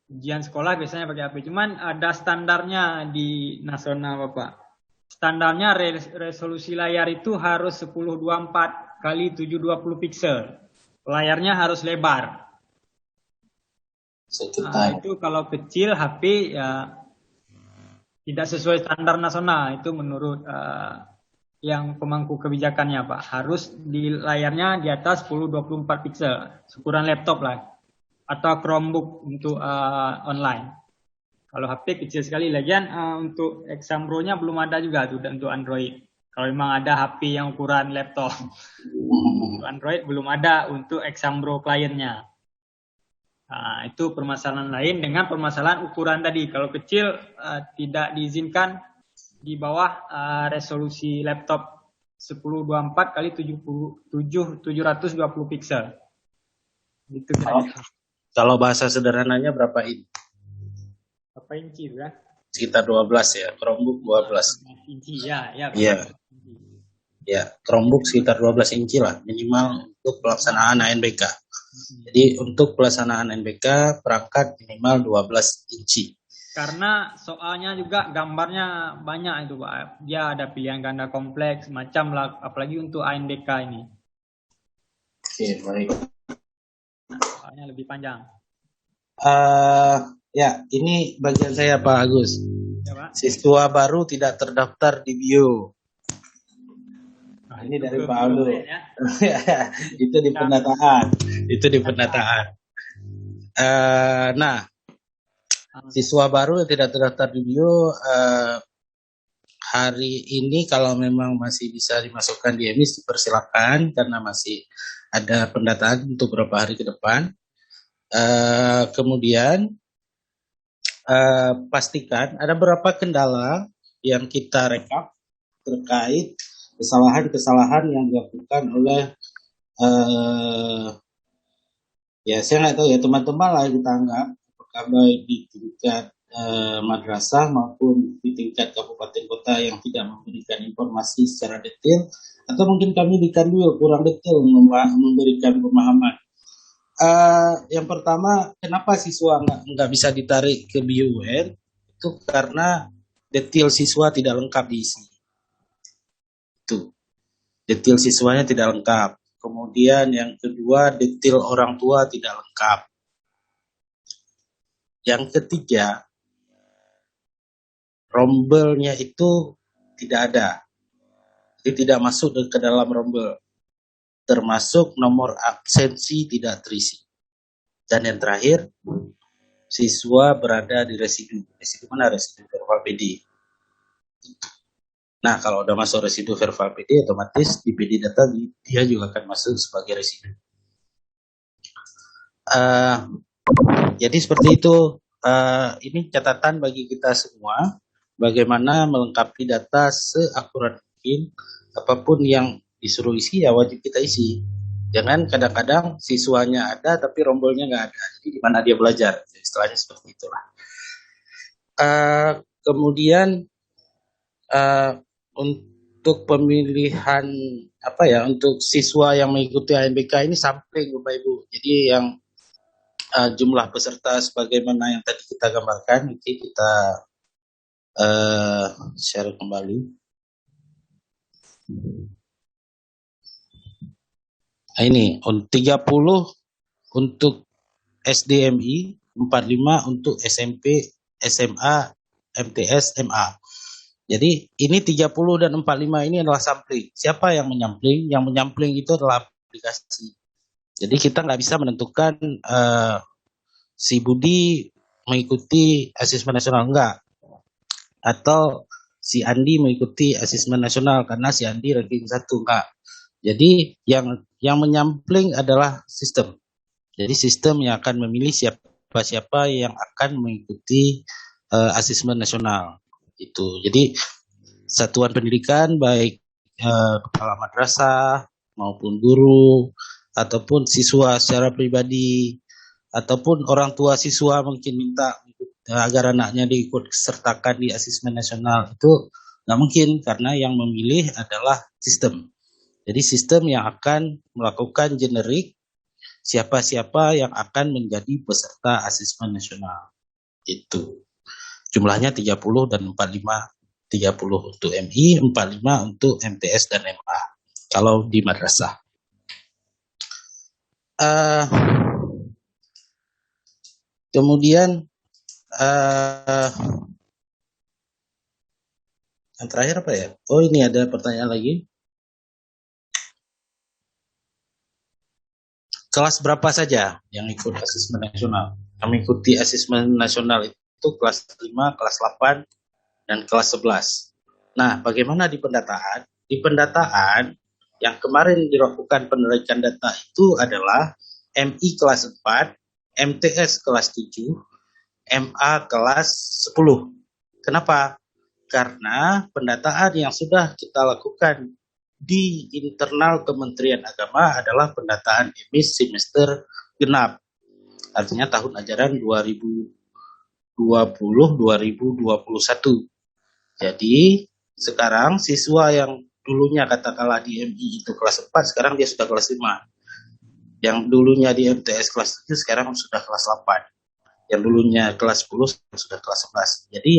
ujian sekolah biasanya pakai HP. Cuman ada standarnya di nasional Bapak. Standarnya resolusi layar itu harus 1024 kali 720 pixel. Layarnya harus lebar. Itu kalau kecil HP ya tidak sesuai standar nasional. Itu menurut yang pemangku kebijakannya Pak, harus di layarnya di atas 1024 pixel, ukuran laptop lah, atau Chromebook untuk online. Kalau HP kecil sekali, lagian untuk Exambro-nya belum ada juga tuh untuk Android. Kalau memang ada HP yang ukuran laptop, untuk Android belum ada untuk Exambro kliennya. Nah, itu permasalahan lain dengan permasalahan ukuran tadi. Kalau kecil tidak diizinkan di bawah resolusi laptop 1024 kali 720 pixel. Gitu kira-kira. Kalau bahasa sederhananya berapa inci? Berapa inci kan? Sekitar 12 ya, Chromebook 12. Inci ya. Iya. Ya, Chromebook sekitar 12 inci lah minimal untuk pelaksanaan ANBK. Jadi untuk pelaksanaan ANBK perangkat minimal 12 inci. Karena soalnya juga gambarnya banyak itu Pak. Dia ada pilihan ganda kompleks macam lah, apalagi untuk ANBK ini. Oke, baik. Soalnya lebih panjang. Ya, ini bagian saya Pak Agus. Ya, Pak. Siswa baru tidak terdaftar di bio. Ini dari Pak Aldo. Ya. Itu di pendataan. Nah, siswa baru yang tidak terdaftar di bio hari ini kalau memang masih bisa dimasukkan di EMIS dipersilakan karena masih ada pendataan untuk beberapa hari ke depan. Kemudian pastikan ada beberapa kendala yang kita rekap terkait kesalahan-kesalahan yang dilakukan oleh ya saya nggak tahu ya teman-teman lah kita anggap apakah baik di tingkat madrasah maupun di tingkat kabupaten kota yang tidak memberikan informasi secara detail, atau mungkin kami di Kanwil kurang detail memberikan pemahaman. Yang pertama, kenapa siswa nggak bisa ditarik ke BUN? Itu karena detail siswa tidak lengkap diisi. Itu detail siswanya tidak lengkap. Kemudian yang kedua, detail orang tua tidak lengkap. Yang ketiga, rombelnya itu tidak ada. Jadi tidak masuk ke dalam rombel. Termasuk nomor absensi tidak terisi. Dan yang terakhir, siswa berada di residu. Residu mana? Residu verbal PD. Nah, kalau udah masuk residu verbal PD, otomatis di PD data dia juga akan masuk sebagai residu. Jadi seperti itu. Ini catatan bagi kita semua, bagaimana melengkapi data seakurat mungkin. Apapun yang disuruh isi ya wajib kita isi. Jangan kadang-kadang siswanya ada tapi rombelnya nggak ada. Jadi di mana dia belajar? Istilahnya seperti itulah. Kemudian untuk pemilihan untuk siswa yang mengikuti ANBK ini sampling Bapak Ibu. Jadi yang jumlah peserta sebagaimana yang tadi kita gambarkan, nanti kita share kembali. Nah, ini 30 untuk SDMI, 45 untuk SMP, SMA, MTS, MA. Jadi ini 30 dan 45 ini adalah sampling. Siapa yang menyampling? Yang menyampling itu adalah aplikasi. Jadi kita nggak bisa menentukan si Budi mengikuti asesmen nasional enggak, atau si Andi mengikuti asesmen nasional karena si Andi ranking 1 enggak. Jadi yang menyampling adalah sistem. Jadi sistem yang akan memilih siapa yang akan mengikuti asesmen nasional. Itu. Jadi satuan pendidikan baik kepala madrasah maupun guru ataupun siswa secara pribadi ataupun orang tua siswa mungkin minta agar anaknya diikut sertakan di asesmen nasional, itu nggak mungkin karena yang memilih adalah sistem. Jadi sistem yang akan melakukan generik siapa-siapa yang akan menjadi peserta asesmen nasional. Itu. Jumlahnya 30 dan 45. 30 untuk MI, 45 untuk MTS dan MA. Kalau di madrasah. Kemudian yang terakhir apa ya? Oh, ini ada pertanyaan lagi. Kelas berapa saja yang ikut asesmen nasional? Kami ikuti asesmen nasional itu kelas 5, kelas 8, dan kelas 11. Nah, bagaimana di pendataan? Di pendataan yang kemarin dilakukan penelitian data itu adalah MI kelas 4, MTS kelas 7, MA kelas 10. Kenapa? Karena pendataan yang sudah kita lakukan di internal Kementerian Agama adalah pendataan emis semester genap. Artinya tahun ajaran 2020-2021. Jadi sekarang siswa yang dulunya katakanlah di MI itu kelas 4, sekarang dia sudah kelas 5. Yang dulunya di MTS kelas 7 sekarang sudah kelas 8. Yang dulunya kelas 10 sudah kelas 11. Jadi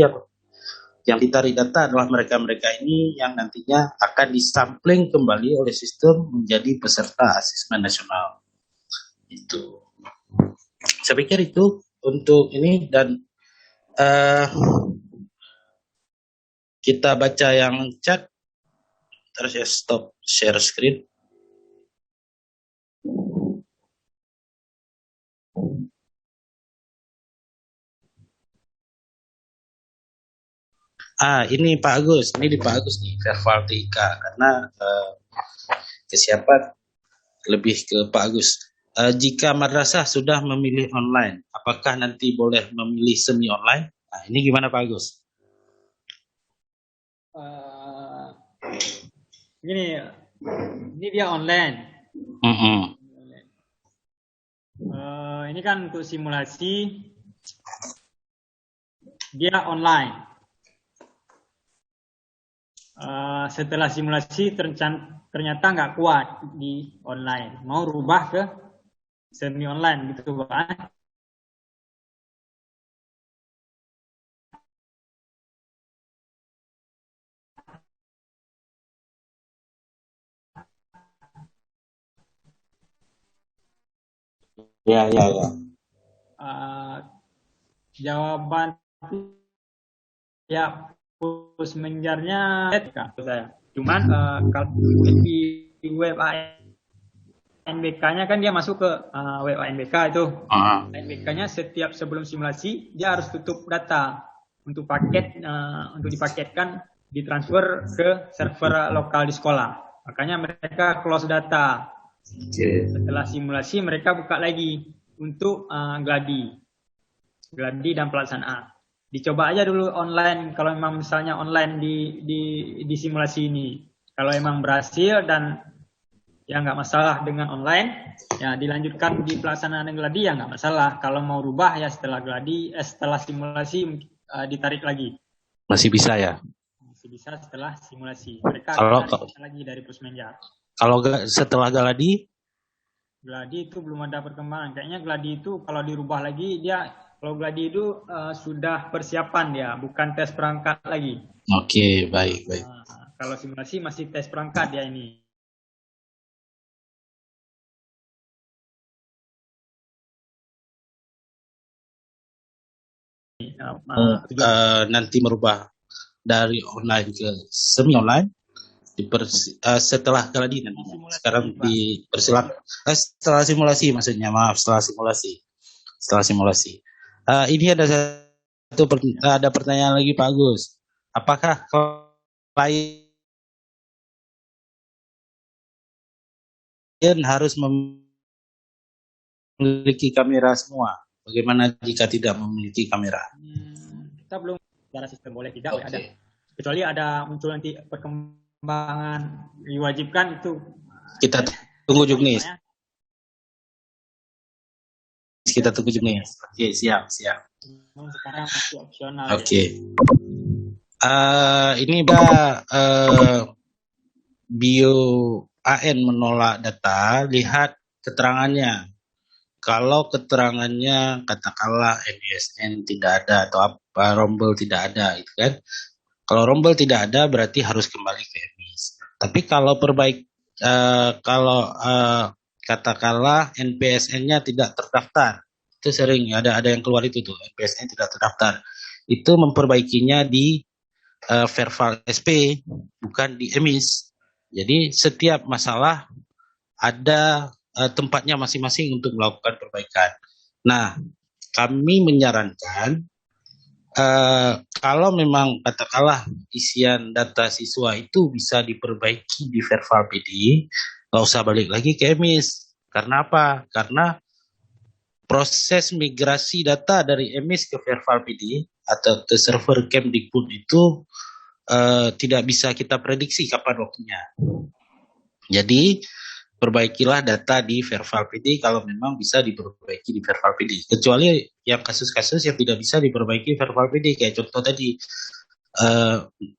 yang ditarik data adalah mereka-mereka ini yang nantinya akan disampling kembali oleh sistem menjadi peserta asesmen nasional. Itu. Saya pikir itu untuk ini, dan kita baca yang chat. Terus ya, stop share screen. Ini Pak Agus, ini di Pak Agus nih, verbal TIK, karena ke siapa lebih ke Pak Agus. Jika madrasah sudah memilih online, apakah nanti boleh memilih semi online? Nah, ini gimana Pak Agus? Ini dia online. Ini kan untuk simulasi. dia online. Setelah simulasi ternyata nggak kuat di online, mau rubah ke semi online gitu Pak. Ya. Jawaban ya pusmenjarnya saya. Cuman kalau di web ANBK-nya kan dia masuk ke web ANBK itu. ANBK-nya setiap sebelum simulasi dia harus tutup data untuk paket untuk dipaketkan ditransfer ke server lokal di sekolah. Makanya mereka close data. Setelah simulasi mereka buka lagi untuk gladi dan pelaksanaan. Dicoba aja dulu online kalau memang misalnya online di simulasi ini. Kalau memang berhasil dan ya nggak masalah dengan online, ya dilanjutkan di pelaksanaan gladi ya nggak masalah. Kalau mau rubah ya setelah simulasi ditarik lagi. Masih bisa ya? Masih bisa setelah simulasi. Mereka lagi dari Pusmenjar. Kalau setelah gladi? Gladi itu belum ada perkembangan. Kayaknya gladi itu kalau dirubah lagi kalau gladi itu sudah persiapan dia, bukan tes perangkat lagi. Oke, baik. Kalau simulasi masih tes perangkat dia ini. Nanti merubah dari online ke semi online setelah gladi nanti. Sekarang dipersilakan setelah simulasi maksudnya, maaf, setelah simulasi. Ini ada pertanyaan lagi Pak Agus. Apakah klien harus memiliki kamera semua? Bagaimana jika tidak memiliki kamera? Kita belum secara sistem boleh tidak ada. Kecuali ada muncul nanti perkembangan diwajibkan itu. Kita tunggu Juknis. Oke, siap. Sekarang masih opsional. Oke. Ini Bio AN menolak data, lihat keterangannya. Kalau keterangannya katakanlah MISN tidak ada atau apa rombel tidak ada, itu kan. Kalau rombel tidak ada berarti harus kembali ke MIS. Tapi kalau katakanlah NPSN-nya tidak terdaftar, itu sering ada yang keluar itu tuh, NPSN tidak terdaftar. Itu memperbaikinya di Verval SP, bukan di EMIS. Jadi setiap masalah ada tempatnya masing-masing untuk melakukan perbaikan. Nah, kami menyarankan kalau memang katakanlah isian data siswa itu bisa diperbaiki di Verval PD, nggak usah balik lagi ke EMIS. Karena apa? Karena proses migrasi data dari EMIS ke Verval PD atau ke server Kemdikbud itu tidak bisa kita prediksi kapan waktunya. Jadi perbaikilah data di Verval PD kalau memang bisa diperbaiki di Verval PD. Kecuali yang kasus-kasus yang tidak bisa diperbaiki Verval PD, kayak contoh tadi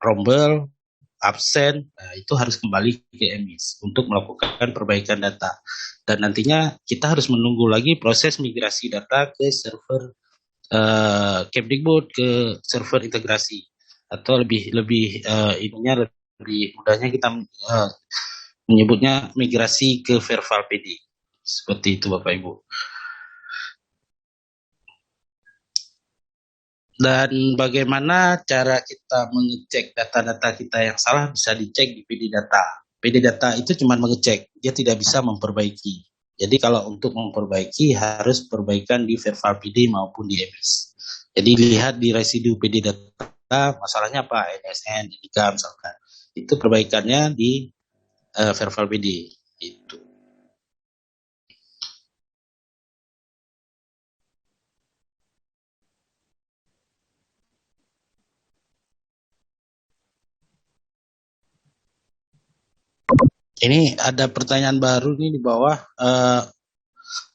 rombel, absen, itu harus kembali ke EMIS untuk melakukan perbaikan data. Dan nantinya kita harus menunggu lagi proses migrasi data ke server Kemdikbud, ke server integrasi, atau lebih mudahnya kita menyebutnya migrasi ke Verval PD. Seperti itu Bapak Ibu. Dan bagaimana cara kita mengecek data-data kita yang salah bisa dicek di PD Data. PD Data itu cuma mengecek, dia tidak bisa memperbaiki. Jadi kalau untuk memperbaiki harus perbaikan di Verval PD maupun di EMIS. Jadi lihat di residu PD Data, masalahnya apa? NSN, NIK misalkan. Itu perbaikannya di Verval PD itu. Ini ada pertanyaan baru nih di bawah.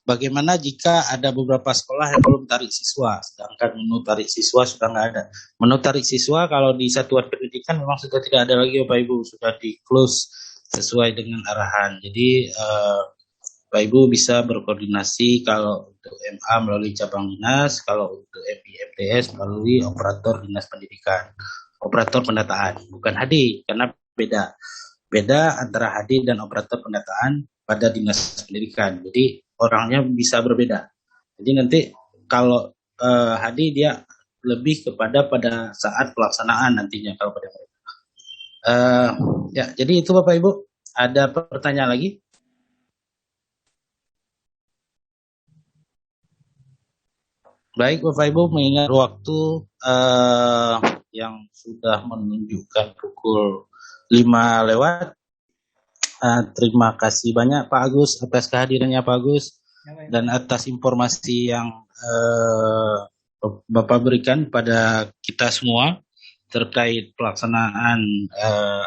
bagaimana jika ada beberapa sekolah yang belum tarik siswa, sedangkan menu tarik siswa sudah nggak ada. Menu tarik siswa kalau di satuan pendidikan memang sudah tidak ada lagi Bapak Ibu, sudah di close sesuai dengan arahan. Jadi Bapak Ibu bisa berkoordinasi kalau untuk MA melalui cabang dinas, kalau untuk MI MTS melalui operator dinas pendidikan, operator pendataan, bukan HD, karena beda antara HD dan operator pendataan pada dinas pendidikan. Jadi orangnya bisa berbeda. Jadi nanti kalau HD dia lebih kepada pada saat pelaksanaan nantinya kalau pada mereka. Ya, jadi itu Bapak Ibu. Ada pertanyaan lagi? Baik Bapak Ibu, mengingat waktu yang sudah menunjukkan pukul 5 lewat. Terima kasih banyak Pak Agus atas kehadirannya Pak Agus dan atas informasi yang Bapak berikan pada kita semua terkait pelaksanaan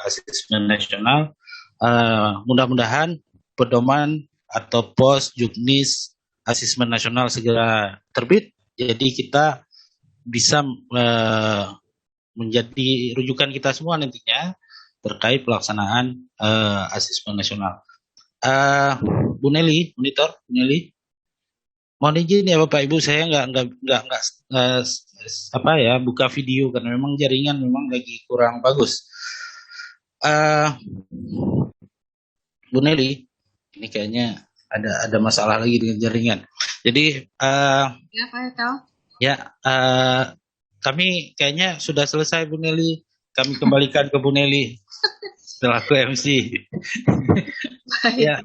asesmen nasional. Mudah-mudahan pedoman atau pos juknis asesmen nasional segera terbit, jadi kita bisa menjadi rujukan kita semua nantinya terkait pelaksanaan asesmen nasional. Bu Nelly, monitor Bu Nelly, mohon izin ya Bapak Ibu, saya nggak buka video karena memang jaringan memang lagi kurang bagus. Bu Nelly, ini kayaknya ada masalah lagi dengan jaringan. Jadi Ya Pak Hekal. Kami kayaknya sudah selesai Bu Nelly. Kami kembalikan ke Bu Nelly selaku MC. Ya,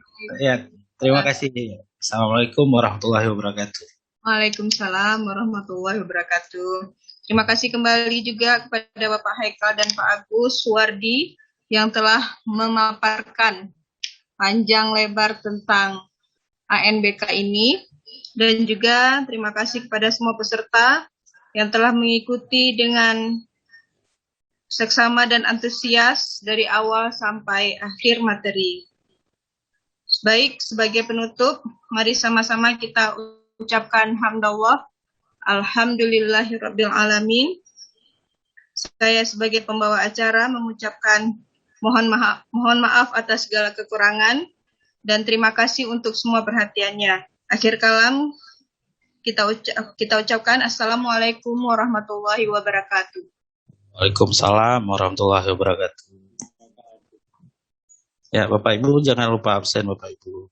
terima kasih. Assalamualaikum warahmatullahi wabarakatuh. Waalaikumsalam warahmatullahi wabarakatuh. Terima kasih kembali juga kepada Bapak Haikal dan Pak Agus Suwardi yang telah memaparkan panjang lebar tentang ANBK ini, dan juga terima kasih kepada semua peserta yang telah mengikuti dengan seksama dan antusias dari awal sampai akhir materi. Baik, sebagai penutup, mari sama-sama kita ucapkan hamdallah, alhamdulillahirabbil alamin. Saya sebagai pembawa acara mengucapkan mohon maaf atas segala kekurangan dan terima kasih untuk semua perhatiannya. Akhir kalam kita ucapkan assalamualaikum warahmatullahi wabarakatuh. Waalaikumsalam warahmatullahi wabarakatuh. Ya, Bapak Ibu jangan lupa absen Bapak Ibu.